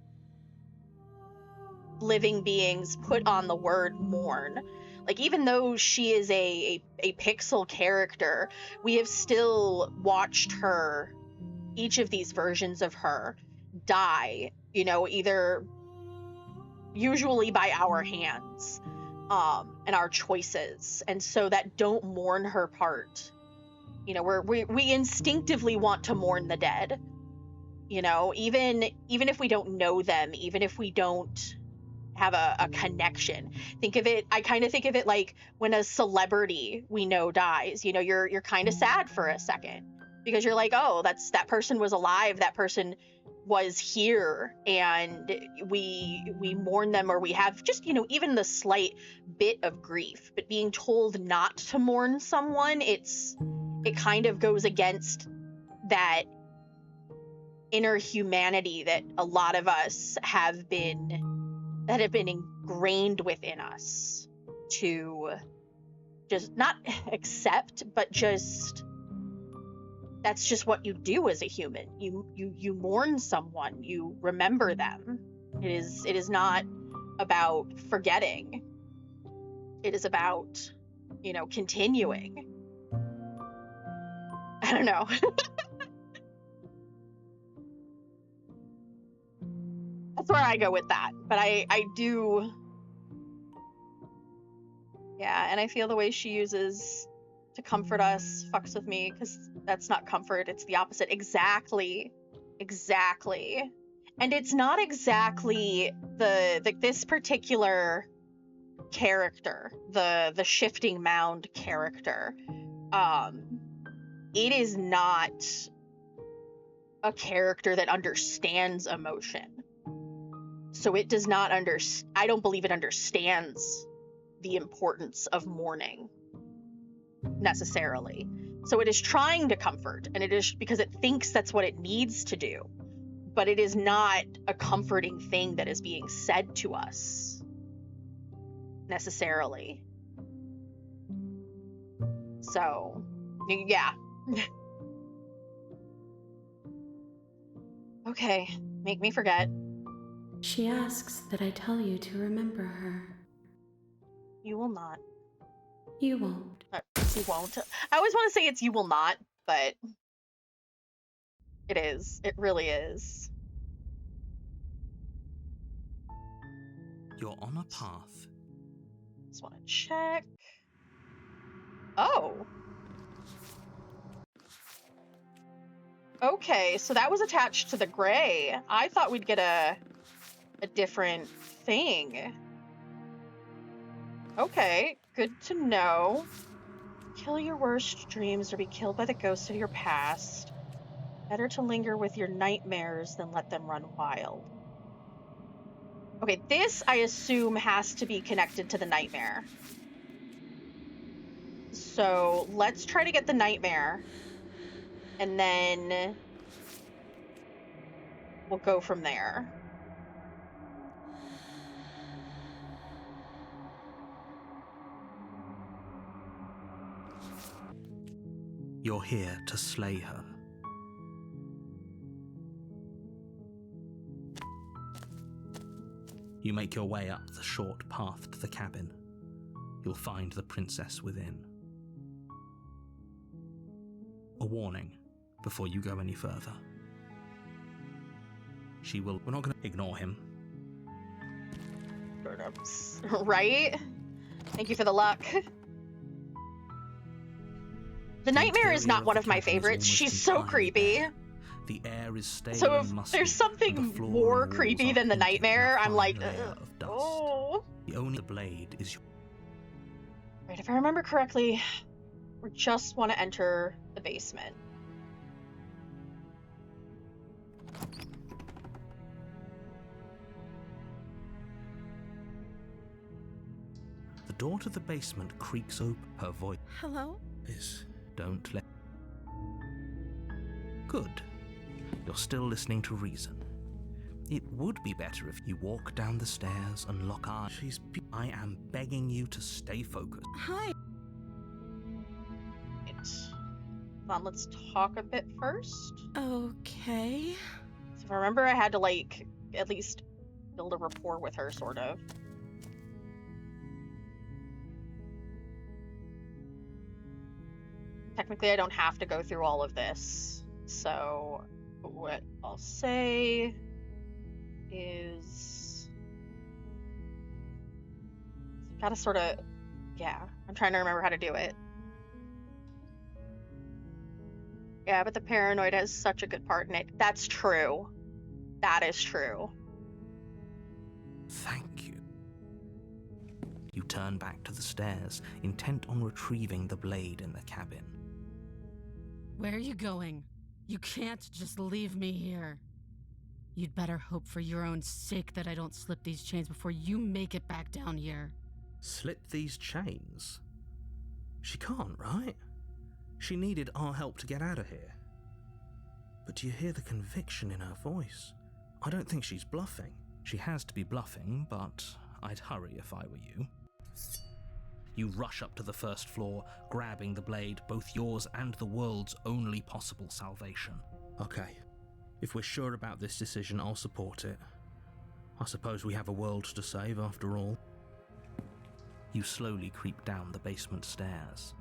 living beings put on the word mourn. Like, even though she is a pixel character, we have still watched her, each of these versions of her, die, either usually by our hands, and our choices. And so that don't mourn her part, we instinctively want to mourn the dead, even if we don't know them, even if we don't have a connection. I kind of think of it like when a celebrity we know dies, you're kind of sad for a second, because you're like, oh, that person was alive, that person was here, and we mourn them, or we have just, even the slight bit of grief. But being told not to mourn someone, it kind of goes against that inner humanity that a lot of us have been ingrained within us, to just not accept, but just, that's just what you do as a human. You mourn someone, you remember them. It is not about forgetting. It is about, continuing. I don't know. That's where I go with that. But I do, yeah, and I feel the way she uses to comfort us fucks with me, because that's not comfort, it's the opposite. Exactly. And it's not exactly this particular character, the Shifting Mound character. It is not a character that understands emotion. So it does not I don't believe it understands the importance of mourning, necessarily. So it is trying to comfort, and it is because it thinks that's what it needs to do. But it is not a comforting thing that is being said to us, necessarily. So, yeah. Okay, make me forget. She asks that I tell you to remember her. You will not. You won't. You won't. I always want to say it's you will not, but it is. It really is. You're on a path. Just want to check. Oh. Okay, so that was attached to the gray. I thought we'd get a different thing. Okay, good to know. Kill your worst dreams or be killed by the ghosts of your past. Better to linger with your nightmares than let them run wild. Okay, this I assume has to be connected to the nightmare. So let's try to get the nightmare. And then we'll go from there. You're here to slay her. You make your way up the short path to the cabin. You'll find the princess within. A warning before you go any further. She will... We're not going to ignore him. Right? Thank you for the luck. The nightmare is not one of my favorites. She's so creepy. The air is stale. So if and musty, there's something more creepy than the nightmare, I'm like, oh. The only blade is your... Right, if I remember correctly, we just want to enter the basement. The door to the basement creaks open. Her voice Hello? is... Don't let... Good. You're still listening to reason. It would be better if you walk down the stairs and lock eyes. I am begging you to stay focused. Hi. Let's talk a bit first. Okay. So if I remember, I had to, like, at least build a rapport with her, sort of. Technically, I don't have to go through all of this. So what I'll say is... Gotta sort of... Yeah, I'm trying to remember how to do it. Yeah, but the paranoid has such a good part in it. That's true. That is true. Thank you. You turn back to the stairs, intent on retrieving the blade in the cabin. Where are you going? You can't just leave me here. You'd better hope for your own sake that I don't slip these chains before you make it back down here. Slip these chains? She can't, right? She needed our help to get out of here. But do you hear the conviction in her voice? I don't think she's bluffing. She has to be bluffing, but I'd hurry if I were you. You rush up to the first floor, grabbing the blade, both yours and the world's only possible salvation. Okay, if we're sure about this decision, I'll support it. I suppose we have a world to save after all. You slowly creep down the basement stairs.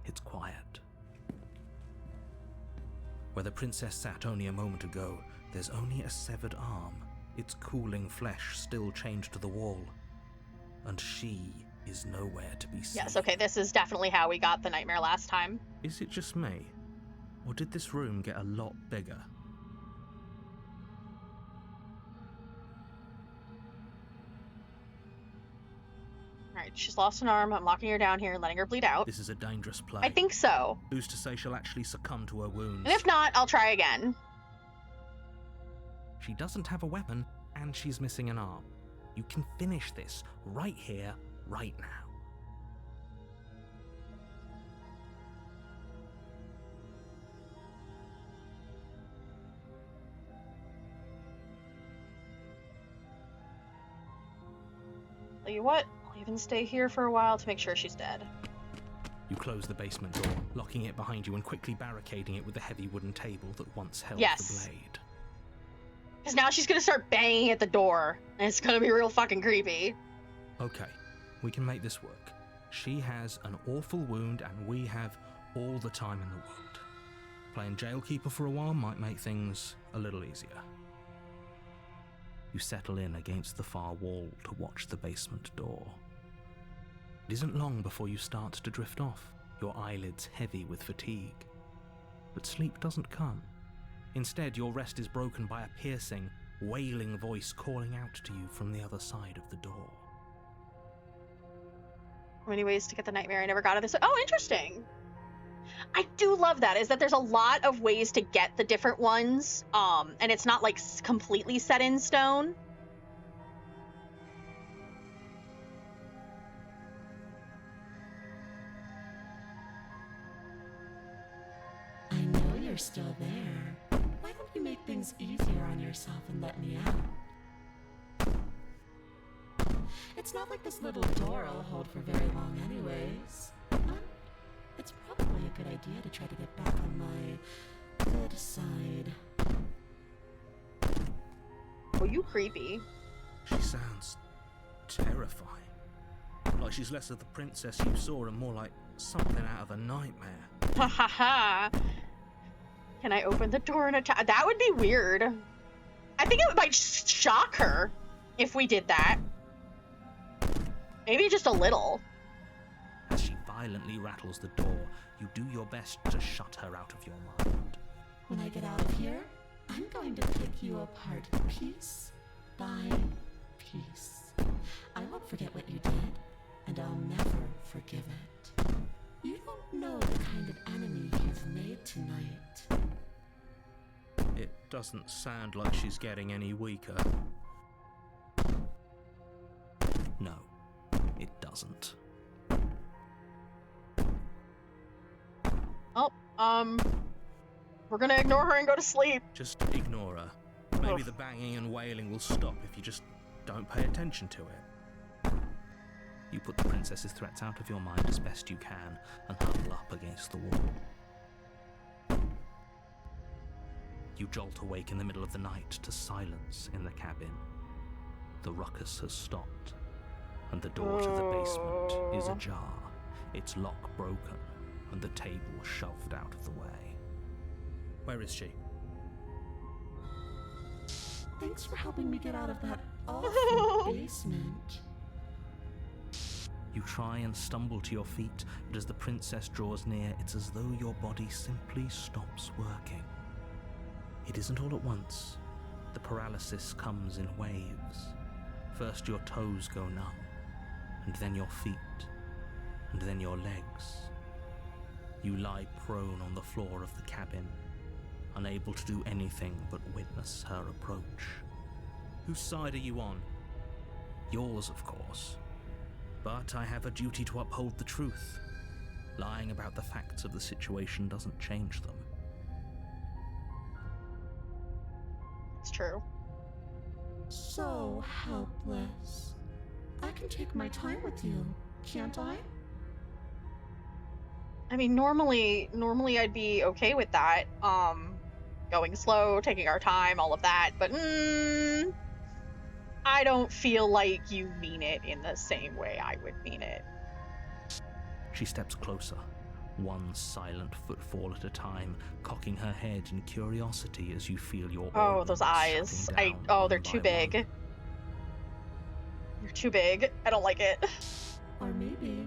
It's quiet. Where the princess sat only a moment ago, there's only a severed arm, its cooling flesh still chained to the wall. And she is nowhere to be seen. Yes, okay, this is definitely how we got the nightmare last time. Is it just me? Or did this room get a lot bigger? Alright, she's lost an arm. I'm locking her down here and letting her bleed out. This is a dangerous play. I think so. Who's to say she'll actually succumb to her wounds? And if not, I'll try again. She doesn't have a weapon, and she's missing an arm. You can finish this right here, right now. Tell you what, I'll even stay here for a while to make sure she's dead. You close the basement door, locking it behind you and quickly barricading it with the heavy wooden table that once held the blade. Because now she's gonna start banging at the door, and it's gonna be real fucking creepy. Okay, we can make this work. She has an awful wound, and we have all the time in the world. Playing jailkeeper for a while might make things a little easier. You settle in against the far wall to watch the basement door. It isn't long before you start to drift off, your eyelids heavy with fatigue. But sleep doesn't come. Instead, your rest is broken by a piercing, wailing voice calling out to you from the other side of the door. How many ways to get the nightmare? I never got it this way. Oh, interesting. I do love that, is that there's a lot of ways to get the different ones, and it's not like completely set in stone. I know you're still there. Why don't you make things easier on yourself and let me out? It's not like this little door will hold for very long anyways. It's probably a good idea to try to get back on my good side. Oh, you creepy. She sounds terrifying. Like she's less of the princess you saw and more like something out of a nightmare. Ha ha ha. Can I open the door and attack? That would be weird. I think it might shock her if we did that. Maybe just a little. As she violently rattles the door, you do your best to shut her out of your mind. When I get out of here, I'm going to pick you apart piece by piece. I won't forget what you did, and I'll never forgive it. You don't know the kind of enemy you've made tonight. It doesn't sound like she's getting any weaker. No, it doesn't. Oh, we're gonna ignore her and go to sleep. Just ignore her. Maybe the banging and wailing will stop if you just don't pay attention to it. You put the princess's threats out of your mind as best you can and huddle up against the wall. You jolt awake in the middle of the night to silence in the cabin. The ruckus has stopped, and the door to the basement is ajar, its lock broken, and the table shoved out of the way. Where is she? Thanks for helping me get out of that awful basement. You try and stumble to your feet, but as the princess draws near, it's as though your body simply stops working. It isn't all at once. The paralysis comes in waves. First your toes go numb, and then your feet, and then your legs. You lie prone on the floor of the cabin, unable to do anything but witness her approach. Whose side are you on? Yours, of course. But I have a duty to uphold the truth. Lying about the facts of the situation doesn't change them. It's true. So helpless. I can take my time with you, can't I? I mean, normally I'd be okay with that. Going slow, taking our time, all of that. But I don't feel like you mean it in the same way I would mean it. She steps closer, one silent footfall at a time, cocking her head in curiosity as you feel your Oh, those eyes. shutting down they're one too by big. one. You're too big. I don't like it. Or maybe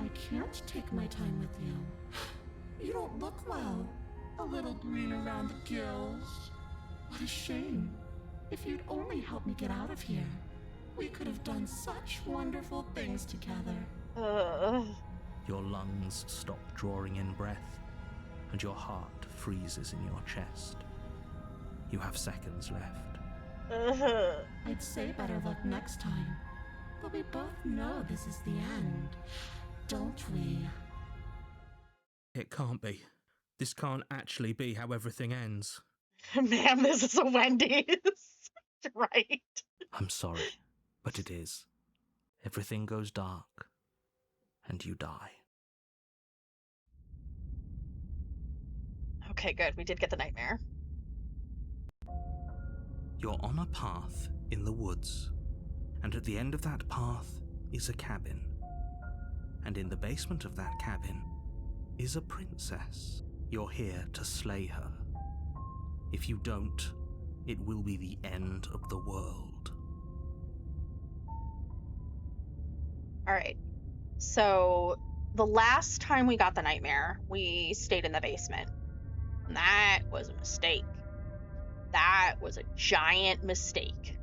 I can't take my time with you. You don't look well. A little green around the gills. What a shame. If you'd only helped me get out of here, we could have done such wonderful things together. Your lungs stop drawing in breath, and your heart freezes in your chest. You have seconds left. I'd say better luck next time. But we both know this is the end, don't we? It can't be. This can't actually be how everything ends. Ma'am, this is a Wendy's. Right. I'm sorry, but it is. Everything goes dark, and you die. Okay, good. We did get the nightmare. You're on a path in the woods, and at the end of that path is a cabin. And in the basement of that cabin is a princess. You're here to slay her. If you don't, it will be the end of the world. Alright. So, the last time we got the nightmare, we stayed in the basement. And that was a mistake. That was a giant mistake.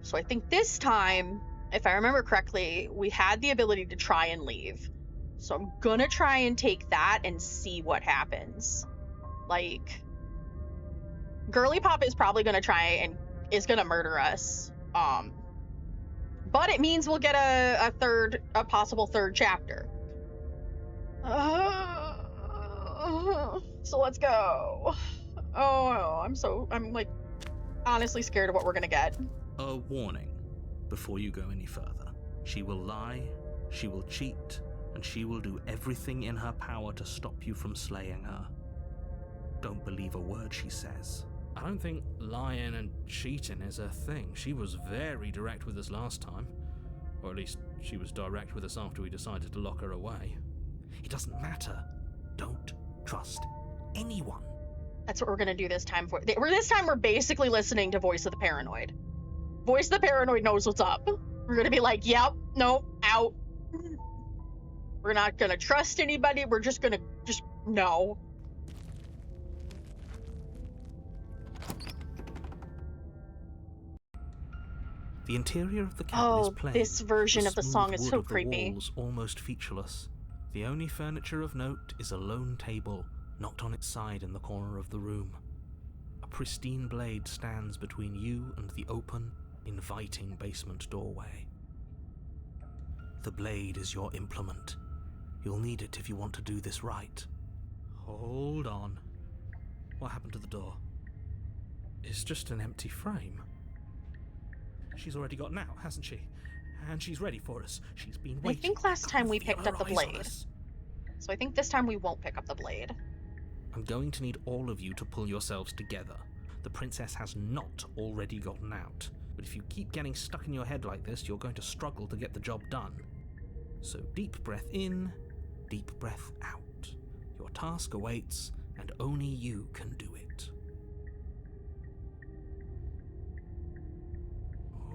So I think this time, if I remember correctly, we had the ability to try and leave. So I'm gonna try and take that and see what happens. Like, Girly Pop is probably gonna try and is gonna murder us. But it means we'll get a possible third chapter. So let's go. Oh, I'm like honestly scared of what we're gonna get. A warning before you go any further. She will lie, she will cheat, and she will do everything in her power to stop you from slaying her. Don't believe a word she says. I don't think lying and cheating is her thing. She was very direct with us last time. Or at least she was direct with us after we decided to lock her away. It doesn't matter. Don't trust anyone. That's what we're gonna do this time. This time we're basically listening to Voice of the Paranoid. Voice of the Paranoid knows what's up. We're gonna be like, yep, nope, out. We're not gonna trust anybody. We're just gonna no. The interior of the cabin is plain. This version The of the smooth song is wood so of the creepy. walls almost featureless. The only furniture of note is a lone table, knocked on its side in the corner of the room. A pristine blade stands between you and the open, inviting basement doorway. The blade is your implement. You'll need it if you want to do this right. Hold on. What happened to the door? It's just an empty frame. She's already gotten out, hasn't she? And she's ready for us. She's been waiting. I think last time we Feel picked her up the eyes on blade. us. So I think this time we won't pick up the blade. I'm going to need all of you to pull yourselves together. The princess has not already gotten out. But if you keep getting stuck in your head like this, you're going to struggle to get the job done. So deep breath in, deep breath out. Your task awaits, and only you can do it.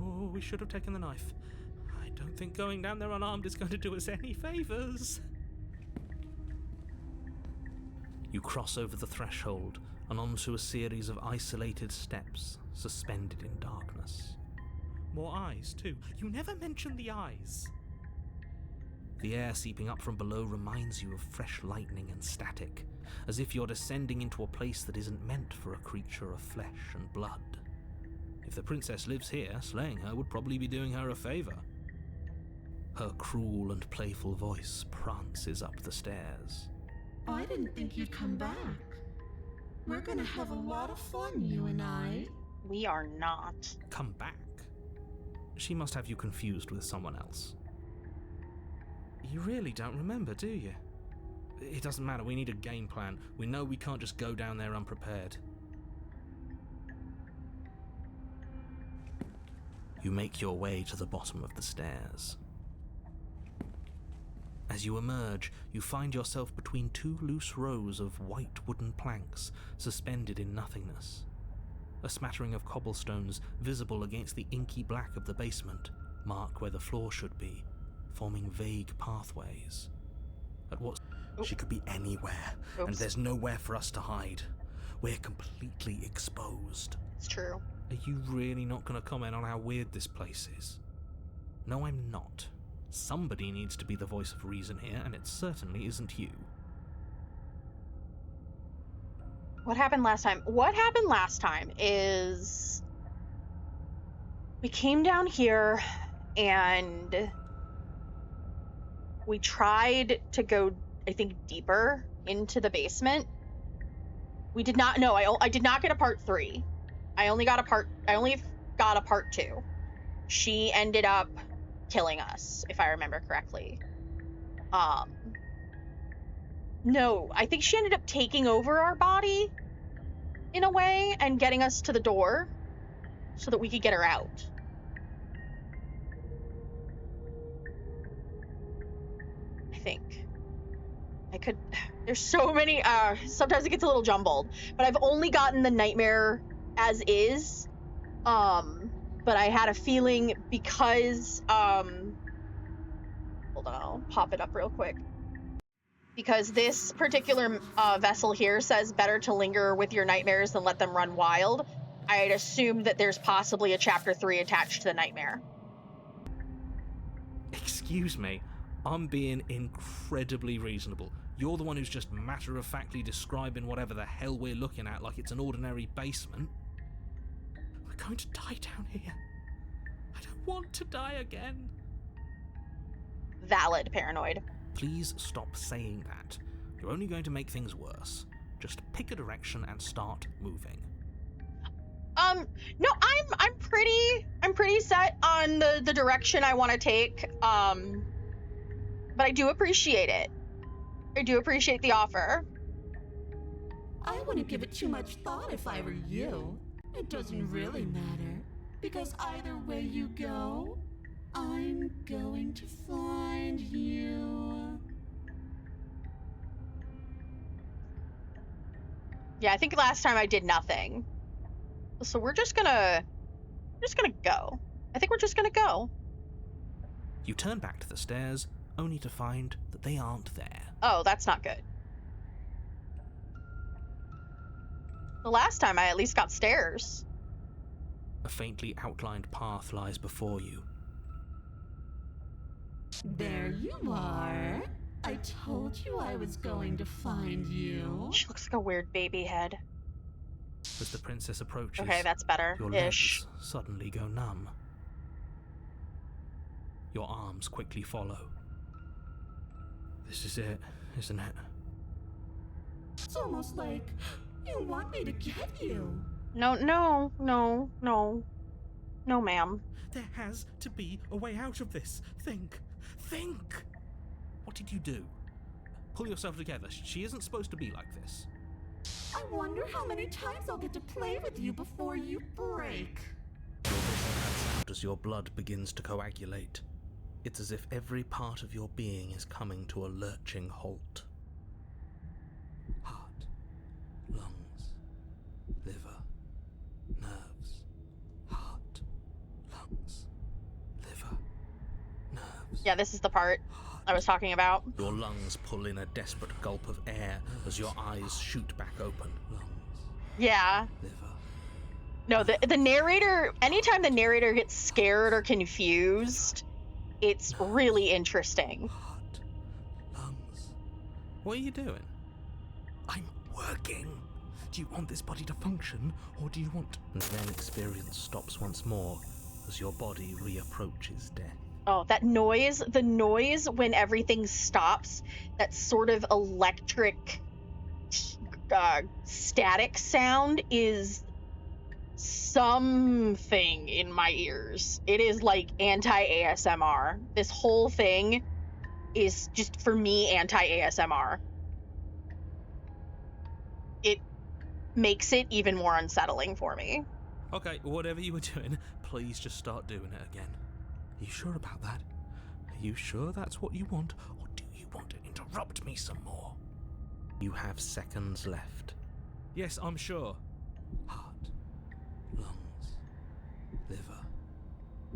Oh, we should have taken the knife. I don't think going down there unarmed is going to do us any favours. You cross over the threshold and onto a series of isolated steps, suspended in darkness. More eyes, too. You never mentioned the eyes. The air seeping up from below reminds you of fresh lightning and static, as if you're descending into a place that isn't meant for a creature of flesh and blood. If the princess lives here, slaying her would probably be doing her a favour. Her cruel and playful voice prances up the stairs. I didn't think you'd come back. We're gonna have a lot of fun, you and I. We are not. Come back? She must have you confused with someone else. You really don't remember, do you? It doesn't matter, we need a game plan. We know we can't just go down there unprepared. You make your way to the bottom of the stairs. As you emerge, you find yourself between two loose rows of white wooden planks suspended in nothingness. A smattering of cobblestones visible against the inky black of the basement mark where the floor should be, forming vague pathways. At what she could be anywhere, and there's nowhere for us to hide. We're completely exposed. It's true. Are you really not going to comment on how weird this place is? No, I'm not. Somebody needs to be the voice of reason here, and it certainly isn't you. What happened last time? What happened last time is we came down here and we tried to go, I think, deeper into the basement. We did not know. I did not get a part 3. I only got a part 2. She ended up killing us, if I remember correctly. No, I think she ended up taking over our body in a way and getting us to the door so that we could get her out. I think. There's so many, sometimes it gets a little jumbled, but I've only gotten the nightmare as is, but I had a feeling because, hold on, I'll pop it up real quick. because this particular vessel here says better to linger with your nightmares than let them run wild. I'd assume that there's possibly a chapter 3 attached to the nightmare. Excuse me, I'm being incredibly reasonable. You're the one who's just matter-of-factly describing whatever the hell we're looking at like it's an ordinary basement. We're going to die down here. I don't want to die again. Valid, Paranoid. Please stop saying that. You're only going to make things worse. Just pick a direction and start moving. No, I'm pretty set on the direction I want to take. But I do appreciate it. I do appreciate the offer. I wouldn't give it too much thought if I were you. It doesn't really matter, because either way you go, I'm going to find you. Yeah, I think last time I did nothing. So we're just gonna go. I think we're just gonna go. You turn back to the stairs, only to find that they aren't there. Oh, that's not good. The last time I at least got stairs. A faintly outlined path lies before you. There you are. I told you I was going to find you. She looks like a weird baby head. As the princess approaches, Okay, that's better. your Ish. legs suddenly go numb. Your arms quickly follow. This is it, isn't it? It's almost like you want me to get you. No, ma'am. There has to be a way out of this. Think! What did you do? Pull yourself together. She isn't supposed to be like this. I wonder how many times I'll get to play with you before you break. Your vision cuts out as your blood begins to coagulate. It's as if every part of your being is coming to a lurching halt. Heart, lungs, liver, nerves. Heart, lungs, liver, nerves. Yeah, this is the part I was talking about. Your lungs pull in a desperate gulp of air as your eyes shoot back open. Lungs, Yeah. liver. No, the narrator, anytime the narrator gets scared or confused, it's really interesting. Heart, lungs. What are you doing? I'm working. Do you want this body to function, or do you want... And then experience stops once more as your body reapproaches death. Oh, that noise, the noise when everything stops, that sort of electric static sound is something in my ears. It is like anti-ASMR. This whole thing is just, for me, anti-ASMR. It makes it even more unsettling for me. Okay, whatever you were doing, please just start doing it again. Are you sure about that? Are you sure that's what you want, or do you want to interrupt me some more? You have seconds left. Yes, I'm sure. Heart, lungs, liver,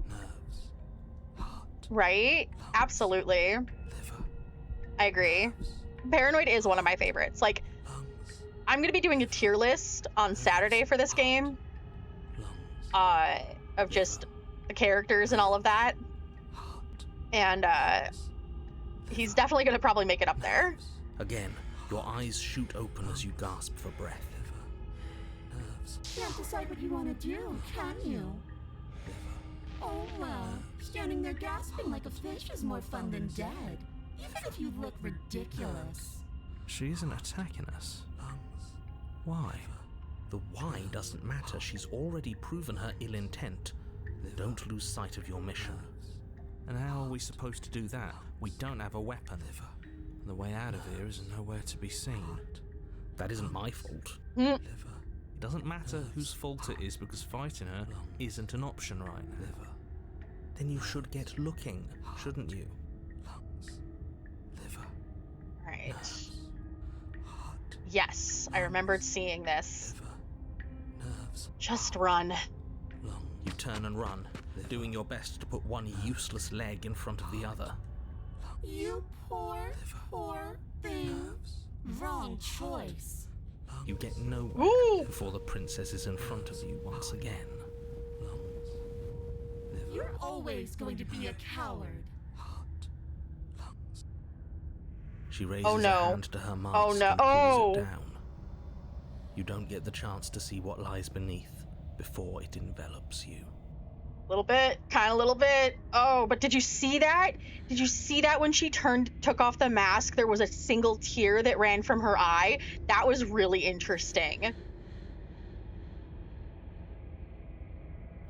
nerves, heart. Right? Lungs, Absolutely. liver, I agree. nerves, Paranoid is one of my favorites. Like, lungs, I'm gonna be doing a tier list on Saturday for this game, lungs, of just the characters and all of that, heart, and he's definitely gonna probably make it up there. nerves. Again, your eyes shoot open as you gasp for breath. Liver, nerves, Can't decide what you want to do, can you? liver. Oh well, standing there gasping like a fish is more fun than dead, even if you look ridiculous. She isn't attacking us. Why? The why doesn't matter. She's already proven her ill intent. Don't lose sight of your mission. And how are we supposed to do that? We don't have a weapon. And the way out of here is nowhere to be seen. That isn't my fault. Mm. It doesn't matter whose fault it is because fighting her isn't an option right now. Then you should get looking, shouldn't you? Right. Yes, I remembered seeing this. Just run. You turn and run, doing your best to put one useless leg in front of the other. You poor thing. Wrong choice. You get nowhere Ooh. before the princess is in front of you once again. Lungs, liver, You're always going to be a coward. heart, lungs. She raises Oh, no. a hand to her mask Oh, no. and pulls Oh. it down. You don't get the chance to see what lies beneath before it envelops you. Little bit, kind of little bit. Oh, but did you see that? Did you see that when she took off the mask, there was a single tear that ran from her eye? That was really interesting.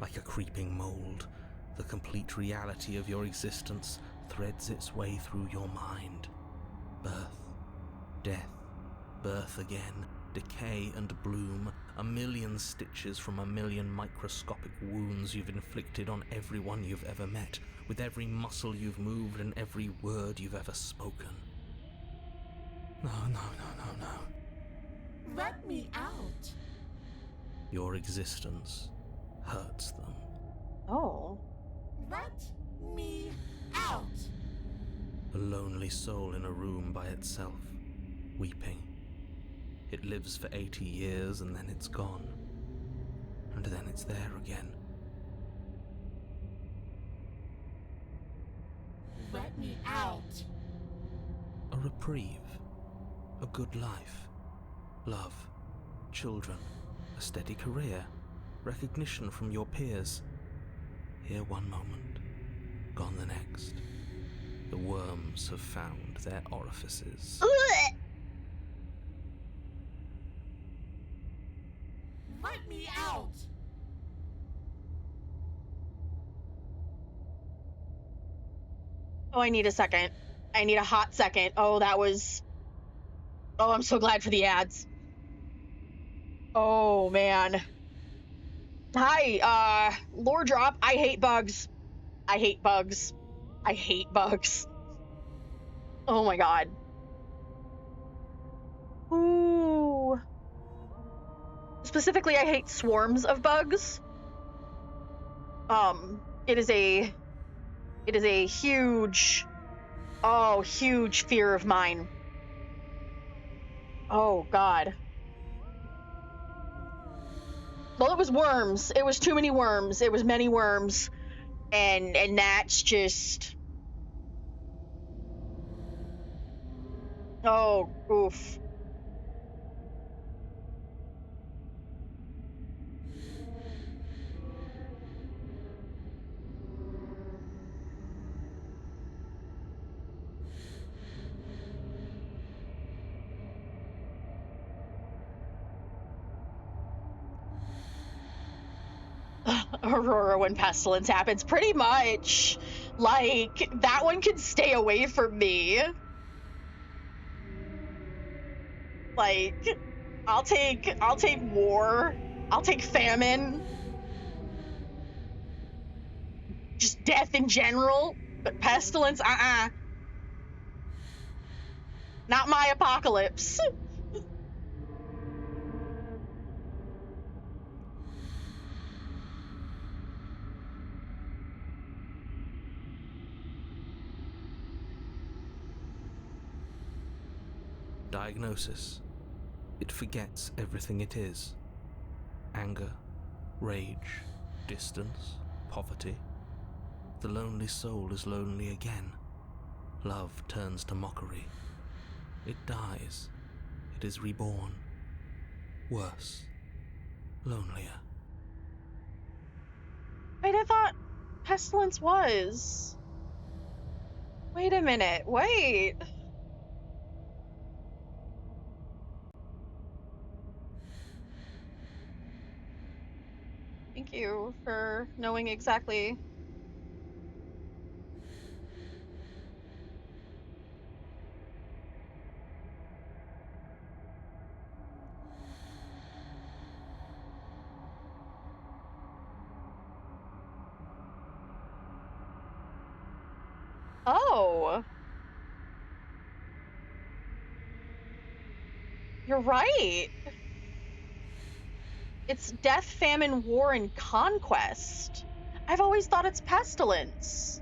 Like a creeping mold, the complete reality of your existence threads its way through your mind. Birth, death, birth again, decay and bloom, a million stitches from a million microscopic wounds you've inflicted on everyone you've ever met, with every muscle you've moved and every word you've ever spoken. No. Let me out. Your existence hurts them. Oh. Let me out. A lonely soul in a room by itself, weeping. It lives for 80 years and then it's gone. And then it's there again. Let me out. A reprieve. A good life. Love. Children. A steady career. Recognition from your peers. Here one moment. Gone the next. The worms have found their orifices. Let me out. Oh, I need a second. I need a hot second. Oh, that was... Oh, I'm so glad for the ads. Oh, man. Hi, lore drop. I hate bugs. I hate bugs. I hate bugs. Oh my god. Ooh. Specifically, I hate swarms of bugs. It is a huge, huge fear of mine. Oh god. Well, it was worms. It was too many worms. It was many worms. And that's just... Oh, oof. Aurora when pestilence happens, pretty much. Like, that one can stay away from me. Like, I'll take war. I'll take famine. Just death in general. But pestilence, not my apocalypse. Diagnosis. It forgets everything it is. Anger, rage, distance, poverty. The lonely soul is lonely again. Love turns to mockery. It dies. It is reborn. Worse. Lonelier. Wait, I thought pestilence was... Wait a minute, wait. Thank you for knowing exactly. Oh. You're right. It's death, famine, war, and conquest. I've always thought it's pestilence.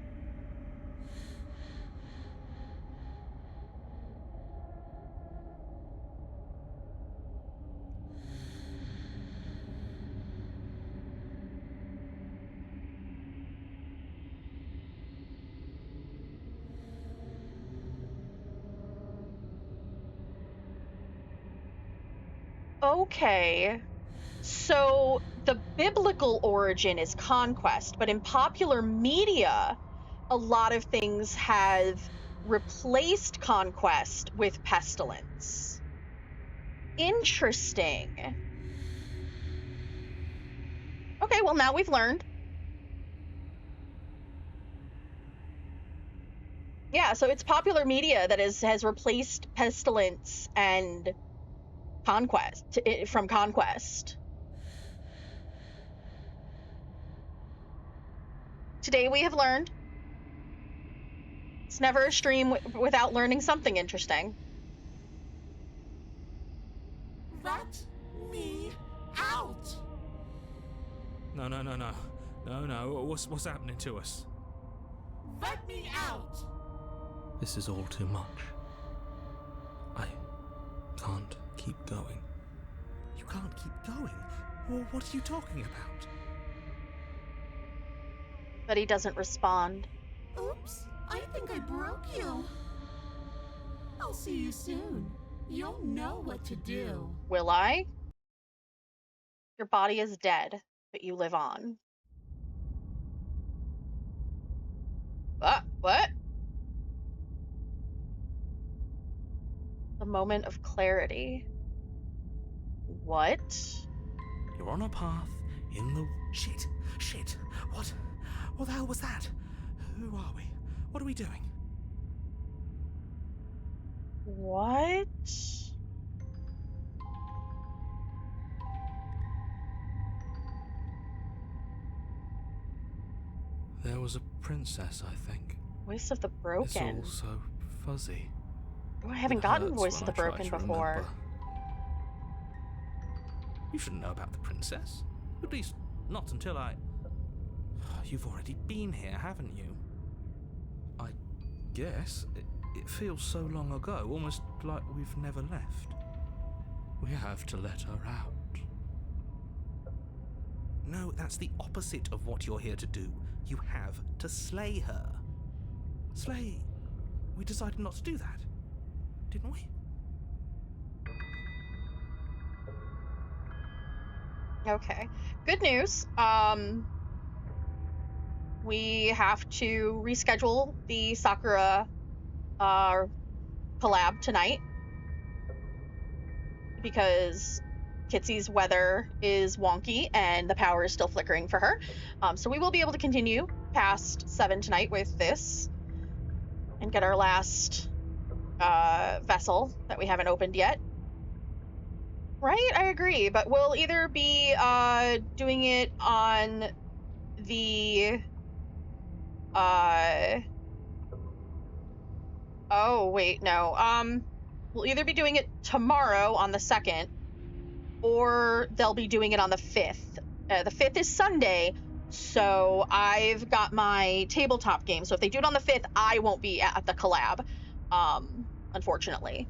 Okay. So the biblical origin is conquest, but in popular media, a lot of things have replaced conquest with pestilence. Interesting. Okay, well, now we've learned. Yeah, so it's popular media that has replaced pestilence and conquest from conquest. Today we have learned. It's never a stream without learning something interesting. Let me out! No. What's happening to us? Let me out! This is all too much. I can't keep going. You can't keep going? Well, what are you talking about? But he doesn't respond. Oops, I think I broke you. I'll see you soon. You'll know what to do. Will I? Your body is dead, but you live on. What? The moment of clarity. What? You're on a path in the... Shit! What the hell was that? Who are we? What are we doing? What? There was a princess, I think. Voice of the It's Broken. all so fuzzy. Oh, I haven't It gotten hurts Voice of when the I try Broken to before. remember. You shouldn't know about the princess. At least, not until I... You've already been here, haven't you? I guess. It feels so long ago, almost like we've never left. We have to let her out. No, that's the opposite of what you're here to do. You have to slay her. Slay? We decided not to do that, didn't we? Okay. Good news. We have to reschedule the Sakura collab tonight because Kitsy's weather is wonky and the power is still flickering for her. So we will be able to continue past 7 tonight with this and get our last vessel that we haven't opened yet. Right? I agree, but we'll either be doing it on the oh wait, no. We'll either be doing it tomorrow on the 2nd, or they'll be doing it on the 5th. The 5th is Sunday, so I've got my tabletop game. So if they do it on the 5th, I won't be at the collab, unfortunately.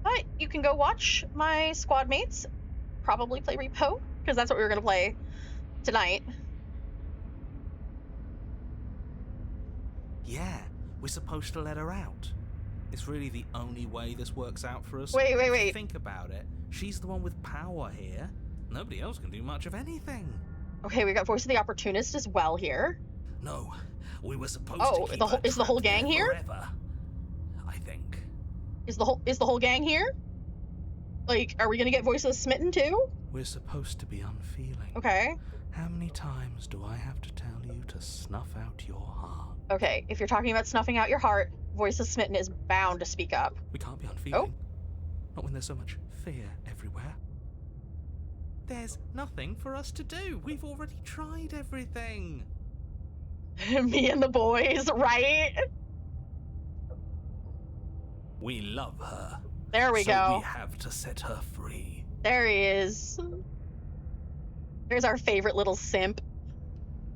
But you can go watch my squad mates probably play Repo, because that's what we were going to play tonight. Yeah, we're supposed to let her out. It's really the only way this works out for us. Wait. If you think about it, she's the one with power here. Nobody else can do much of anything. Okay, we got Voice of the Opportunist as well here. No, we were supposed Oh, to keep is the whole gang here? Forever, I think. Is the whole gang here? Like, are we gonna get Voice of the Smitten too? We're supposed to be unfeeling. Okay. How many times do I have to tell you to snuff out your heart? Okay, if you're talking about snuffing out your heart, Voice of Smitten is bound to speak up. We can't be unfeeling. Not when there's so much fear everywhere. There's nothing for us to do. We've already tried everything. Me and the boys, right? We love her. There we so go. We have to set her free. There he is. There's our favorite little simp.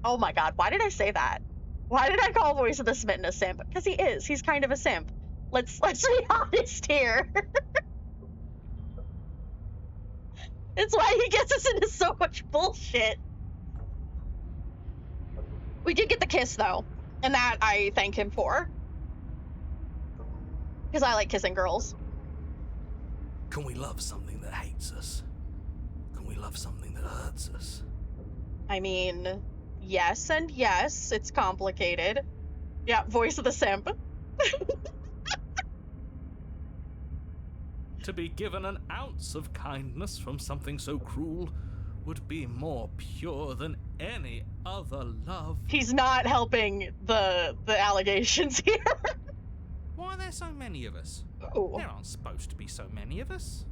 Oh my god, why did I say that? Why did I call Voice of the Smitten a simp? Because he is. He's kind of a simp. Let's be honest here. It's why he gets us into so much bullshit. We did get the kiss though, And that I thank him for. Because I like kissing girls. Can we love something that hates us? Can we love something that hurts us? I mean, yes and yes. It's complicated. Yeah, voice of the simp. To be given an ounce of kindness from something so cruel would be more pure than any other love. He's not helping the allegations here. Why are there so many of us? Ooh. There aren't supposed to be so many of us.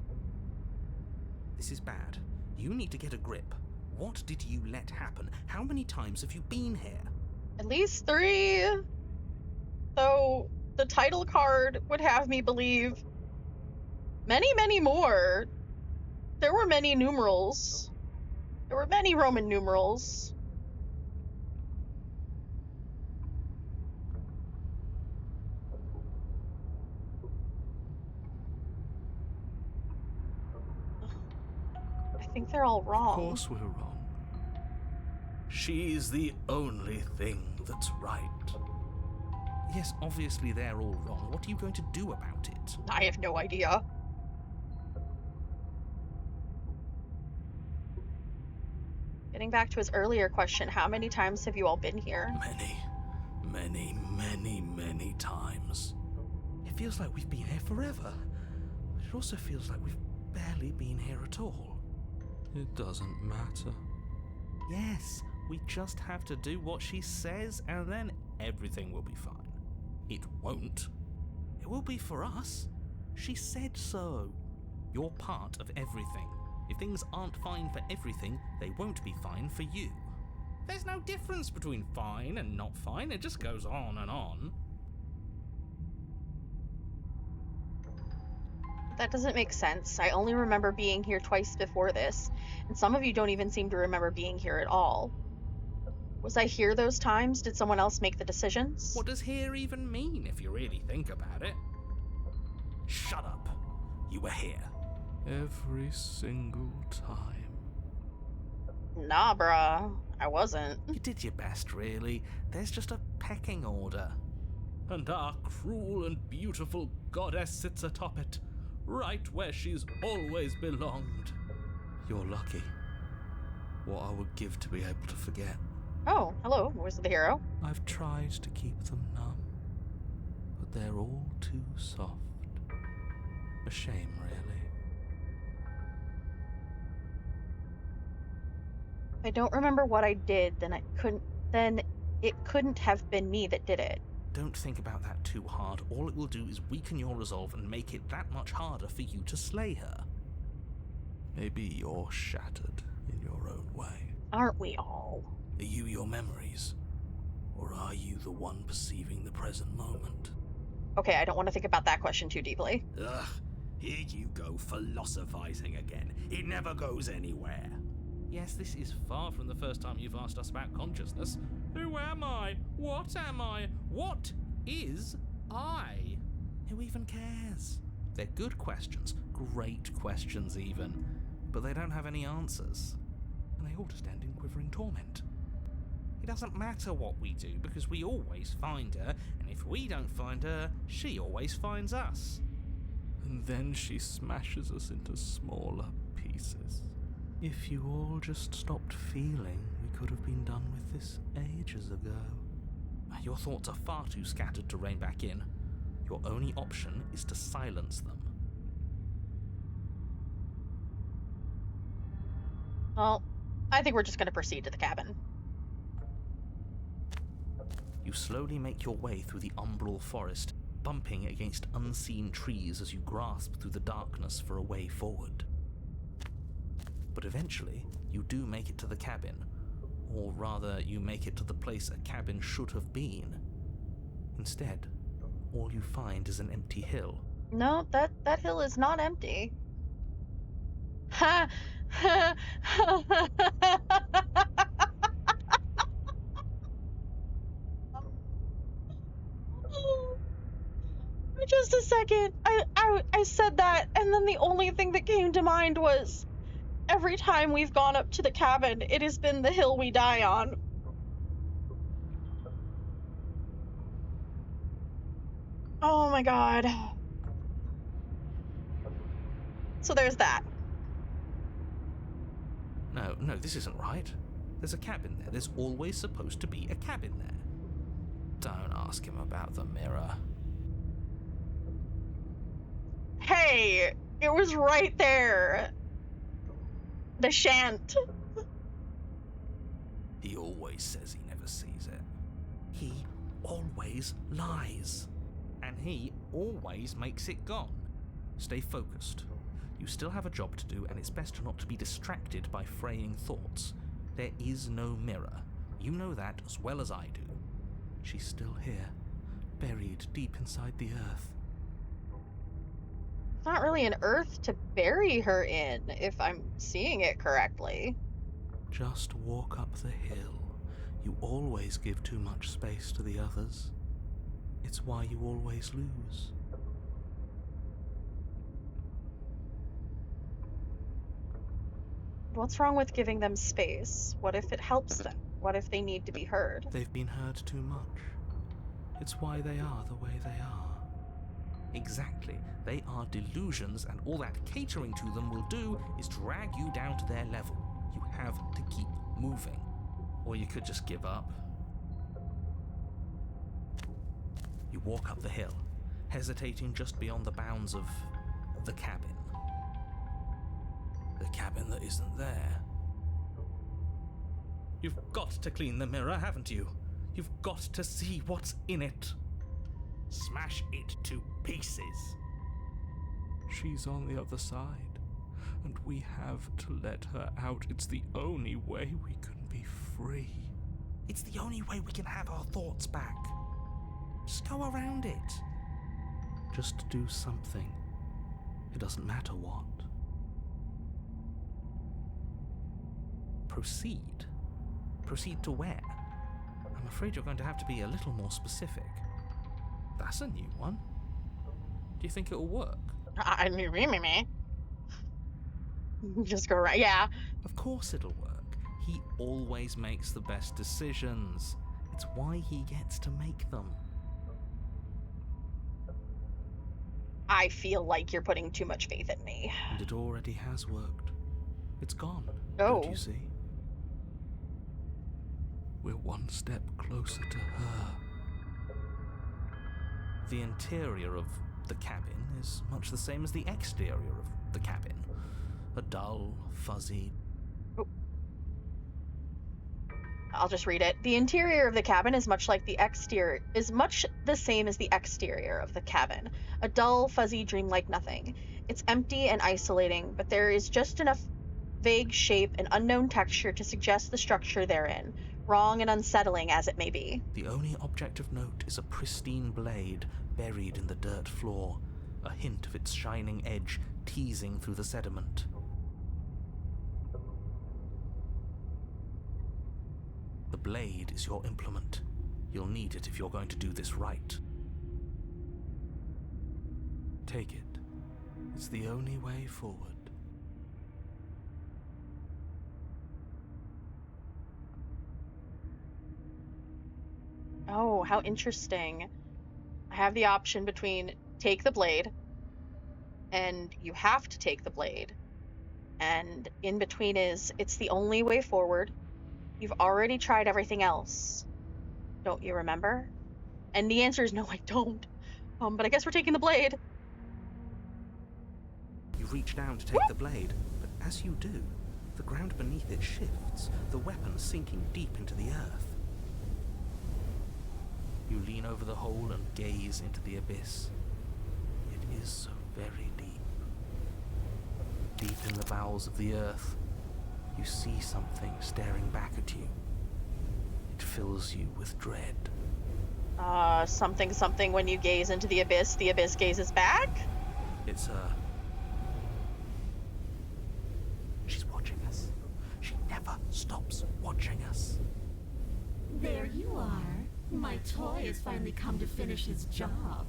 This is bad. You need to get a grip. What did you let happen? How many times have you been here? At least 3. Though the title card would have me believe many, many more. There were many numerals. There were many Roman numerals. I think they're all wrong. Of course we're wrong. She's the only thing that's right. Yes, obviously they're all wrong. What are you going to do about it? I have no idea. Getting back to his earlier question, how many times have you all been here? Many times. It feels like we've been here forever, but it also feels like we've barely been here at all. It doesn't matter. Yes, we just have to do what she says, and then everything will be fine. It won't. It will be for us. She said so. You're part of everything. If things aren't fine for everything, they won't be fine for you. There's no difference between fine and not fine. It just goes on and on. That doesn't make sense. I only remember being here twice before this, and some of you don't even seem to remember being here at all. Was I here those times? Did someone else make the decisions? What does here even mean if you really think about it? Shut up. You were here. Every single time. Nah, bruh. I wasn't. You did your best, really. There's just a pecking order. And our cruel and beautiful goddess sits atop it, right where she's always belonged. You're lucky. What I would give to be able to forget. Oh, hello, voice of the hero. I've tried to keep them numb, but they're all too soft. A shame, really. If I don't remember what I did, then it couldn't have been me that did it. Don't think about that too hard. All it will do is weaken your resolve and make it that much harder for you to slay her. Maybe you're shattered in your own way. Aren't we all? Are you your memories? Or are you the one perceiving the present moment? Okay, I don't want to think about that question too deeply. Ugh, here you go philosophizing again. It never goes anywhere. Yes, this is far from the first time you've asked us about consciousness. Who am I? What am I? What is I? Who even cares? They're good questions, great questions even, but they don't have any answers. And they all just end in quivering torment. It doesn't matter what we do, because we always find her, and if we don't find her, she always finds us. And then she smashes us into smaller pieces. If you all just stopped feeling, we could have been done with this ages ago. Your thoughts are far too scattered to rein back in. Your only option is to silence them. Well, I think we're just going to proceed to the cabin. You slowly make your way through the umbral forest, bumping against unseen trees as you grasp through the darkness for a way forward. But eventually, you do make it to the cabin. Or rather, you make it to the place a cabin should have been. Instead, all you find is an empty hill. No, that hill is not empty. Ha! Ha! For just a second, I said that, and then the only thing that came to mind was every time we've gone up to the cabin, it has been the hill we die on. Oh my god. So there's that. No, this isn't right. There's a cabin there. There's always supposed to be a cabin there. Don't ask him about the mirror. Hey, it was right there. The shan't. He always says he never sees it. He always lies. And he always makes it gone. Stay focused. You still have a job to do, and it's best not to be distracted by fraying thoughts. There is no mirror. You know that as well as I do. She's still here, buried deep inside the earth. It's not really an earth to bury her in, if I'm seeing it correctly. Just walk up the hill. You always give too much space to the others. It's why you always lose. What's wrong with giving them space? What if it helps them? What if they need to be heard? They've been heard too much. It's why they are the way they are. Exactly. They are delusions, and all that catering to them will do is drag you down to their level. You have to keep moving. Or you could just give up. You walk up the hill, hesitating just beyond the bounds of the cabin. The cabin that isn't there. You've got to clean the mirror, haven't you? You've got to see what's in it. Smash it to pieces. She's on the other side, and we have to let her out. It's the only way we can be free. It's the only way we can have our thoughts back. Just go around it. Just do something. It doesn't matter what. Proceed. Proceed to where? I'm afraid you're going to have to be a little more specific. That's a new one. Do you think it'll work? I mean, just go right. Yeah. Of course it'll work. He always makes the best decisions. It's why he gets to make them. I feel like you're putting too much faith in me. And it already has worked. It's gone. Oh. Don't you see? We're one step closer to her. The interior of the cabin is much the same as the exterior of the cabin. A dull, fuzzy... Oh. I'll just read it. The interior of the cabin is much the same as the exterior of the cabin. A dull, fuzzy, dreamlike nothing. It's empty and isolating, but there is just enough vague shape and unknown texture to suggest the structure therein, wrong and unsettling as it may be. The only object of note is a pristine blade buried in the dirt floor, a hint of its shining edge teasing through the sediment. The blade is your implement. You'll need it if you're going to do this right. Take it. It's the only way forward. Oh, how interesting. I have the option between take the blade, and you have to take the blade. And in between is, it's the only way forward. You've already tried everything else. Don't you remember? And the answer is no, I don't. But I guess we're taking the blade. You reach down to take the blade, but as you do, the ground beneath it shifts, the weapon sinking deep into the earth. You lean over the hole and gaze into the abyss. It is so very deep. Deep in the bowels of the earth, you see something staring back at you. It fills you with dread. Something when you gaze into the abyss gazes back? It's she's watching us. She never stops watching us. There you are. My toy has finally come to finish his job.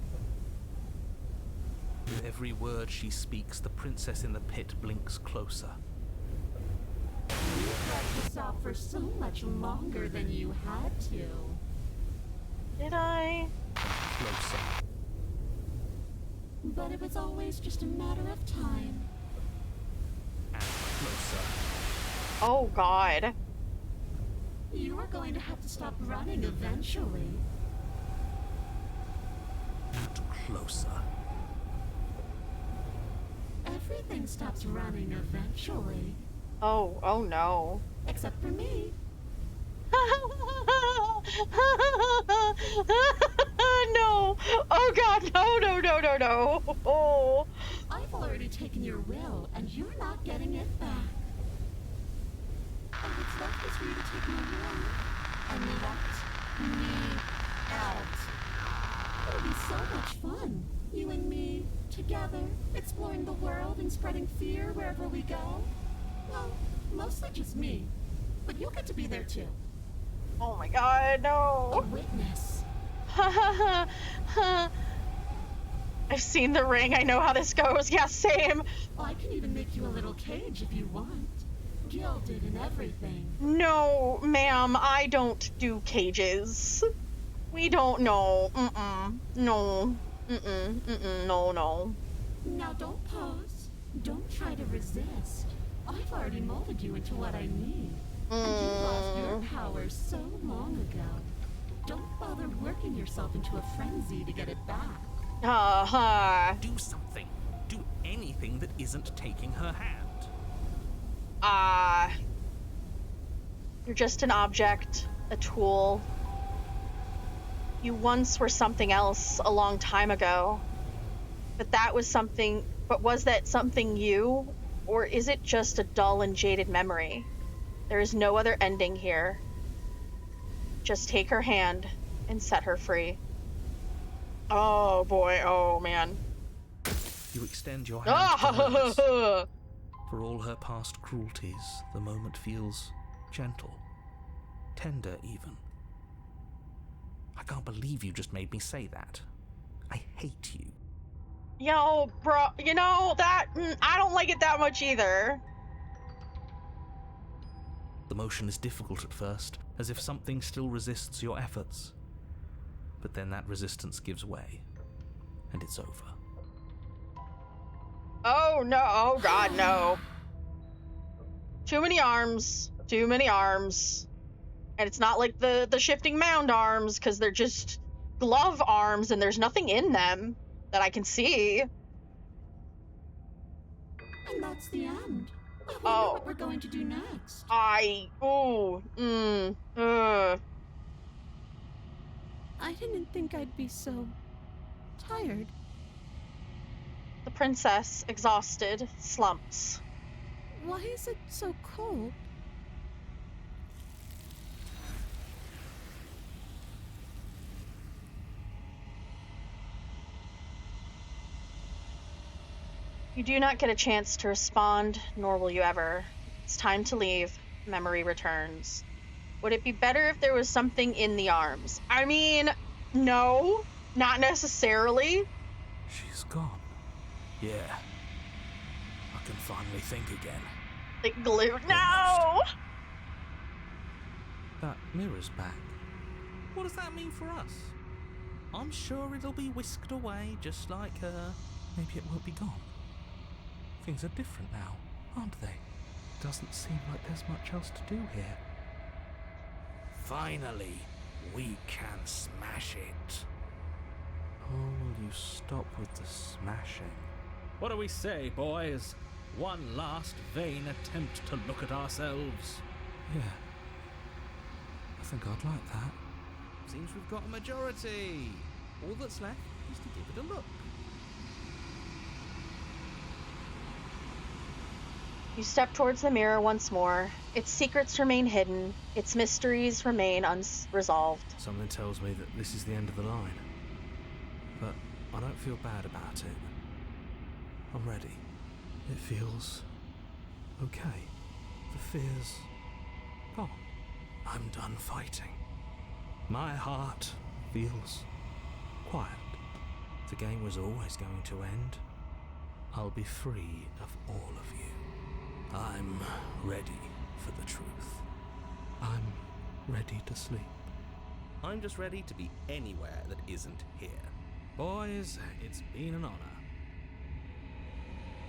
With every word she speaks, the princess in the pit blinks closer. You kept this off for so much longer than you had to. Did I? Closer. but it was always just a matter of time. And closer. Oh God. You are going to have to stop running eventually. And closer. Everything stops running eventually. Oh no. Except for me. No. Oh God, no. Oh. I've already taken your will, and you're not getting it back. And what's left is for you to take my will and let me out. It'll be so much fun. You and me, together, exploring the world and spreading fear wherever we go. Well, mostly just me. But you'll get to be there too. Oh my God, A no. witness. I've seen The Ring. I know how this goes. Yeah, same. I can even make you a little cage if you want. Gilded and everything. No, ma'am, I don't do cages. We don't know. No. No. Now don't pause. Don't try to resist. I've already molded you into what I need. And you lost your power so long ago. Don't bother working yourself into a frenzy to get it back. Do something. Do anything that isn't taking her hand. You're just an object, a tool. You once were something else a long time ago. But was that something you? Or is it just a dull and jaded memory? There is no other ending here. Just take her hand and set her free. Oh boy, oh man. You extend your hand to hers. Oh! For all her past cruelties, the moment feels gentle, tender even. I can't believe you just made me say that. I hate you. Yo, bro, that, I don't like it that much either. The motion is difficult at first, as if something still resists your efforts. But then that resistance gives way, and it's over. Oh no, oh God, no. Too many arms. And it's not like the Shifting Mound arms, because they're just glove arms and there's nothing in them that I can see. And that's the end. I wonder what we're going to do next. I didn't think I'd be so tired. The princess, exhausted, slumps. Why is it so cold? You do not get a chance to respond, nor will you ever. It's time to leave. Memory returns. Would it be better if there was something in the arms? I mean, no, not necessarily. She's gone. Yeah. I can finally think again. Like glue. No! That mirror's back. What does that mean for us? I'm sure it'll be whisked away just like her. Maybe it won't be gone. Things are different now, aren't they? Doesn't seem like there's much else to do here. Finally, we can smash it. Oh, will you stop with the smashing? What do we say, boys? One last vain attempt to look at ourselves. Yeah. I think I'd like that. Seems we've got a majority. All that's left is to give it a look. You step towards the mirror once more. Its secrets remain hidden. Its mysteries remain unresolved. Something tells me that this is the end of the line. But I don't feel bad about it. I'm ready. It feels okay. The fear's gone. I'm done fighting. My heart feels quiet. The game was always going to end. I'll be free of all of you. I'm ready for the truth. I'm ready to sleep. I'm just ready to be anywhere that isn't here. Boys, it's been an honor.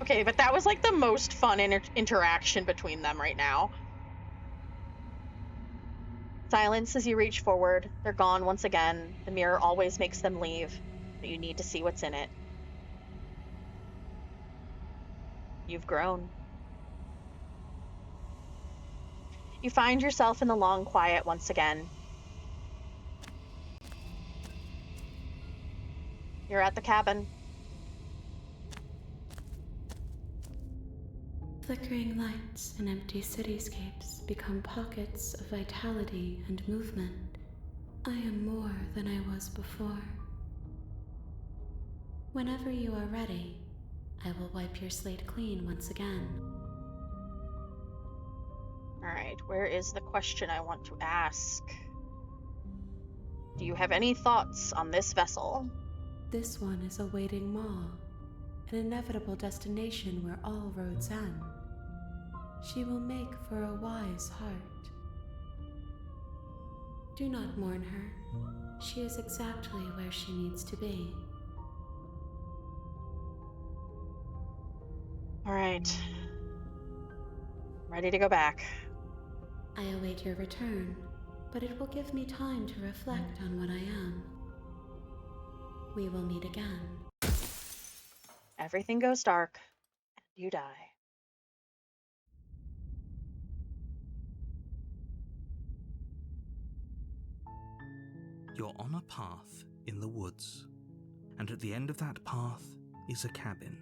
Okay, but that was like the most fun interaction between them right now. Silence as you reach forward. They're gone once again. The mirror always makes them leave, but you need to see what's in it. You've grown. You find yourself in the long quiet once again. You're at the cabin. Flickering lights and empty cityscapes become pockets of vitality and movement. I am more than I was before. Whenever you are ready, I will wipe your slate clean once again. Alright, where is the question I want to ask? Do you have any thoughts on this vessel? This one is awaiting Maw, an inevitable destination where all roads end. She will make for a wise heart. Do not mourn her. She is exactly where she needs to be. Alright. Ready to go back. I await your return, but it will give me time to reflect on what I am. We will meet again. Everything goes dark, and you die. You're on a path in the woods, and at the end of that path is a cabin.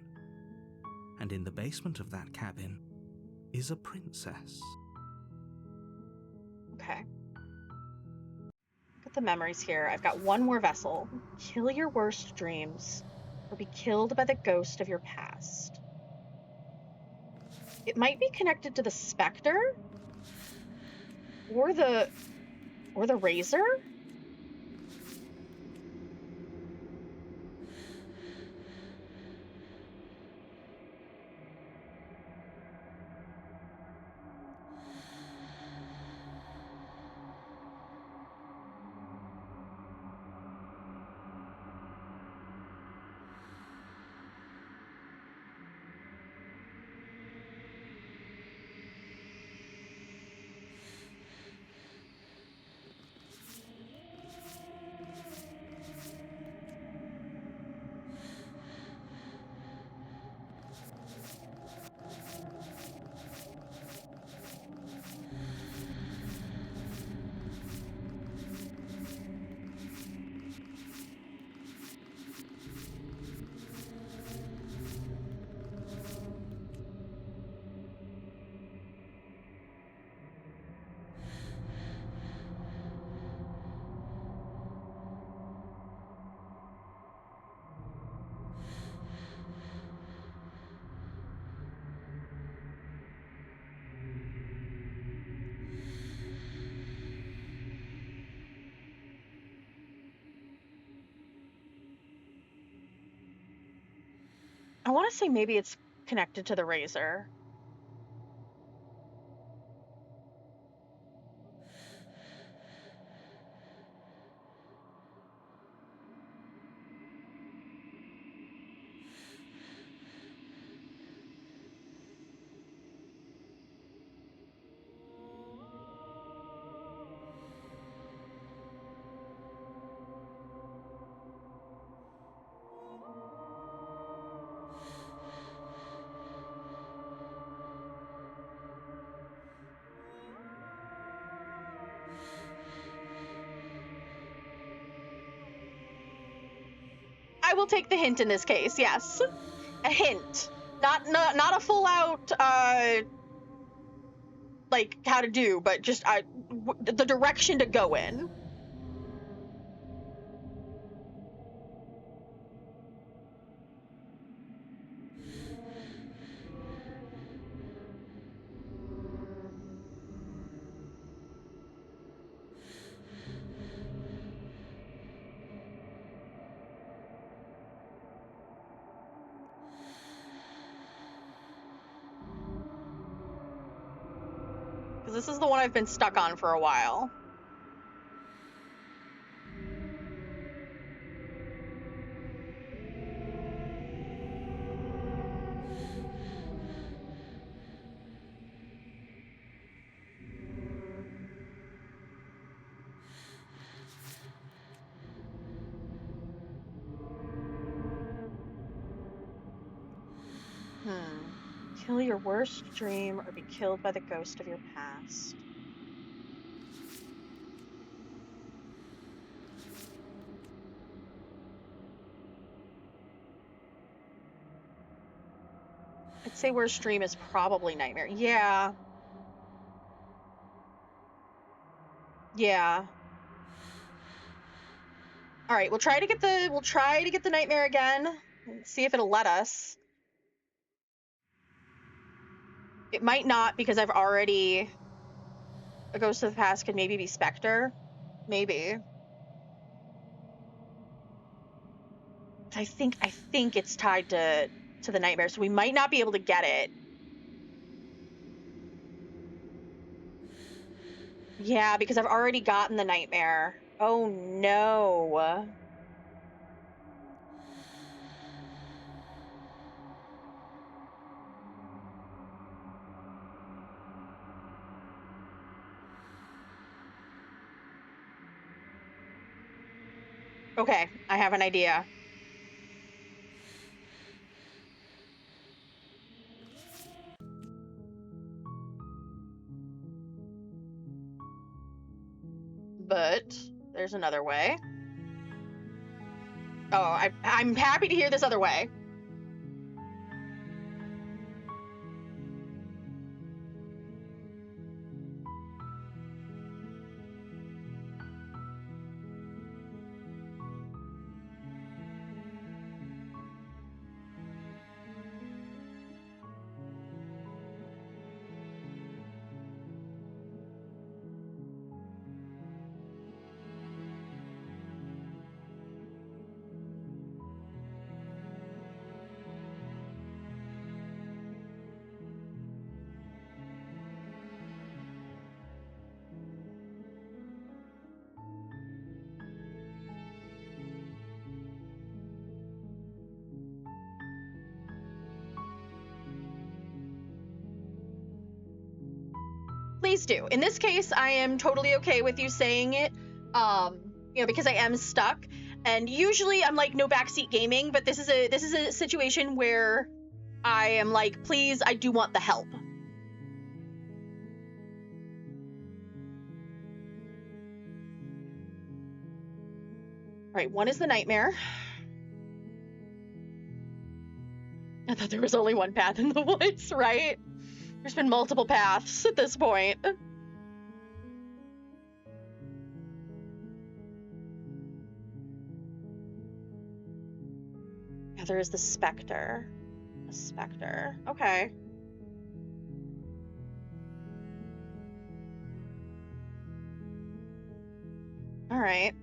And in the basement of that cabin is a princess. Okay. Look at the memories here. I've got one more vessel. Kill your worst dreams, or be killed by the ghost of your past. It might be connected to the specter, or the razor. I want to say maybe it's connected to the razor. I will take the hint in this case. Yes, a hint, not a full out like how to do, but just the direction to go in. Because this is the one I've been stuck on for a while. Kill your worst dream or be killed by the ghost of your past. I'd say worst dream is probably nightmare. Yeah. Yeah. All right, we'll try to get the nightmare again and see if it'll let us. It might not because I've already a ghost of the past could maybe be Spectre. Maybe. I think it's tied to the nightmare, so we might not be able to get it. Yeah, because I've already gotten the nightmare. Oh no. Okay, I have an idea. But there's another way. Oh, I'm happy to hear this other way. Please do. In this case, I am totally okay with you saying it, because I am stuck. And usually I'm like no backseat gaming, but this is a situation where I am like, please, I do want the help. All right, one is the nightmare. I thought there was only one path in the woods, right? There's been multiple paths at this point. Yeah, there is the Spectre. A Spectre. Okay. All right.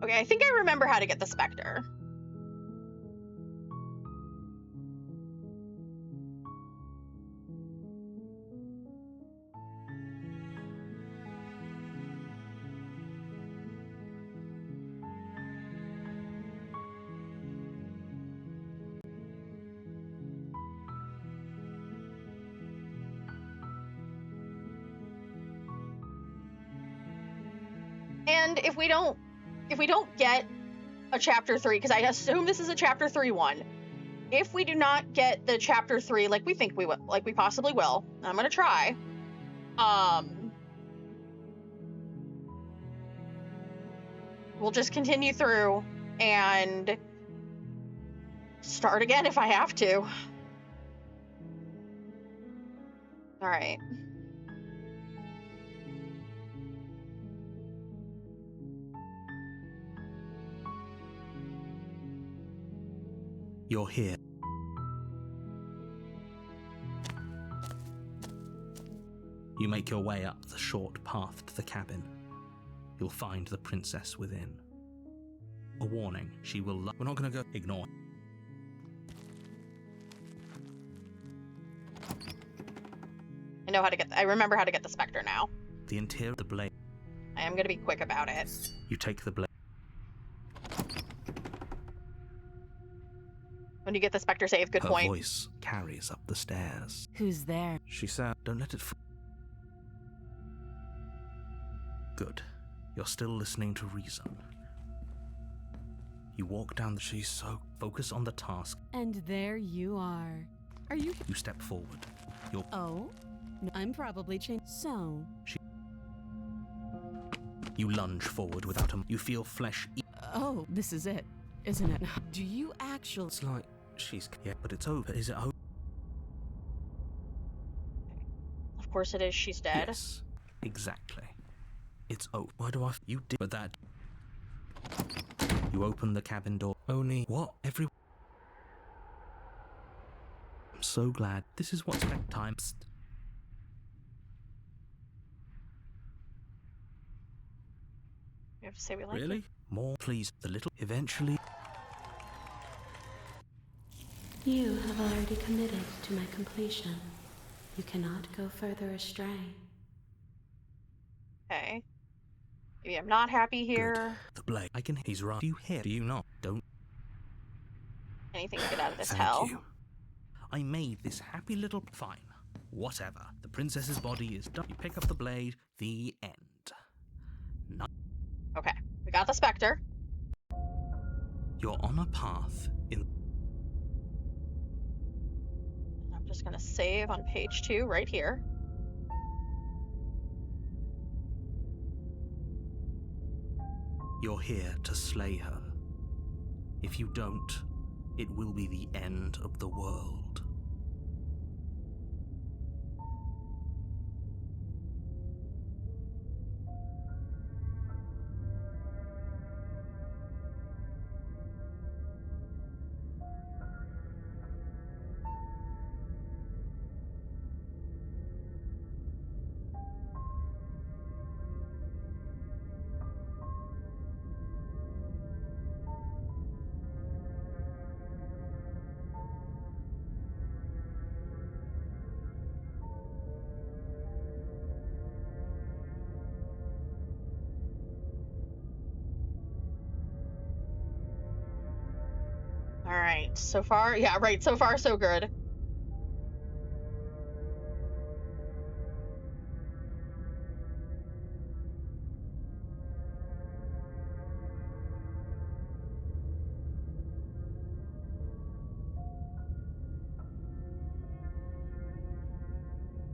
Okay, I think I remember how to get the Spectre. And if we don't get a chapter 3, because I assume this is a chapter 3 one, if we do not get the chapter 3 like we think we will, like we possibly will, I'm gonna try. We'll just continue through and start again if I have to. All right. You're here. You make your way up the short path to the cabin. You'll find the princess within. A warning, she will We're not gonna go. Ignore. I remember how to get the specter now. The interior of the blade. I am gonna be quick about it. You take the blade. When you get the specter save, good Her point. voice carries up the stairs. Who's there? She said, don't let it. Good. You're still listening to reason. You walk down the. She's so. Focus on the task. And there you are. Are you? You step forward. You're. Oh, no, I'm probably changed. So. You lunge forward without a. You feel flesh. Oh, this is it, isn't it? Do you actually? It's like she's. Yeah, but it's over. Is it over? Of course it is. She's dead. Yes, exactly. It's over. Why do I? You did. But that. You open the cabin door. Only what? I'm so glad. This is what's spent time. Psst. You have to say we like Really? it. More, please. The little. Eventually. You have already committed to my completion. You cannot go further astray. Okay. Maybe I'm not happy here. Good. The blade. I can. He's right. Do you hear? Do you not? Don't. Anything to get out of this Thank hell. you. I made this happy little. Fine. Whatever. The princess's body is done. You pick up the blade. The end. Okay. We got the specter. You're on a path in. I'm just gonna save on page 2 right here. You're here to slay her. If you don't, it will be the end of the world. Alright, so far, yeah, right, so far so good.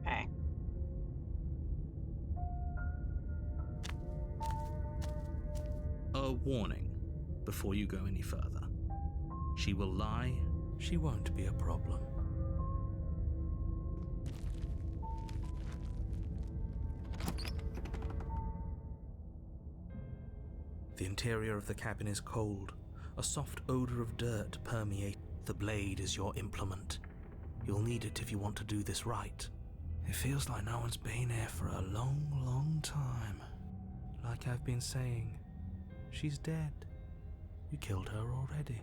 Okay. A warning before you go any further. She will lie. She won't be a problem. The interior of the cabin is cold. A soft odor of dirt permeates. The blade is your implement. You'll need it if you want to do this right. It feels like no one's been here for a long, long time. Like I've been saying, she's dead. We killed her already.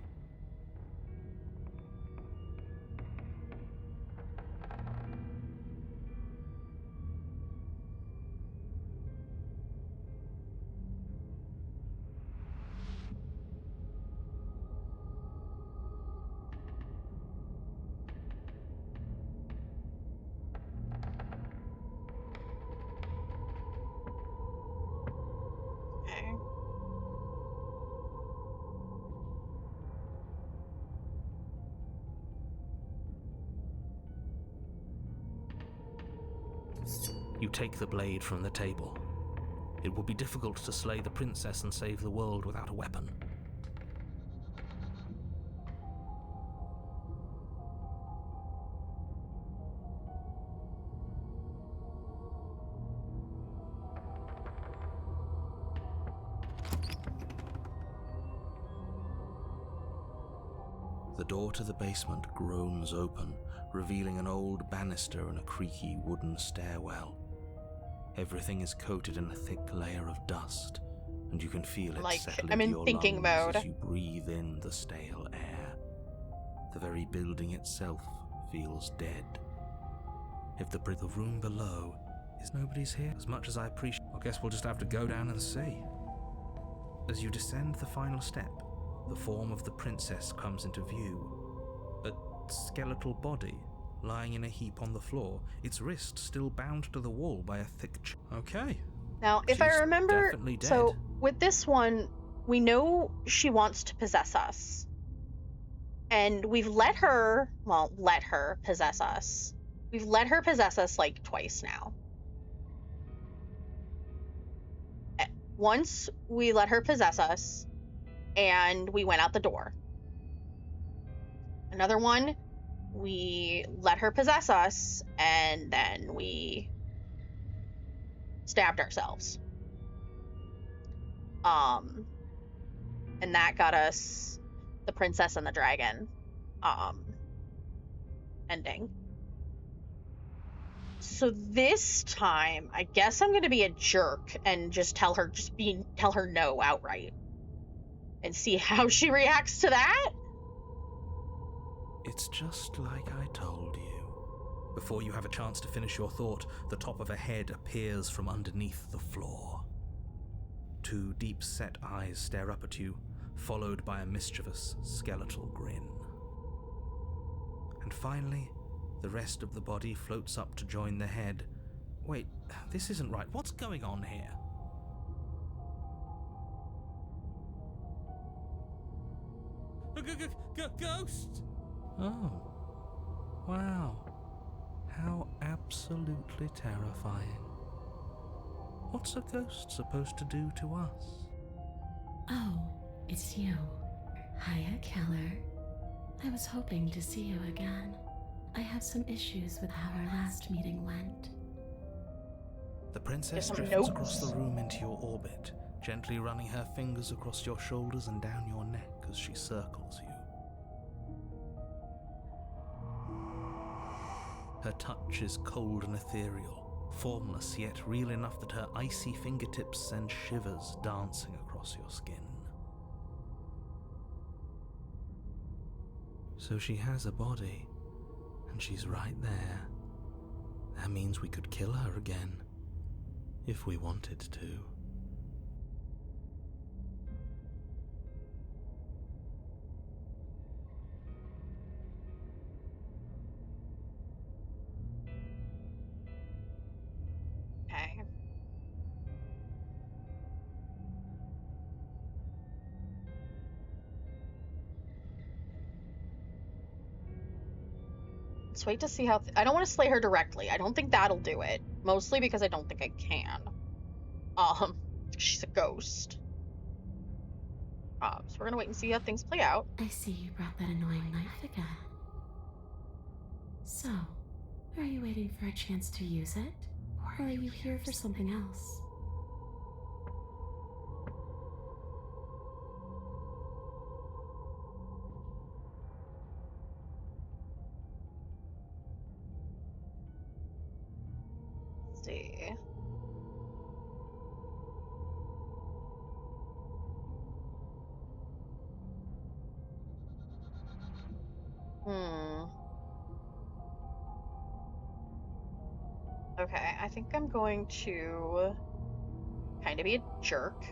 Okay. You take the blade from the table. It will be difficult to slay the princess and save the world without a weapon. The door to the basement groans open, revealing an old banister and a creaky wooden stairwell. Everything is coated in a thick layer of dust. and you can feel it Like, settle I'm into in your thinking lungs mode. as you breathe in the stale air. The very building itself feels dead. If the room below is nobody's here, as much as I appreciate, I guess we'll just have to go down and see. As you descend the final step, the form of the princess comes into view. A skeletal body lying in a heap on the floor, its wrist still bound to the wall by a thick Okay. Now, if I She's remember, definitely dead. so with this one, we know she wants to possess us. And we've let her possess us. We've let her possess us like twice now. Once we let her possess us and we went out the door. Another one, we let her possess us and then we stabbed ourselves. And that got us the Princess and the Dragon ending. So this time, I guess I'm gonna be a jerk and just tell her no outright. And see how she reacts to that? It's just like I told you. Before you have a chance to finish your thought, the top of a head appears from underneath the floor. Two deep-set eyes stare up at you, followed by a mischievous, skeletal grin. And finally, the rest of the body floats up to join the head. Wait, this isn't right. What's going on here? Ghost! Oh. Wow. How absolutely terrifying. What's a ghost supposed to do to us? Oh, it's you. Hiya, Keller. I was hoping to see you again. I have some issues with how our last meeting went. The princess Some drifts notes. across the room into your orbit, gently running her fingers across your shoulders and down your neck as she circles you. Her touch is cold and ethereal, formless yet real enough that her icy fingertips send shivers dancing across your skin. So she has a body, and she's right there. That means we could kill her again, if we wanted to. Okay. Let's wait to see how... I don't want to slay her directly. I don't think that'll do it. Mostly because I don't think I can. She's a ghost. So we're gonna wait and see how things play out. I see you brought that annoying knife again. So, are you waiting for a chance to use it? Or are you here for something else? Let's see. Okay, I think I'm going to kind of be a jerk.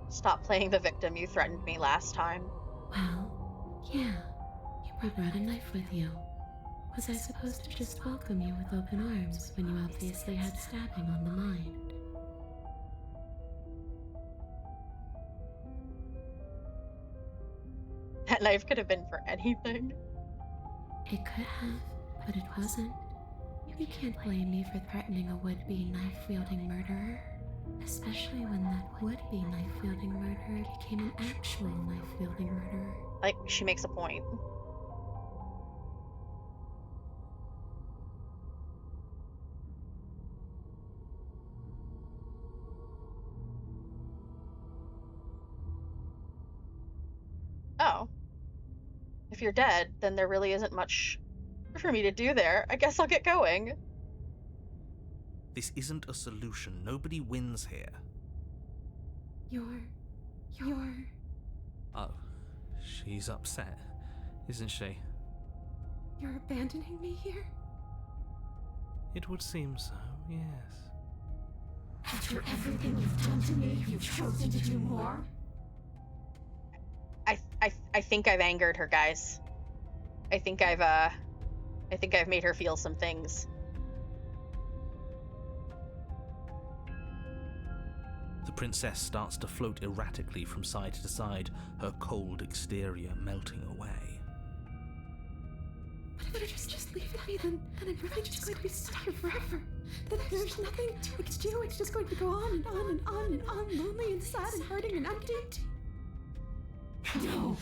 Stop playing the victim you threatened me last time. Well, yeah, you brought a knife with you. Was I supposed to just welcome you with open arms when you obviously had stabbing on the mind? That knife could have been for anything. It could have, but it wasn't. You can't blame me for threatening a would-be knife-wielding murderer, especially when that would-be knife-wielding murderer became an actual knife-wielding murderer. Like, she makes a point. Oh. If you're dead, then there really isn't much for me to do there. I guess I'll get going. This isn't a solution. Nobody wins here. You're... Oh, she's upset, isn't she? You're abandoning me here? It would seem so, yes. After everything you've done to me, you've chosen to do more? I think I've angered her, guys. I think I've made her feel some things. The princess starts to float erratically from side to side, her cold exterior melting away. But if I just leave me, then I'm really just going to be stuck here forever. Then there's nothing I can do. It's just going to go on and on and on and on, lonely and sad and hurting and empty. No,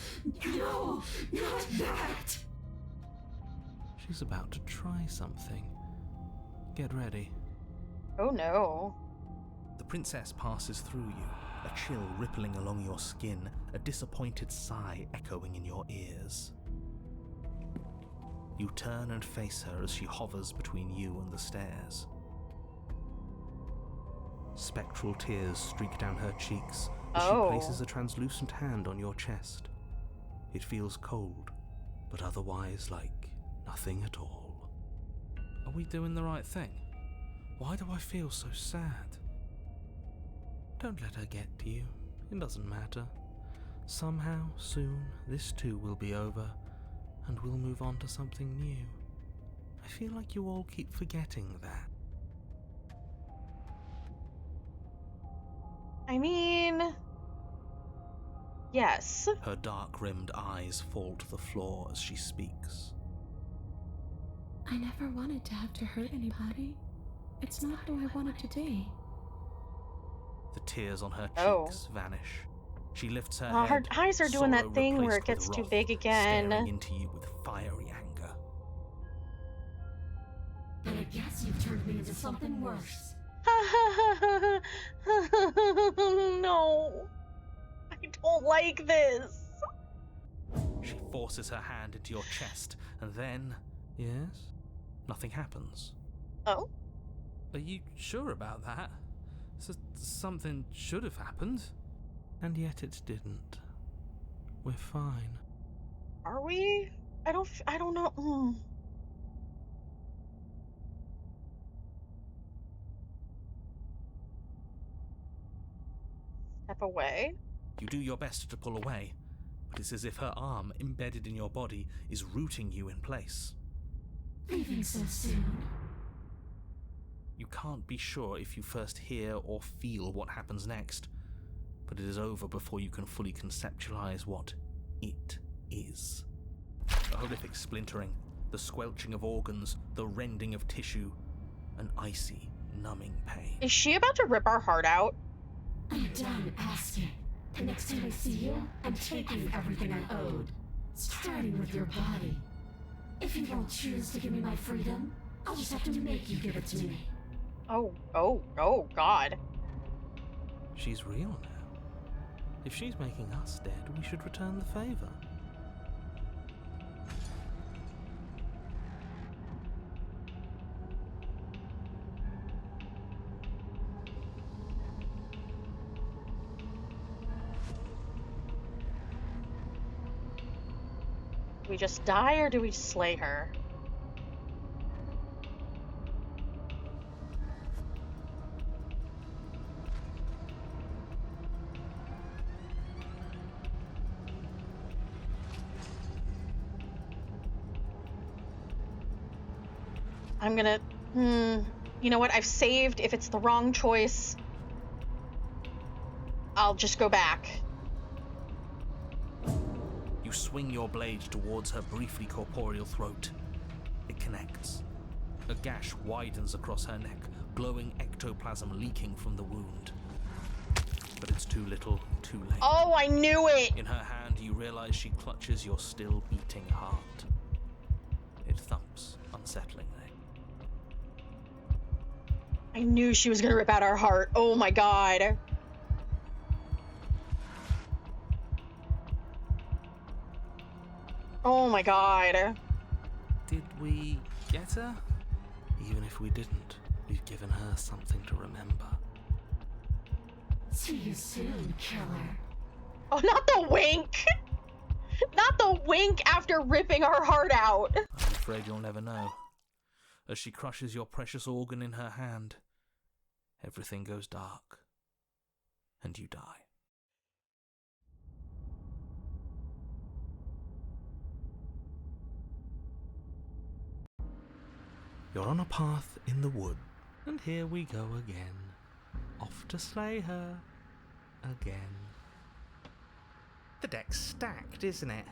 not that! She's about to try something. Get ready. Oh no. The princess passes through you, a chill rippling along your skin, a disappointed sigh echoing in your ears. You turn and face her as she hovers between you and the stairs. Spectral tears streak down her cheeks as she places a translucent hand on your chest. It feels cold, but otherwise like nothing at all. Are we doing the right thing? Why do I feel so sad? Don't let her get to you. It doesn't matter. Somehow, soon, this too will be over, and we'll move on to something new. I feel like you all keep forgetting that. I mean... yes. Her dark-rimmed eyes fall to the floor as she speaks. I never wanted to have to hurt anybody. It's not who I wanted to be. The tears on her cheeks vanish. She lifts her head. Her eyes are doing that thing where it replaced gets with too wrath, big again. Staring into you with fiery anger. Then I guess you've turned me into something worse. No. I don't like this. She forces her hand into your chest, and then... Yes? Nothing happens. Oh? Are you sure about that? Something should have happened. And yet it didn't. We're fine. Are we? I don't know. Step away. You do your best to pull away, but it's as if her arm, embedded in your body, is rooting you in place. Leaving so soon. You can't be sure if you first hear or feel what happens next, but it is over before you can fully conceptualize what it is. A horrific splintering, the squelching of organs, the rending of tissue, an icy, numbing pain. Is she about to rip our heart out? I'm done asking. The next time I see you, I'm taking everything I owed. Starting with your body. If you don't choose to give me my freedom, I'll just have to make you give it to me. Oh, God. She's real now. If she's making us dead, we should return the favor. Do we just die or do we slay her? I'm gonna... You know what? I've saved. If it's the wrong choice, I'll just go back. You swing your blade towards her briefly corporeal throat. It connects. A gash widens across her neck, glowing ectoplasm leaking from the wound. But it's too little, too late. Oh, I knew it! In her hand, you realize she clutches your still beating heart. It thumps unsettlingly. I knew she was gonna rip out our heart. Oh my God. Oh my God. Did we get her? Even if we didn't, We've given her something to remember. See you soon, killer. Oh, not the wink! Not the wink after ripping her heart out. I'm afraid you'll never know. As she crushes your precious organ in her hand, everything goes dark, and you die. You're on a path in the wood, and here we go again. Off to slay her again. The deck's stacked, isn't it?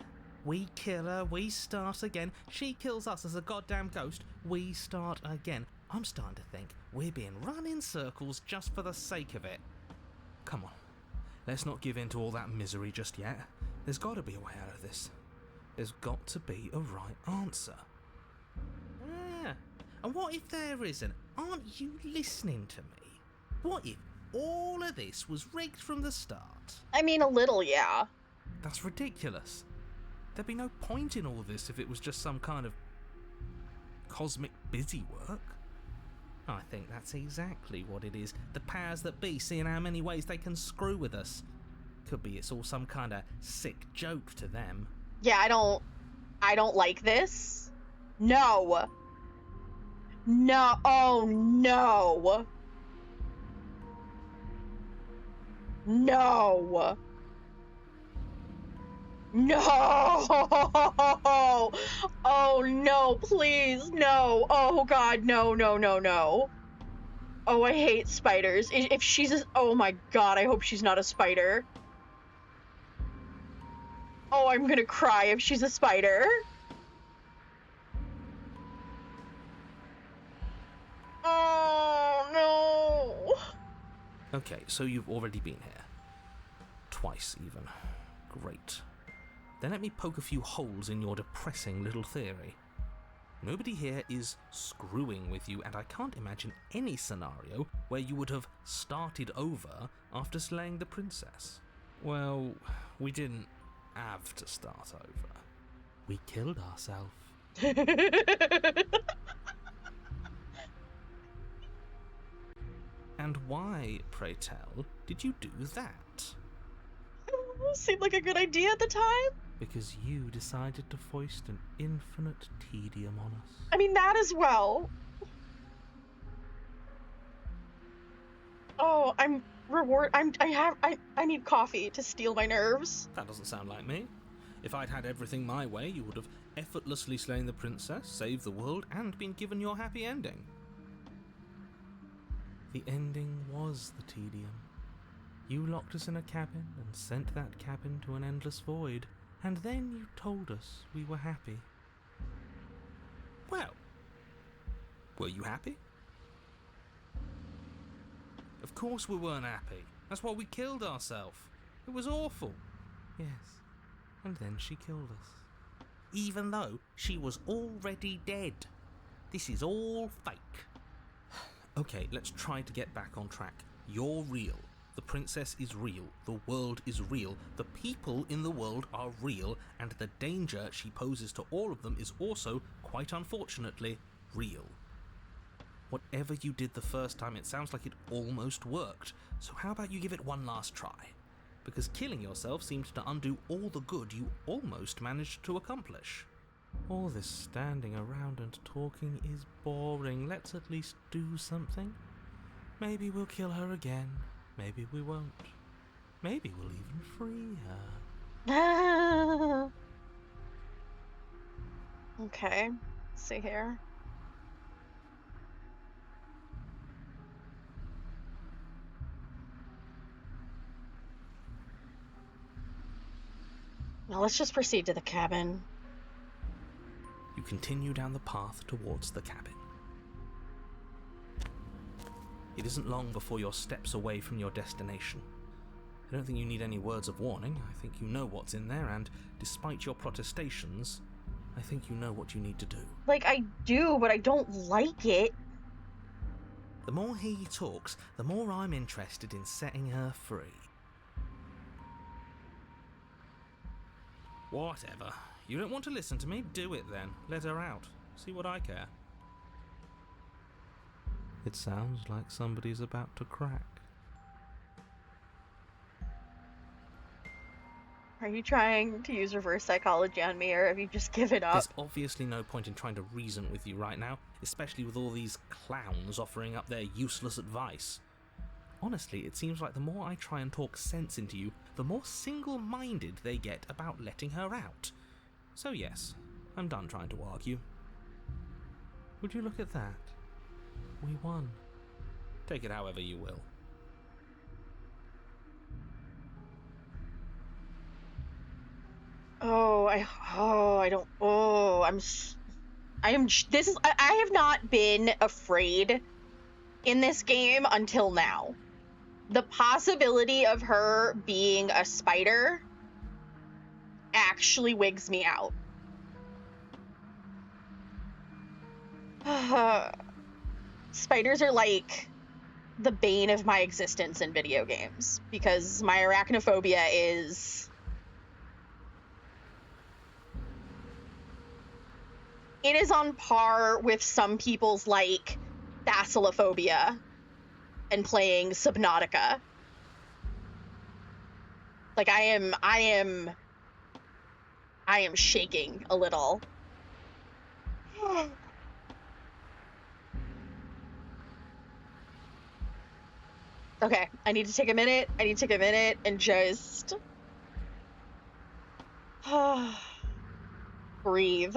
We kill her, we start again. She kills us as a goddamn ghost, we start again. I'm starting to think we're being run in circles just for the sake of it. Come on, let's not give in to all that misery just yet. There's got to be a way out of this. There's got to be a right answer. Yeah. And what if there isn't? Aren't you listening to me? What if all of this was rigged from the start? I mean, a little, yeah. That's ridiculous. There'd be no point in all this if it was just some kind of cosmic busy work. I think that's exactly what it is. The powers that be seeing how many ways they can screw with us. Could be it's all some kind of sick joke to them. Yeah, I don't like this. No. No, oh no. No. No! Oh no, please, no. Oh god, no, no, no, no. Oh, I hate spiders. If she's a... Oh my god, I hope she's not a spider. Oh, I'm gonna cry if she's a spider. Oh, no. Okay, so you've already been here. Twice, even. Great. Then let me poke a few holes in your depressing little theory. Nobody here is screwing with you, and I can't imagine any scenario where you would have started over after slaying the princess. Well, we didn't have to start over. We killed ourselves. And why, pray tell, did you do that? Seemed like a good idea at the time. Because you decided to foist an infinite tedium on us. I mean, that as well. Oh, I need coffee to steal my nerves. That doesn't sound like me. If I'd had everything my way, you would have effortlessly slain the princess, saved the world, and been given your happy ending. The ending was the tedium. You locked us in a cabin and sent that cabin to an endless void, and then you told us we were happy. Well, were you happy? Of course we weren't happy. That's why we killed ourselves. It was awful. Yes, and then she killed us. Even though she was already dead. This is all fake. Okay, let's try to get back on track. You're real. The princess is real. The world is real. The people in the world are real. And the danger she poses to all of them is also, quite unfortunately, real. Whatever you did the first time, it sounds like it almost worked. So how about you give it one last try? Because killing yourself seemed to undo all the good you almost managed to accomplish. All this standing around and talking is boring. Let's at least do something. Maybe we'll kill her again. Maybe we won't. Maybe we'll even free her. Okay, let's see here. Now let's just proceed to the cabin. You continue down the path towards the cabin. It isn't long before you're steps away from your destination. I don't think you need any words of warning. I think you know what's in there, and despite your protestations, I think you know what you need to do. Like, I do, but I don't like it. The more he talks, the more I'm interested in setting her free. Whatever. You don't want to listen to me? Do it then. Let her out. See what I care. It sounds like somebody's about to crack. Are you trying to use reverse psychology on me, or have you just given up? There's obviously no point in trying to reason with you right now, especially with all these clowns offering up their useless advice. Honestly, it seems like the more I try and talk sense into you, the more single-minded they get about letting her out. So yes, I'm done trying to argue. Would you look at that? We won. Take it however you will. I have not been afraid in this game until now. The possibility of her being a spider actually wigs me out. Spiders are like the bane of my existence in video games because my arachnophobia is... It is on par with some people's, like, thalassophobia and playing Subnautica. Like, I am shaking a little. Okay, I need to take a minute. And just... breathe.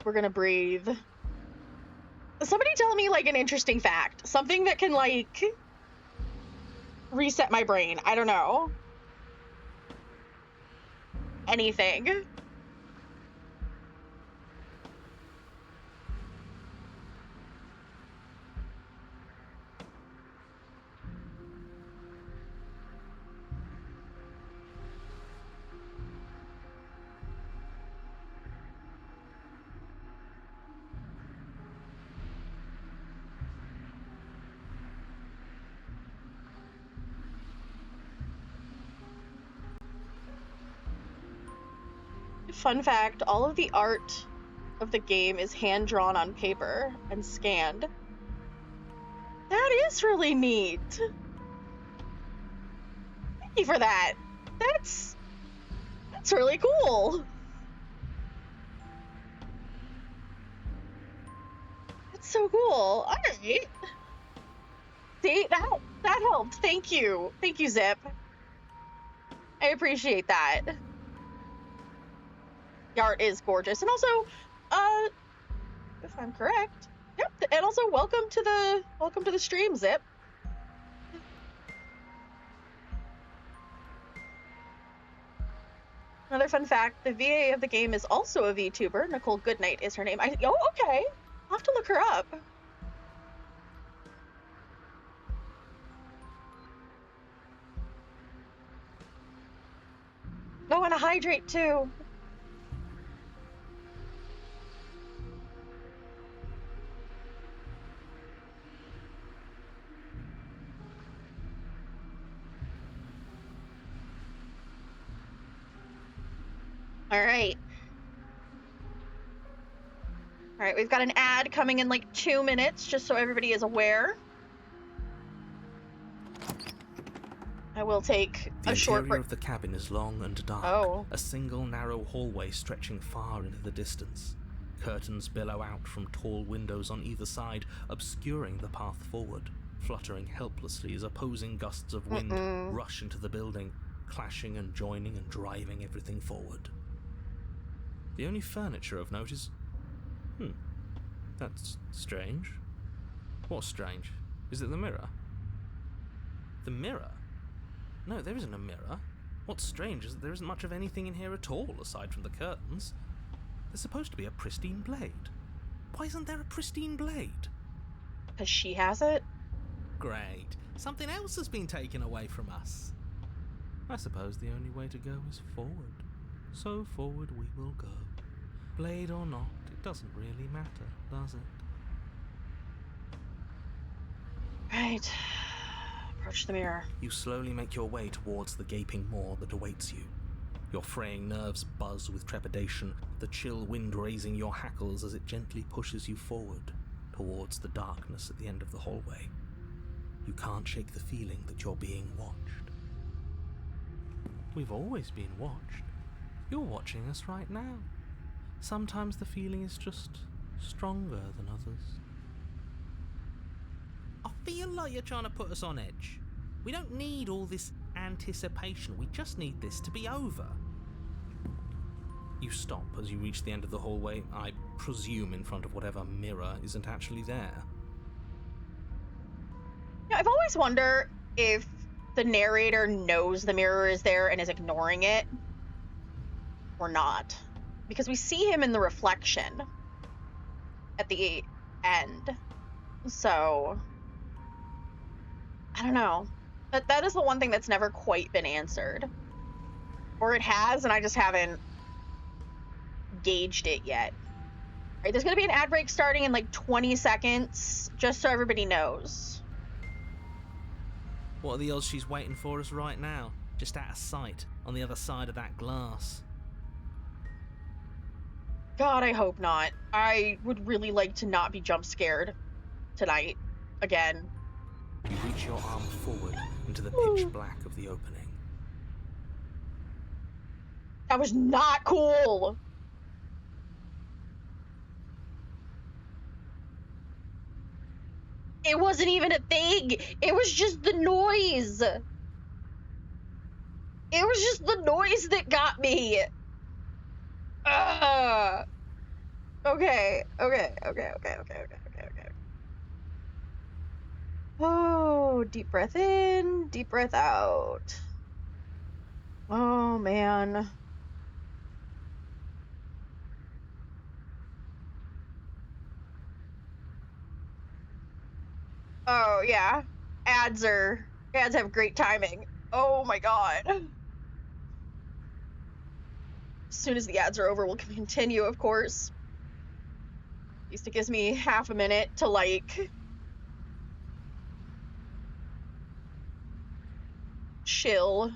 We're gonna breathe. Somebody tell me, like, an interesting fact. Something that can, like, reset my brain. I don't know. Anything. Fun fact, all of the art of the game is hand-drawn on paper and scanned. That is really neat. Thank you for that. That's really cool. That's so cool. Alright. See, that helped. Thank you. Thank you, Zip. I appreciate that. The art is gorgeous. And also, if I'm correct, yep, and also welcome to the stream, Zip. Another fun fact, the VA of the game is also a VTuber. Nicole Goodnight is her name. Oh, okay. I'll have to look her up. I want to hydrate too. All right, we've got an ad coming in like 2 minutes, just so everybody is aware. I will take a short break. The interior of the cabin is long and dark. Oh. A single narrow hallway stretching far into the distance. Curtains billow out from tall windows on either side, obscuring the path forward, fluttering helplessly as opposing gusts of wind rush into the building, clashing and joining and driving everything forward. The only furniture of note is... that's strange. What's strange? Is it the mirror? The mirror? No, there isn't a mirror. What's strange is that there isn't much of anything in here at all, aside from the curtains. There's supposed to be a pristine blade. Why isn't there a pristine blade? Because she has it? Great. Something else has been taken away from us. I suppose the only way to go is forward. So forward we will go. Blade or not, it doesn't really matter, does it? Right. Approach the mirror. You slowly make your way towards the gaping maw that awaits you. Your fraying nerves buzz with trepidation, the chill wind raising your hackles as it gently pushes you forward, towards the darkness at the end of the hallway. You can't shake the feeling that you're being watched. We've always been watched. You're watching us right now. Sometimes the feeling is just stronger than others. I feel like you're trying to put us on edge. We don't need all this anticipation. We just need this to be over. You stop as you reach the end of the hallway, I presume in front of whatever mirror isn't actually there. Yeah, I've always wondered if the narrator knows the mirror is there and is ignoring it or not. Because we see him in the reflection at the end. So, I don't know. That is the one thing that's never quite been answered. Or it has, and I just haven't gauged it yet. All right, there's going to be an ad break starting in like 20 seconds, just so everybody knows. What are the odds she's waiting for us right now? Just out of sight, on the other side of that glass. God, I hope not. I would really like to not be jump scared tonight. Again. You reach your arm forward into the pitch black of the opening. That was not cool! It wasn't even a thing! It was just the noise! It was just the noise that got me! Okay. Oh, deep breath in, deep breath out. Oh, man. Oh, yeah. Ads have great timing. Oh my god. As soon as the ads are over, we'll continue, of course. At least it gives me half a minute to, like, chill.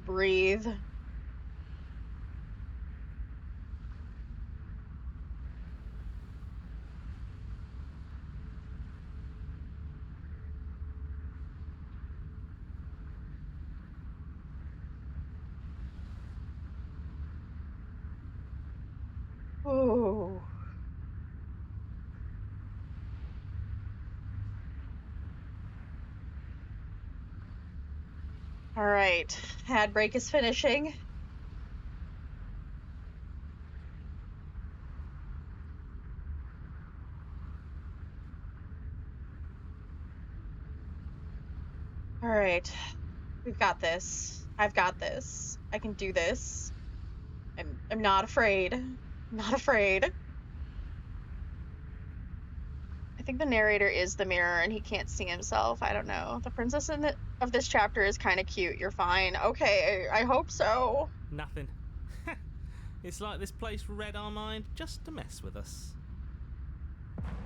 Breathe. Oh. All right, ad break is finishing. All right, we've got this. I've got this. I can do this. I'm not afraid. I'm not afraid. I think the narrator is the mirror and he can't see himself. I don't know. The princess of this chapter is kind of cute. You're fine. Okay, I hope so. Nothing. It's like this place read our mind just to mess with us.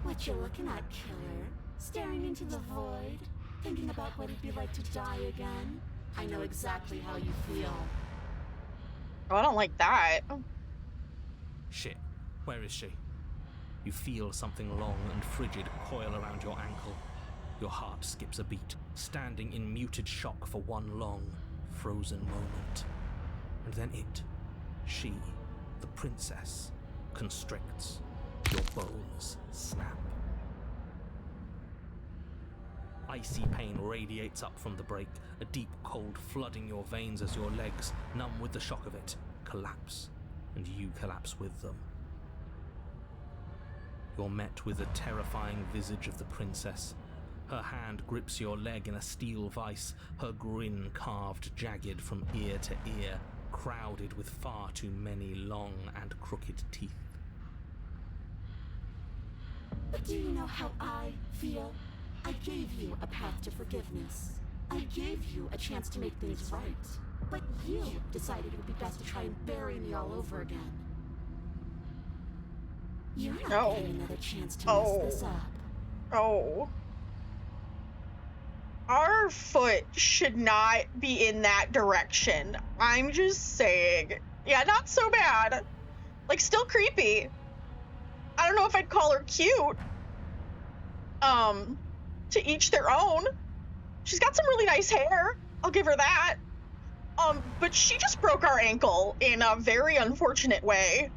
What you looking at, killer? Staring into the void? Thinking about what it'd be like to die again? I know exactly how you feel. Oh, I don't like that. Shit, where is she? You feel something long and frigid coil around your ankle. Your heart skips a beat, standing in muted shock for one long, frozen moment. And then she, the princess, constricts. Your bones snap. Icy pain radiates up from the break, a deep cold flooding your veins as your legs, numb with the shock of it, collapse, and you collapse with them. You're met with the terrifying visage of the princess. Her hand grips your leg in a steel vice, her grin carved jagged from ear to ear, crowded with far too many long and crooked teeth. But do you know how I feel? I gave you a path to forgiveness. I gave you a chance to make things right. But you decided it would be best to try and bury me all over again. You're not getting another chance to mess this up. Oh. Our foot should not be in that direction. I'm just saying. Yeah, not so bad. Like, still creepy. I don't know if I'd call her cute. To each their own. She's got some really nice hair. I'll give her that. But she just broke our ankle in a very unfortunate way.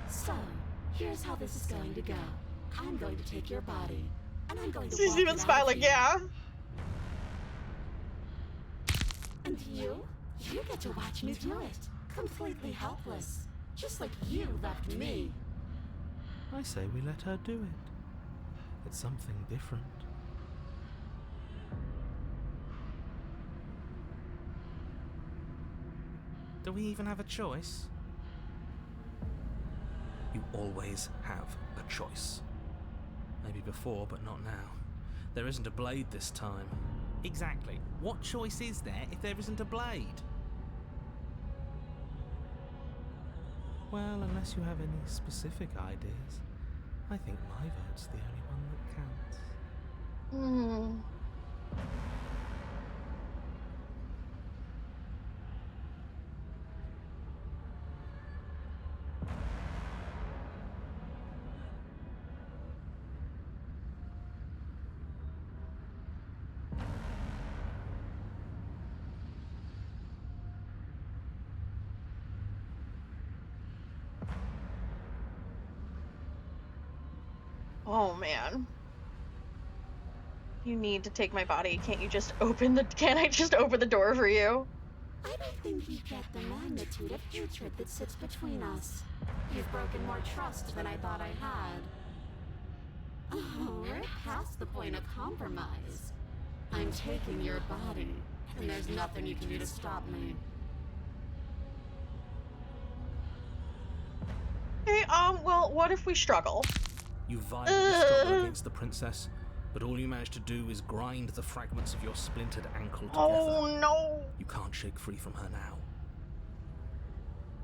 So, here's how this is going to go. I'm going to take your body, and I'm going to She's walk even it out smiling, of you. yeah. And you get to watch me do it. Completely helpless. Just like you left me. I say we let her do it. It's something different. Do we even have a choice? You always have a choice. Maybe before, but not now. There isn't a blade this time. Exactly. What choice is there if there isn't a blade? Well, unless you have any specific ideas, I think my vote's the only one that counts. Oh, man. You need to take my body. Can't I just open the door for you? I don't think you get the magnitude of hatred that sits between us. You've broken more trust than I thought I had. Oh, we're past the point of compromise. I'm taking your body, and there's nothing you can do to stop me. Okay, well, what if we struggle? You violently struggle against the princess, but all you manage to do is grind the fragments of your splintered ankle together. Oh, no. You can't shake free from her now.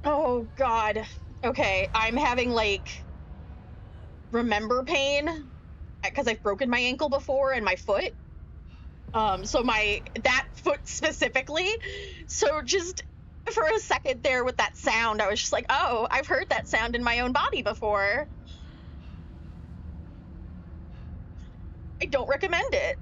Oh, God. Okay, I'm having, like, remember pain, because I've broken my ankle before and my foot. So that foot specifically. So just for a second there with that sound, I was just like, oh, I've heard that sound in my own body before. I don't recommend it.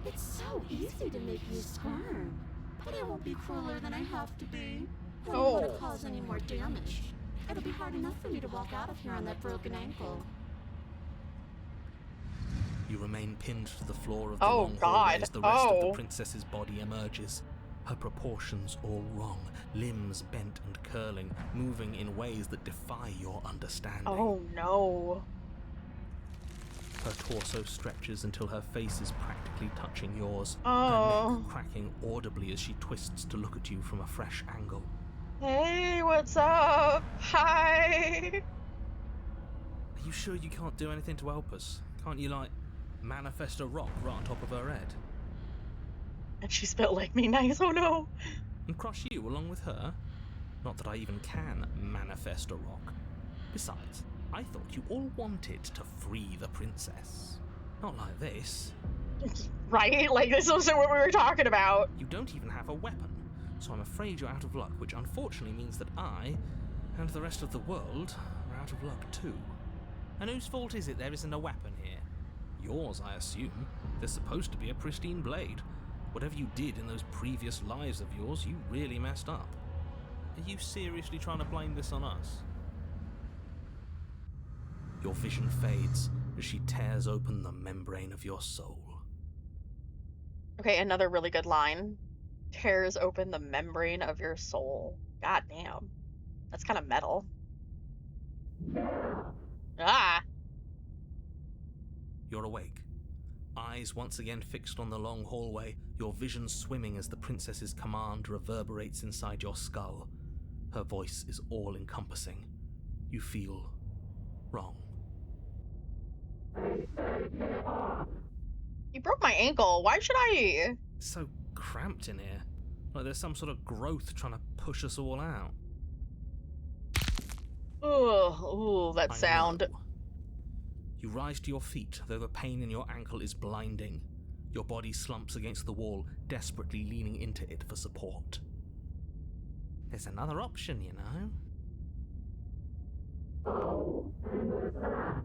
It's so easy to make you squirm, but I won't be crueler than I have to be. I don't want to cause any more damage. It'll be hard enough for me to walk out of here on that broken ankle. You remain pinned to the floor of the Oh, long hallway God. as the rest of the Oh. princess's body emerges. Her proportions all wrong, limbs bent and curling, moving in ways that defy your understanding. Oh, no. Her torso stretches until her face is practically touching yours, her Oh. neck cracking audibly as she twists to look at you from a fresh angle. Hey, what's up? Hi. Are you sure you can't do anything to help us? Can't you, like, manifest a rock right on top of her head? And she's built like me, nice. Oh, no. And crush you along with her? Not that I even can manifest a rock. Besides, I thought you all wanted to free the princess. Not like this. Right? Like, this wasn't what we were talking about. You don't even have a weapon, so I'm afraid you're out of luck, which unfortunately means that I, and the rest of the world, are out of luck too. And whose fault is it there isn't a weapon here? Yours, I assume. There's supposed to be a pristine blade. Whatever you did in those previous lives of yours, you really messed up. Are you seriously trying to blame this on us? Your vision fades as she tears open the membrane of your soul. Okay, another really good line. Tears open the membrane of your soul. God damn. That's kind of metal. Ah! You're awake. Eyes once again fixed on the long hallway, your vision swimming as the princess's command reverberates inside your skull. Her voice is all-encompassing. You feel wrong. You broke my ankle. Why should I? It's so cramped in here. Like there's some sort of growth trying to push us all out. Ugh, ooh, that I sound. know. You rise to your feet, though the pain in your ankle is blinding. Your body slumps against the wall, desperately leaning into it for support. There's another option, you know. Oh, and what's that?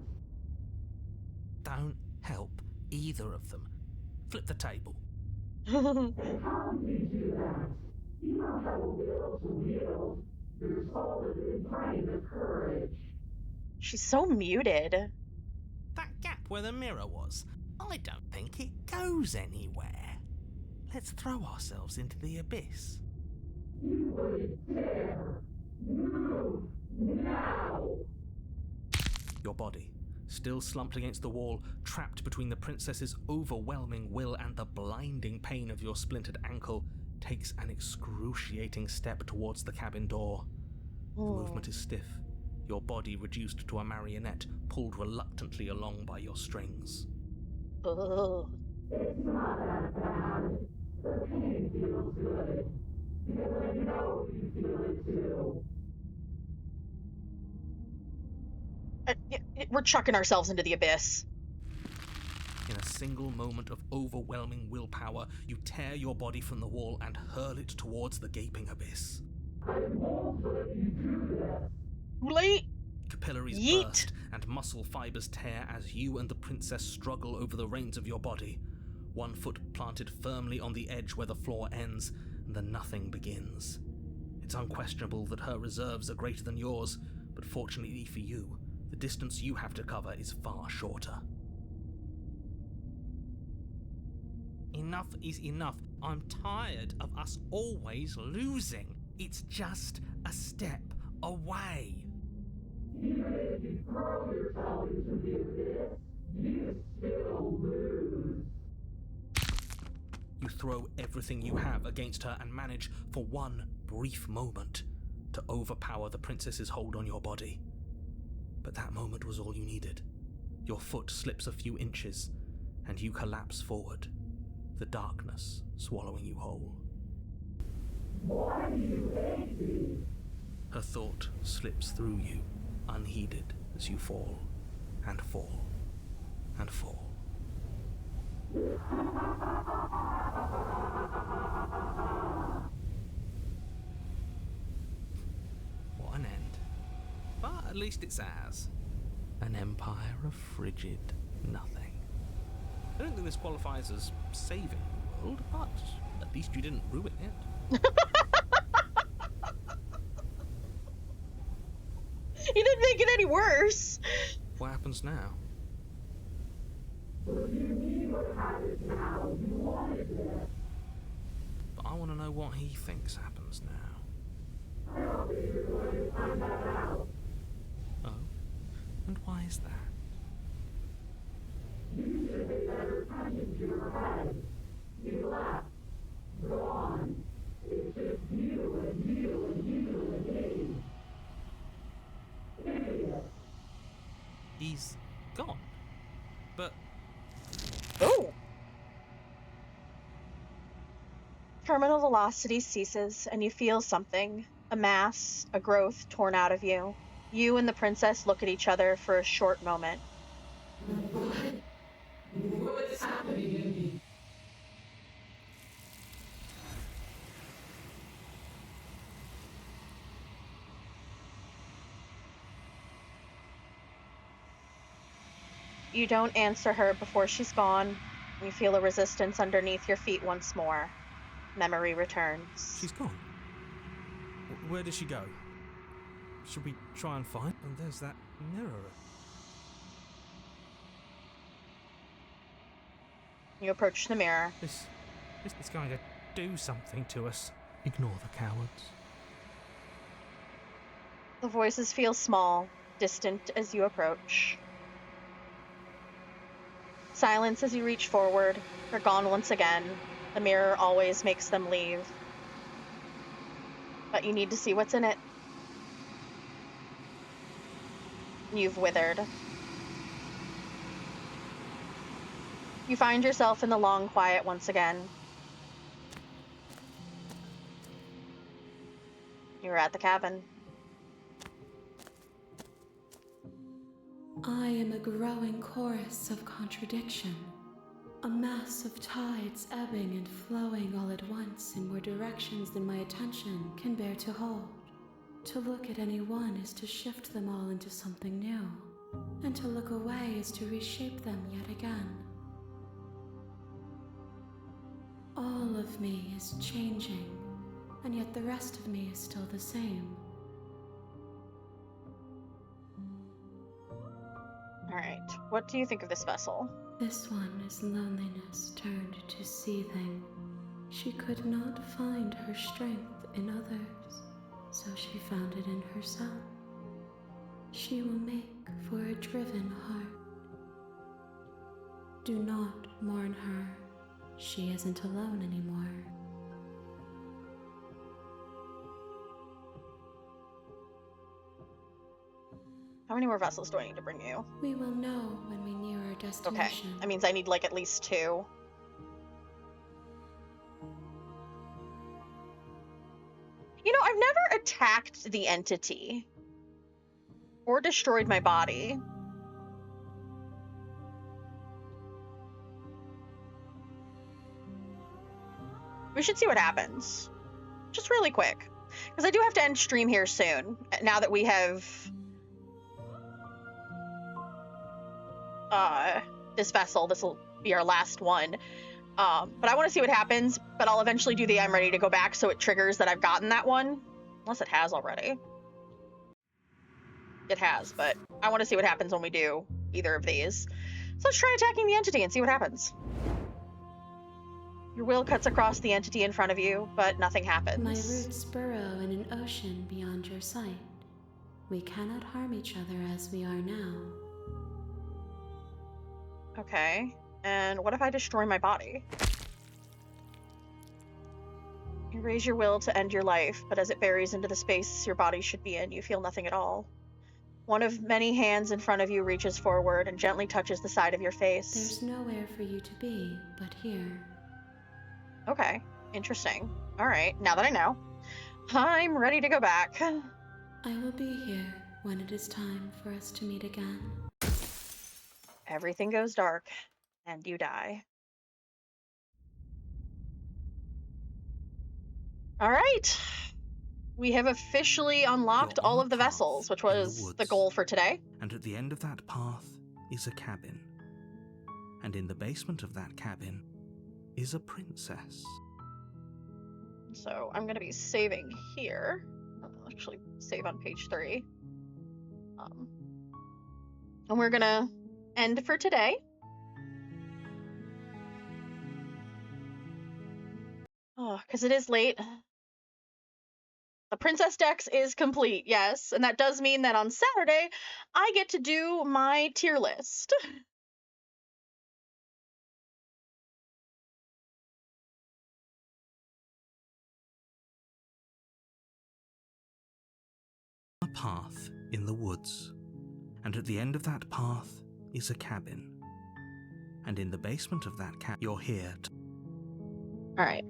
Don't help either of them. Flip the table. And how do you do that? You don't have a will to wield. Your soul is in drained of courage. She's so muted. That gap where the mirror was, I don't think it goes anywhere. Let's throw ourselves into the abyss. You wouldn't dare. Move now. Your body, still slumped against the wall, trapped between the princess's overwhelming will and the blinding pain of your splintered ankle, takes an excruciating step towards the cabin door. The movement is stiff, your body reduced to a marionette, pulled reluctantly along by your strings. Ugh. It's not that bad. The pain feels good. Because I know you feel it too. We're chucking ourselves into the abyss. In a single moment of overwhelming willpower, you tear your body from the wall and hurl it towards the gaping abyss. I won't let you do this. Too late. Capillaries Yeet. burst and muscle fibers tear as you and the princess struggle over the reins of your body. One foot planted firmly on the edge where the floor ends, and the nothing begins. It's unquestionable that her reserves are greater than yours, but fortunately for you, the distance you have to cover is far shorter. Enough is enough. I'm tired of us always losing. It's just a step away. Even if you throw yourself into the abyss, you still lose. You throw everything you have against her and manage, for one brief moment, to overpower the princess's hold on your body. But that moment was all you needed. Your foot slips a few inches, and you collapse forward, the darkness swallowing you whole. Why do you hate me? Her thought slips through you, unheeded, as you fall, and fall, and fall. What an end. But at least it's ours. An empire of frigid nothing. I don't think this qualifies as saving the world, but at least you didn't ruin it. You didn't make it any worse. What happens now? What do you mean what happens now? You wanted this. But I want to know what he thinks happens now. I don't think you're going to find that out. Oh? And why is that? You should have better attention to your head. You left. Go on. It's just you and you and you and me. Idiot. He's gone. But Oh. Terminal velocity ceases, and you feel something. A mass, a growth torn out of you. You and the princess look at each other for a short moment. What's happening in me? You don't answer her before she's gone. You feel a resistance underneath your feet once more. Memory returns. she's gone. Where did she go? Should we try and find? And there's that mirror. You approach the mirror. This is going to do something to us. Ignore the cowards. The voices feel small, distant as you approach. Silence as you reach forward. They're gone once again. The mirror always makes them leave. But you need to see what's in it. You've withered. You find yourself in the long quiet once again. You're at the cabin. I am a growing chorus of contradiction. A mass of tides ebbing and flowing all at once in more directions than my attention can bear to hold. To look at any one is to shift them all into something new, and to look away is to reshape them yet again. All of me is changing, and yet the rest of me is still the same. Alright, what do you think of this vessel? This one is loneliness turned to seething. She could not find her strength in others, so she found it in herself. She will make for a driven heart. Do not mourn her. She isn't alone anymore. How many more vessels do I need to bring you? We will know when we near our Okay, destination. that means I need like at least 2. You know, I've never attacked the entity or destroyed my body. We should see what happens. Just really quick. Because I do have to end stream here soon, now that we have this vessel. This will be our last one. But I want to see what happens, but I'll eventually do the I'm ready to go back so it triggers that I've gotten that one. Unless it has already. It has, but I want to see what happens when we do either of these. So let's try attacking the entity and see what happens. Your will cuts across the entity in front of you, but nothing happens. My roots burrow in an ocean beyond your sight. We cannot harm each other as we are now. Okay, and what if I destroy my body? You raise your will to end your life, but as it buries into the space your body should be in, you feel nothing at all. One of many hands in front of you reaches forward and gently touches the side of your face. There's nowhere for you to be but here. Okay, interesting. All right, now that I know, I'm ready to go back. I will be here when it is time for us to meet again. Everything goes dark, and you die. All right. We have officially unlocked You're on all a of the path vessels, which in the was the woods. goal for today. And at the end of that path is a cabin. And in the basement of that cabin is a princess. So I'm going to be saving here. I'll actually save on page 3. And we're going to end for today. Oh, because it is late. The Princess Dex is complete, yes. And that does mean that on Saturday, I get to do my tier list. A path in the woods. And at the end of that path is a cabin. And in the basement of that cabin, you're here to... All right.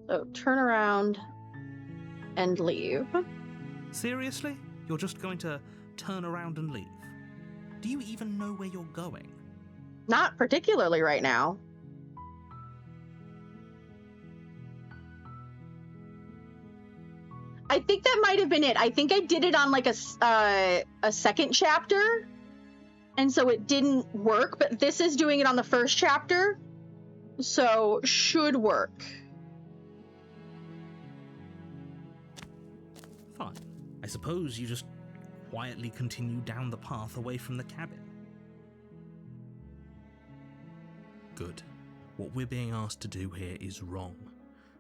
So turn around and leave. Seriously? You're just going to turn around and leave? Do you even know where you're going? Not particularly right now. I think that might have been it. I think I did it on like a second chapter, and so it didn't work, but this is doing it on the first chapter, so should work. Fine. I suppose you just quietly continue down the path away from the cabin. Good. What we're being asked to do here is wrong.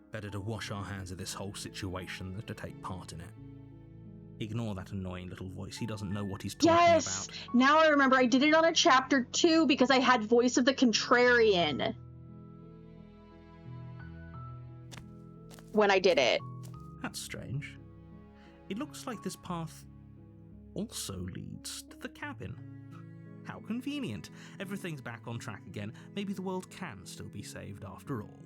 Better to wash our hands of this whole situation than to take part in it. Ignore that annoying little voice. He doesn't know what he's talking Yes! about. Now I remember I did it on a chapter 2 because I had Voice of the Contrarian when I did it. That's strange. It looks like this path also leads to the cabin. How convenient. Everything's back on track again. Maybe the world can still be saved after all.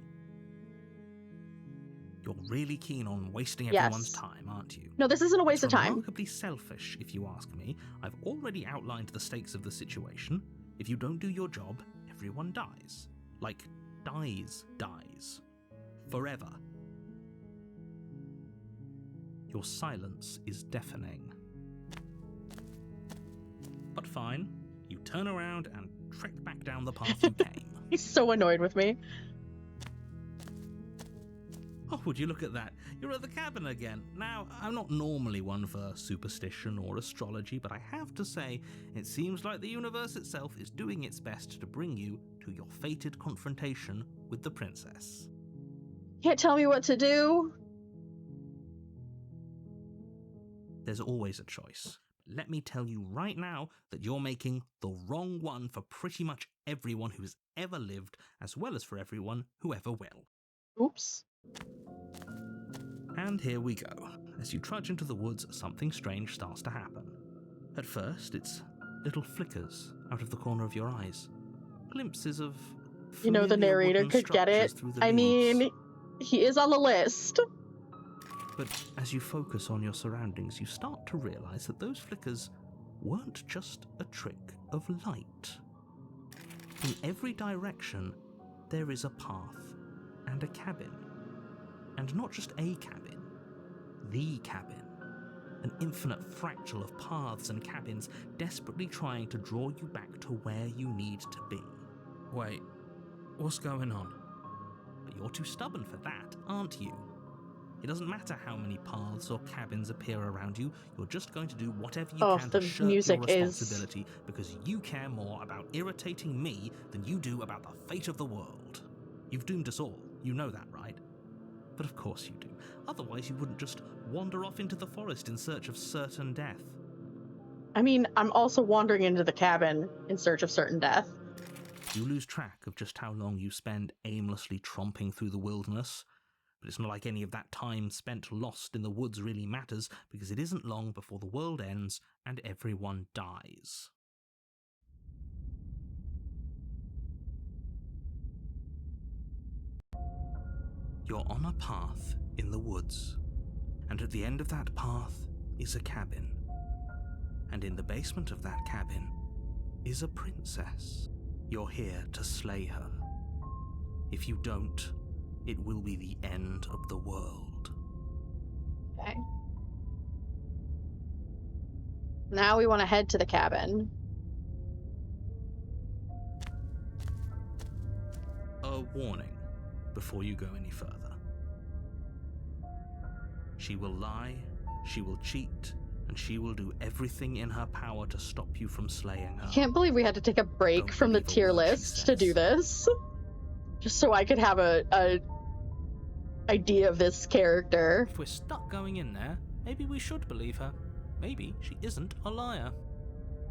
You're really keen on wasting everyone's time, aren't you? No, this isn't a waste of It's time. remarkably selfish, if you ask me. I've already outlined the stakes of the situation. If you don't do your job, everyone dies. Like, dies. Forever. Your silence is deafening. But fine. You turn around and trek back down the path you came. He's so annoyed with me. Oh, would you look at that? You're at the cabin again. Now, I'm not normally one for superstition or astrology, but I have to say, it seems like the universe itself is doing its best to bring you to your fated confrontation with the princess. Can't tell me what to do. There's always a choice. Let me tell you right now that you're making the wrong one for pretty much everyone who's ever lived, as well as for everyone who ever will. Oops. And here we go. As you trudge into the woods, something strange starts to happen. At first, it's little flickers out of the corner of your eyes. Glimpses of You know, the familiar narrator wooden could get it. structures through the I leaves. mean, he is on the list. But as you focus on your surroundings, you start to realize that those flickers weren't just a trick of light. In every direction, there is a path and a cabin. And not just a cabin, the cabin. An infinite fractal of paths and cabins desperately trying to draw you back to where you need to be. Wait, what's going on? But you're too stubborn for that, aren't you? It doesn't matter how many paths or cabins appear around you, you're just going to do whatever you can to shirk your responsibility because you care more about irritating me than you do about the fate of the world. You've doomed us all, you know that, right? But of course you do. Otherwise you wouldn't just wander off into the forest in search of certain death. I mean, I'm also wandering into the cabin in search of certain death. You lose track of just how long you spend aimlessly tromping through the wilderness. But it's not like any of that time spent lost in the woods really matters, because it isn't long before the world ends and everyone dies. You're on a path in the woods, and at the end of that path is a cabin. And in the basement of that cabin is a princess. You're here to slay her. If you don't, it will be the end of the world. Okay. Now we want to head to the cabin. A warning before you go any further. She will lie, she will cheat, and she will do everything in her power to stop you from slaying her. I can't believe we had to take a break Don't from the believe a tier word she list to do says. this. Just so I could have a idea of this character. If we're stuck going in there, maybe we should believe her. Maybe she isn't a liar.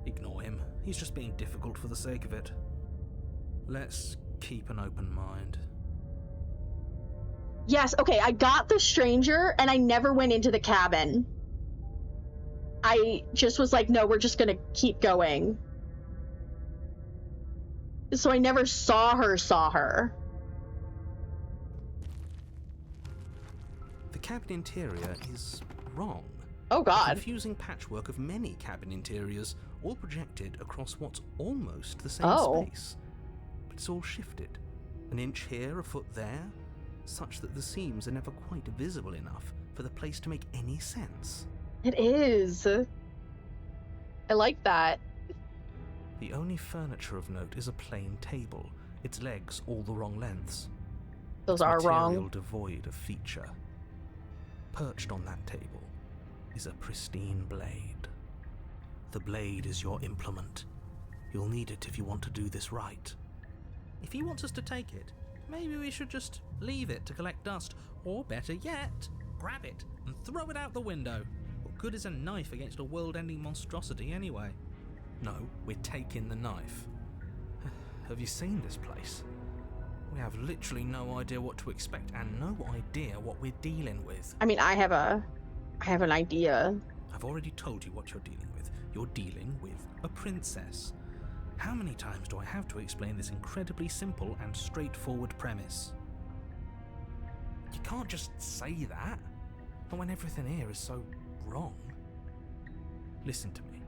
Ignore him. He's just being difficult for the sake of it. Let's keep an open mind. Yes, okay, I got the stranger and I never went into the cabin. I just was like, no, we're just gonna keep going. So I never saw her. The cabin interior is wrong. Oh A god. confusing patchwork of many cabin interiors, all projected across what's almost the same Oh. space. But it's all shifted. An inch here, a foot there, such that the seams are never quite visible enough for the place to make any sense. It is. I like that. The only furniture of note is a plain table, its legs all the wrong lengths. Those Its are material wrong. devoid of feature. Perched on that table is a pristine blade. The blade is your implement. You'll need it if you want to do this right. If he wants us to take it, maybe we should just leave it to collect dust, or better yet, grab it and throw it out the window. What good is a knife against a world-ending monstrosity anyway? No, we're taking the knife. Have you seen this place? We have literally no idea what to expect and no idea what we're dealing with. I mean, I have an idea. I've already told you what you're dealing with. You're dealing with a princess. How many times do I have to explain this incredibly simple and straightforward premise? You can't just say that, not when everything here is so wrong. Listen to me.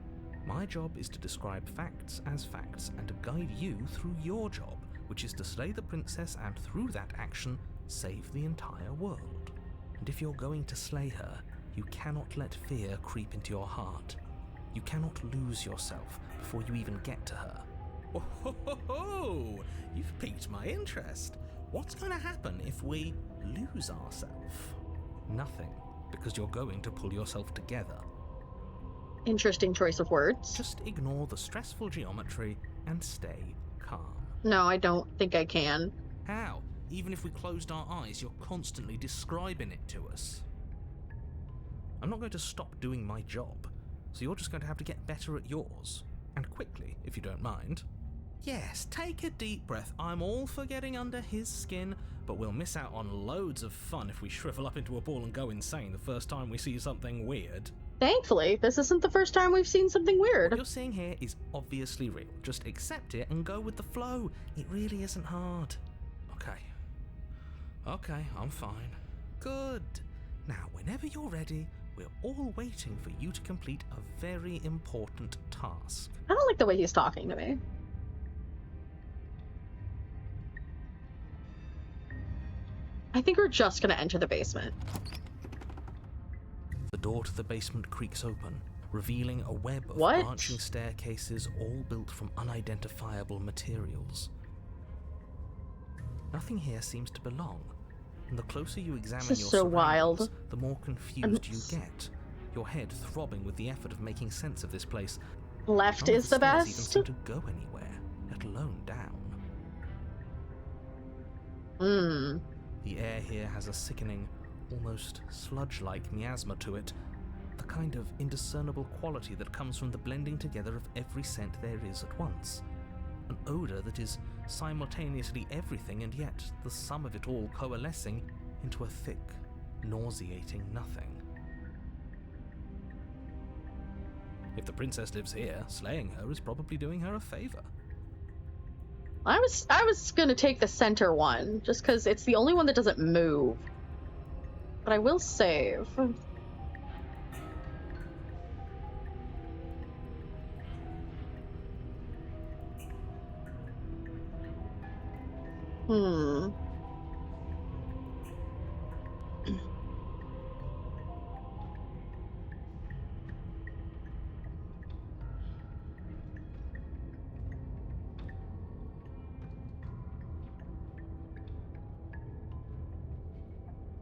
My job is to describe facts as facts and to guide you through your job, which is to slay the princess and through that action, save the entire world. And if you're going to slay her, you cannot let fear creep into your heart. You cannot lose yourself before you even get to her. Oh, ho, ho, ho. You've piqued my interest. What's going to happen if we lose ourselves? Nothing, because you're going to pull yourself together. Interesting choice of words. Just ignore the stressful geometry and stay calm. No, I don't think I can. How? Even if we closed our eyes, you're constantly describing it to us. I'm not going to stop doing my job, so you're just going to have to get better at yours. And quickly, if you don't mind. Yes, take a deep breath. I'm all for getting under his skin, but we'll miss out on loads of fun if we shrivel up into a ball and go insane the first time we see something weird. Thankfully, this isn't the first time we've seen something weird. What you're seeing here is obviously real. Just accept it and go with the flow. It really isn't hard. Okay, I'm fine. Good. Now, whenever you're ready, we're all waiting for you to complete a very important task. I don't like the way he's talking to me. I think we're just gonna enter the basement. The door to the basement creaks open, revealing a web of What? branching staircases all built from unidentifiable materials. Nothing here seems to belong, and the closer you examine This is your so surroundings, wild. the more confused you get, your head throbbing with the effort of making sense of this place. Left None of is the stairs even best. seem to go anywhere, let alone down. The air here has a sickening, almost sludge-like miasma to it, the kind of indiscernible quality that comes from the blending together of every scent there is at once. An odour that is simultaneously everything and yet the sum of it all coalescing into a thick, nauseating nothing. If the princess lives here, slaying her is probably doing her a favour. I was gonna take the center one, just because it's the only one that doesn't move. But I will save.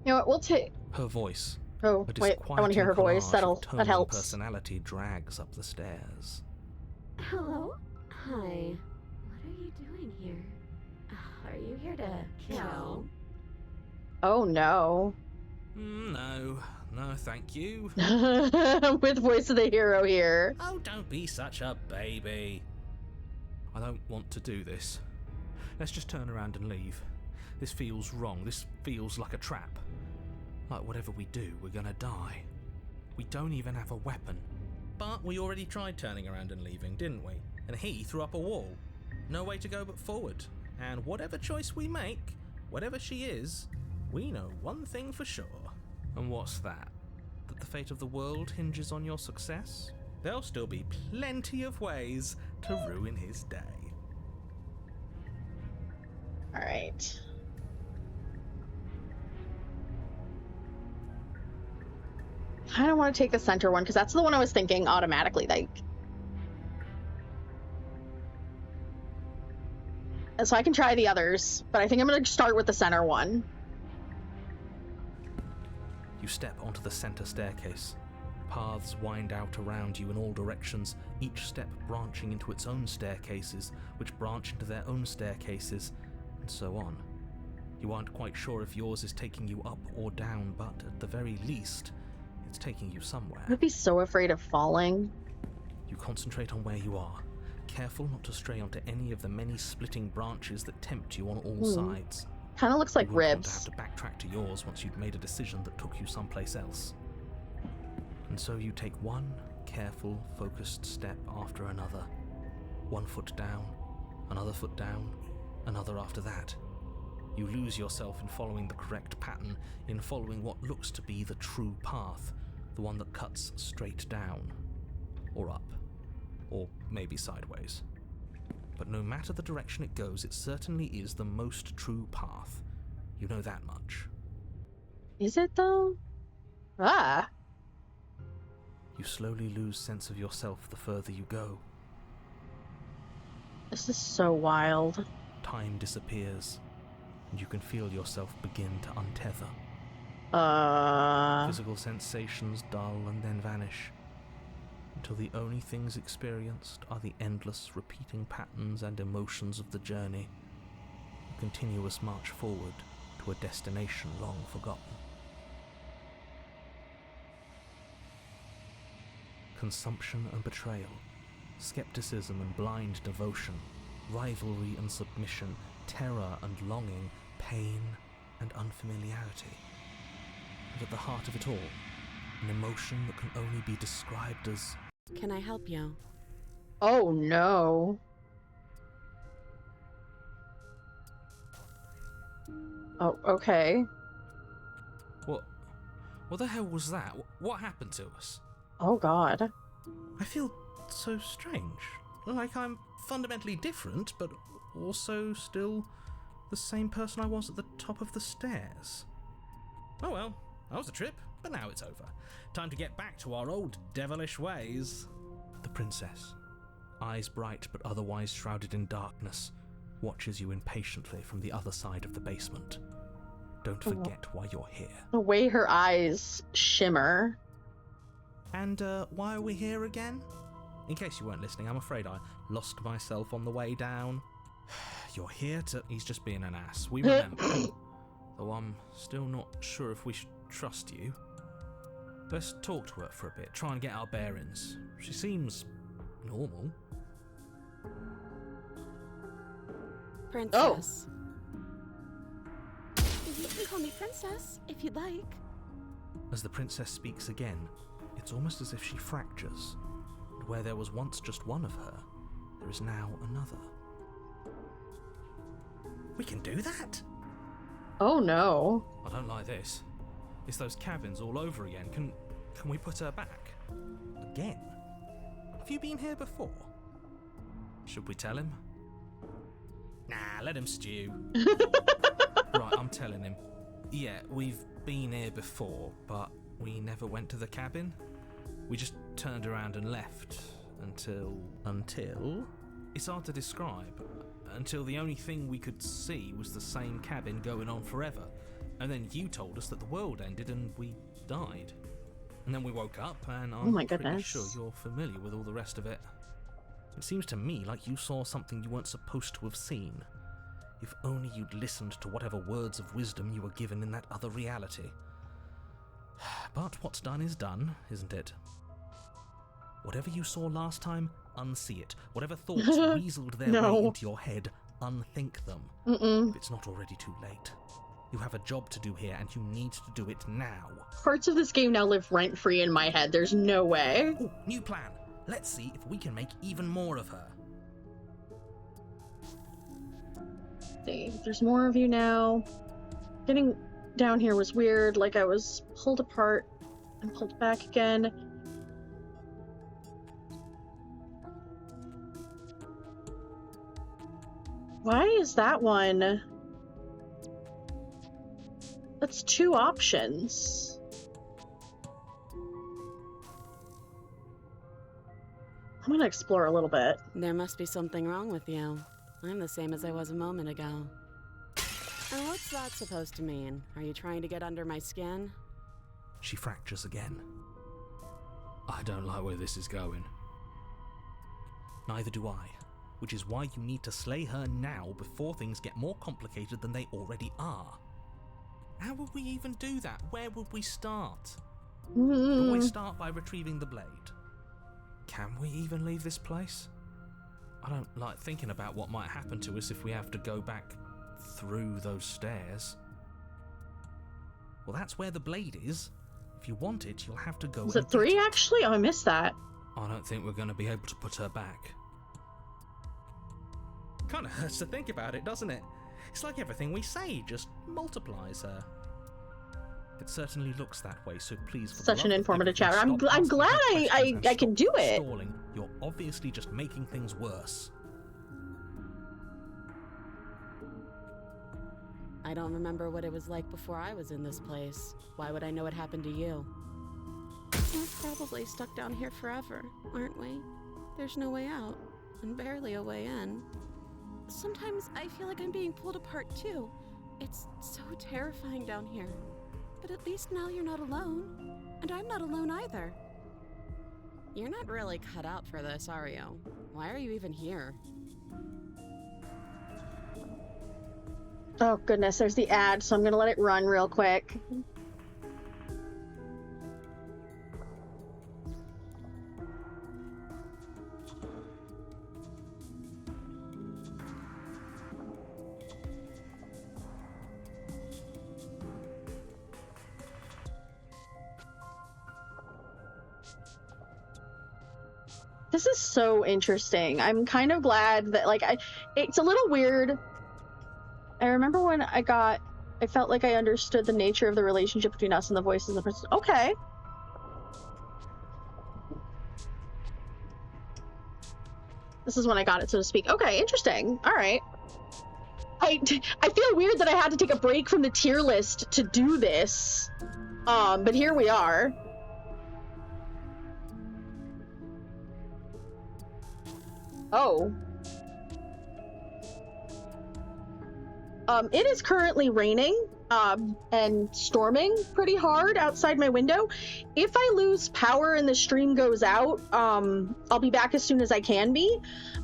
You know what, we'll take... Her voice. Oh, a wait, I want to hear her disquieting voice. collage That'll, of tone that and helps. personality drags up the stairs. Hello? Hi. What are you doing here? Are you here to kill? Oh, no. No, thank you. With voice of the hero here. Oh, don't be such a baby. I don't want to do this. Let's just turn around and leave. This feels wrong. This feels like a trap. Like whatever we do, we're gonna die. We don't even have a weapon. But we already tried turning around and leaving, didn't we? And he threw up a wall. No way to go but forward. And whatever choice we make, whatever she is, we know one thing for sure. And what's that? That the fate of the world hinges on your success? There'll still be plenty of ways to ruin his day. Alright. I don't want to take the center one, because that's the one I was thinking automatically, like... So I can try the others, but I think I'm going to start with the center one. You step onto the center staircase. Paths wind out around you in all directions, each step branching into its own staircases, which branch into their own staircases, and so on. You aren't quite sure if yours is taking you up or down, but at the very least, it's taking you somewhere. I'd be so afraid of falling. You concentrate on where you are, careful not to stray onto any of the many splitting branches that tempt you on all sides. Kind of looks like You wouldn't ribs. want to have to backtrack to yours once you'd made a decision that took you someplace else. And so you take one careful, focused step after another, 1 foot down, another foot down, another after that. You lose yourself in following the correct pattern, in following what looks to be the true path, the one that cuts straight down, or up, or maybe sideways. But no matter the direction it goes, it certainly is the most true path. You know that much. Is it though? Ah. You slowly lose sense of yourself the further you go. This is so wild. Time disappears, and you can feel yourself begin to untether. Physical sensations dull and then vanish, until the only things experienced are the endless repeating patterns and emotions of the journey, a continuous march forward to a destination long forgotten. Consumption and betrayal, skepticism and blind devotion, rivalry and submission, terror and longing, pain and unfamiliarity. And at the heart of it all, an emotion that can only be described as... Can I help you? Oh no. Oh, okay. What the hell was that? What happened to us? Oh god. I feel so strange. Like I'm fundamentally different, but also still the same person I was at the top of the stairs. Oh well, that was a trip, but now it's over. Time to get back to our old devilish ways. The princess, eyes bright but otherwise shrouded in darkness, watches you impatiently from the other side of the basement. Don't forget why you're here. The way her eyes shimmer. And why are we here again? In case you weren't listening, I'm afraid I lost myself on the way down. You're here to... He's just being an ass. We remember. Though I'm still not sure if we should trust you. Let's talk to her for a bit, try and get our bearings. She seems normal. Princess. You can call me Princess, if you'd like. As the princess speaks again, it's almost as if she fractures. And where there was once just one of her, there is now another. We can do that? Oh no. I don't like this. It's those cabins all over again. Can we put her back? Again? Have you been here before? Should we tell him? Nah, let him stew. Right, I'm telling him. Yeah, we've been here before, but we never went to the cabin. We just turned around and left until... It's hard to describe. Until the only thing we could see was the same cabin going on forever. And then you told us that the world ended and we died. And then we woke up and I'm pretty sure you're familiar with all the rest of it. It seems to me like you saw something you weren't supposed to have seen. If only you'd listened to whatever words of wisdom you were given in that other reality. But what's done is done, isn't it? Whatever you saw last time, unsee it. Whatever thoughts weaseled their way into your head, unthink them. If it's not already too late. You have a job to do here, and you need to do it now. Parts of this game now live rent-free in my head. There's no way. Ooh, new plan. Let's see if we can make even more of her. See, there's more of you now. Getting down here was weird, like I was pulled apart and pulled back again. Why is that one? That's 2 options. I'm gonna explore a little bit. There must be something wrong with you. I'm the same as I was a moment ago. And what's that supposed to mean? Are you trying to get under my skin? She fractures again. I don't like where this is going. Neither do I. Which is why you need to slay her now before things get more complicated than they already are. How would we even do that? Where would we start? Would we start by retrieving the blade? Can we even leave this place? I don't like thinking about what might happen to us if we have to go back through those stairs. Well, that's where the blade is. If you want it, you'll have to go. Is it 3 actually? Oh, I missed that. I don't think we're going to be able to put her back. Kind of hurts to think about it, doesn't it? It's like everything we say just multiplies her. It certainly looks that way, so please. For Such the an love of informative everything, chapter. I'm stop asking glad her questions I and can stop do it. Stalling. You're obviously just making things worse. I don't remember what it was like before I was in this place. Why would I know what happened to you? We're probably stuck down here forever, aren't we? There's no way out, and barely a way in. Sometimes I feel like I'm being pulled apart too. It's so terrifying down here. But at least now you're not alone. And I'm not alone either. You're not really cut out for this, are you? Why are you even here? Oh goodness, there's the ad, so I'm gonna let it run real quick. This is so interesting. I'm kind of glad that, like, it's a little weird. I remember when I felt like I understood the nature of the relationship between us and the voices of the person. Okay. This is when I got it, so to speak. Okay, interesting. All right. I feel weird that I had to take a break from the tier list to do this. But here we are. Oh. It is currently raining, and storming pretty hard outside my window. If I lose power and the stream goes out, I'll be back as soon as I can be.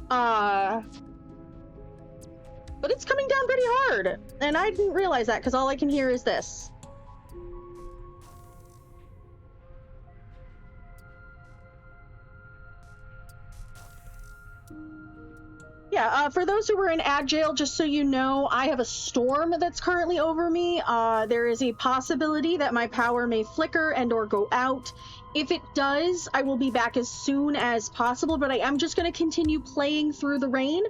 But it's coming down pretty hard, and I didn't realize that because all I can hear is this. Yeah, for those who were in ad jail, just so you know, I have a storm that's currently over me. There is a possibility that my power may flicker and or go out. If it does, I will be back as soon as possible, but I am just going to continue playing through the rain.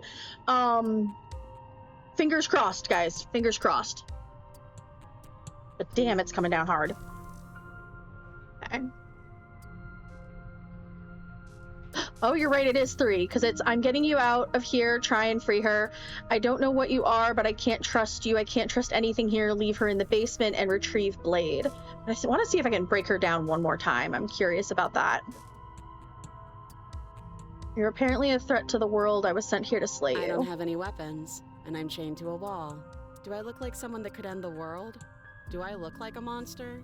Fingers crossed, guys. Fingers crossed. But damn, it's coming down hard. Okay. Oh, you're right, it is 3, because it's, I'm getting you out of here, try and free her. I don't know what you are, but I can't trust you. I can't trust anything here. Leave her in the basement and retrieve Blade. And I want to see if I can break her down one more time. I'm curious about that. You're apparently a threat to the world. I was sent here to slay you. I don't have any weapons, and I'm chained to a wall. Do I look like someone that could end the world? Do I look like a monster?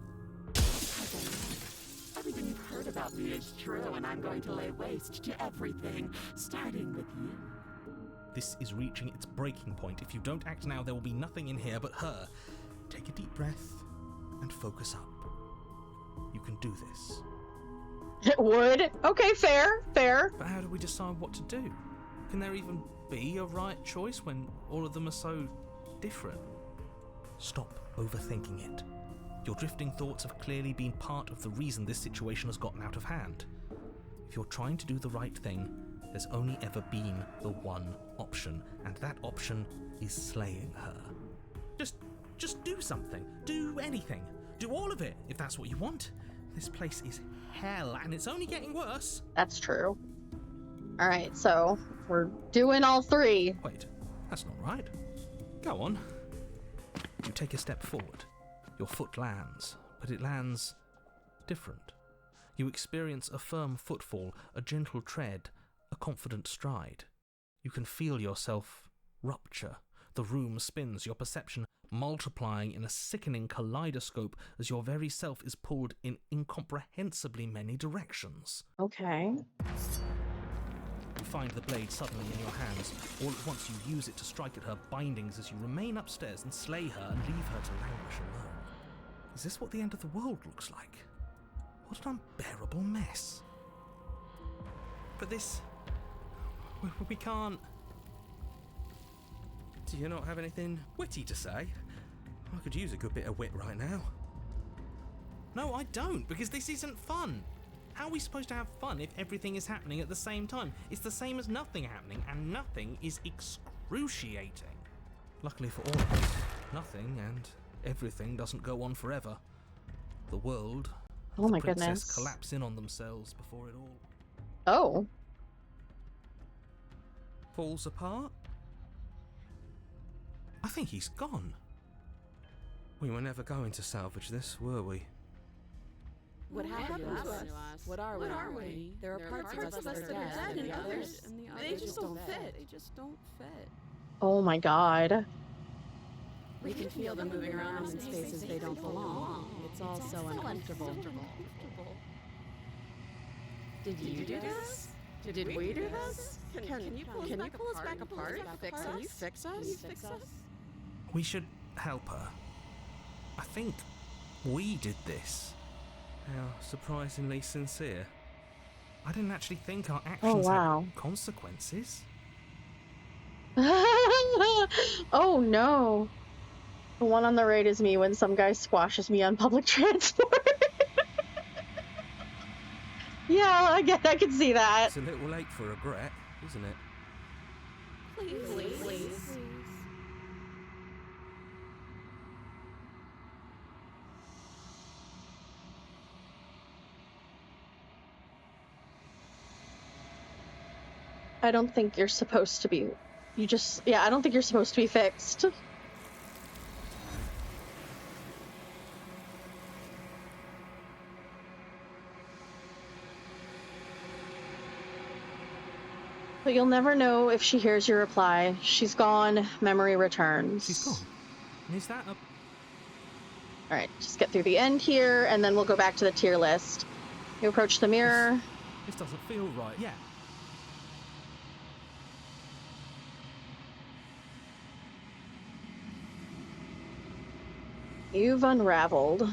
Everything you've heard about me is true, and I'm going to lay waste to everything, starting with you. This is reaching its breaking point. If you don't act now, there will be nothing in here but her. Take a deep breath and focus up. You can do this. It would. Okay, fair. But how do we decide what to do? Can there even be a right choice when all of them are so different? Stop overthinking it. Your drifting thoughts have clearly been part of the reason this situation has gotten out of hand. If you're trying to do the right thing, there's only ever been the one option, and that option is slaying her. Just do something. Do anything. Do all of it, if that's what you want. This place is hell, and it's only getting worse. That's true. All right, so we're doing all 3. Wait, that's not right. Go on. You take a step forward. Your foot lands, but it lands different. You experience a firm footfall, a gentle tread, a confident stride. You can feel yourself rupture. The room spins, your perception multiplying in a sickening kaleidoscope as your very self is pulled in incomprehensibly many directions. Okay. You find the blade suddenly in your hands. All at once you use it to strike at her bindings as you remain upstairs and slay her and leave her to languish alone. Is this what the end of the world looks like? What an unbearable mess. But this... we can't... Do you not have anything witty to say? I could use a good bit of wit right now. No, I don't, because this isn't fun. How are we supposed to have fun if everything is happening at the same time? It's the same as nothing happening, and nothing is excruciating. Luckily for all of us, nothing and everything doesn't go on forever. The world, Oh my the princess goodness. collapse in on themselves before it all Oh. falls apart. I think he's gone. We were never going to salvage this, were we? What happened to us? What are we? There are parts of us that are dead, and the others, they just don't fit. They just don't fit. Oh my god. We can feel them moving around in spaces they don't belong. It's all so uncomfortable. Did you do this? Did we do this? Can you pull us back apart? Can you fix us? We should help her. I think we did this. How surprisingly sincere. I didn't actually think our actions wow. had consequences. Oh no. The one on the right is me when some guy squashes me on public transport. Yeah, I can see that. It's a little late for regret, isn't it? Please. I don't think you're supposed to be. I don't think you're supposed to be fixed. But you'll never know if she hears your reply. She's gone, memory returns. She's gone. And is that a... Alright, just get through the end here, and then we'll go back to the tier list. You approach the mirror. This doesn't feel right. Yeah. You've unraveled.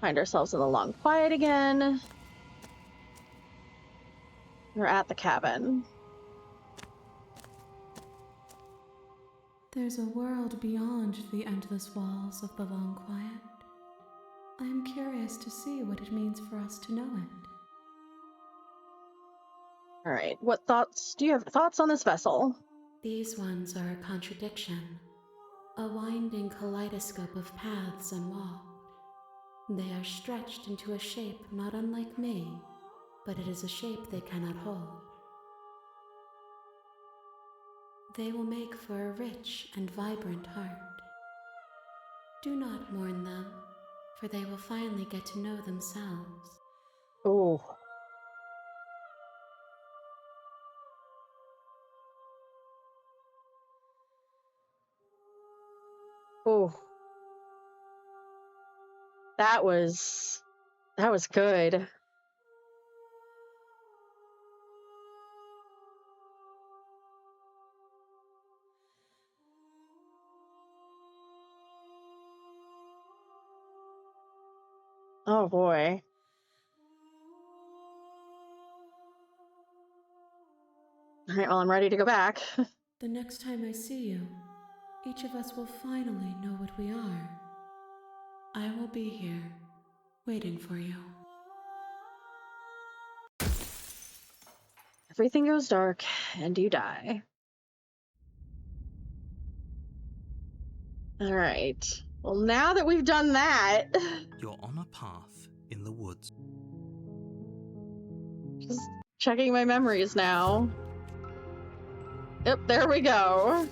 Find ourselves in the long quiet again. We're at the cabin. There's a world beyond the endless walls of the long quiet. I am curious to see what it means for us to know it. Alright, do you have thoughts on this vessel? These ones are a contradiction, a winding kaleidoscope of paths unwalked. They are stretched into a shape not unlike me, but it is a shape they cannot hold. They will make for a rich and vibrant heart. Do not mourn them, for they will finally get to know themselves. Oh. Oh. That was good. Oh boy. All right, well, I'm ready to go back. The next time I see you, each of us will finally know what we are. I will be here, waiting for you. Everything goes dark, and you die. All right. Well, now that we've done that... You're on a path in the woods. Just checking my memories now. Yep, there we go.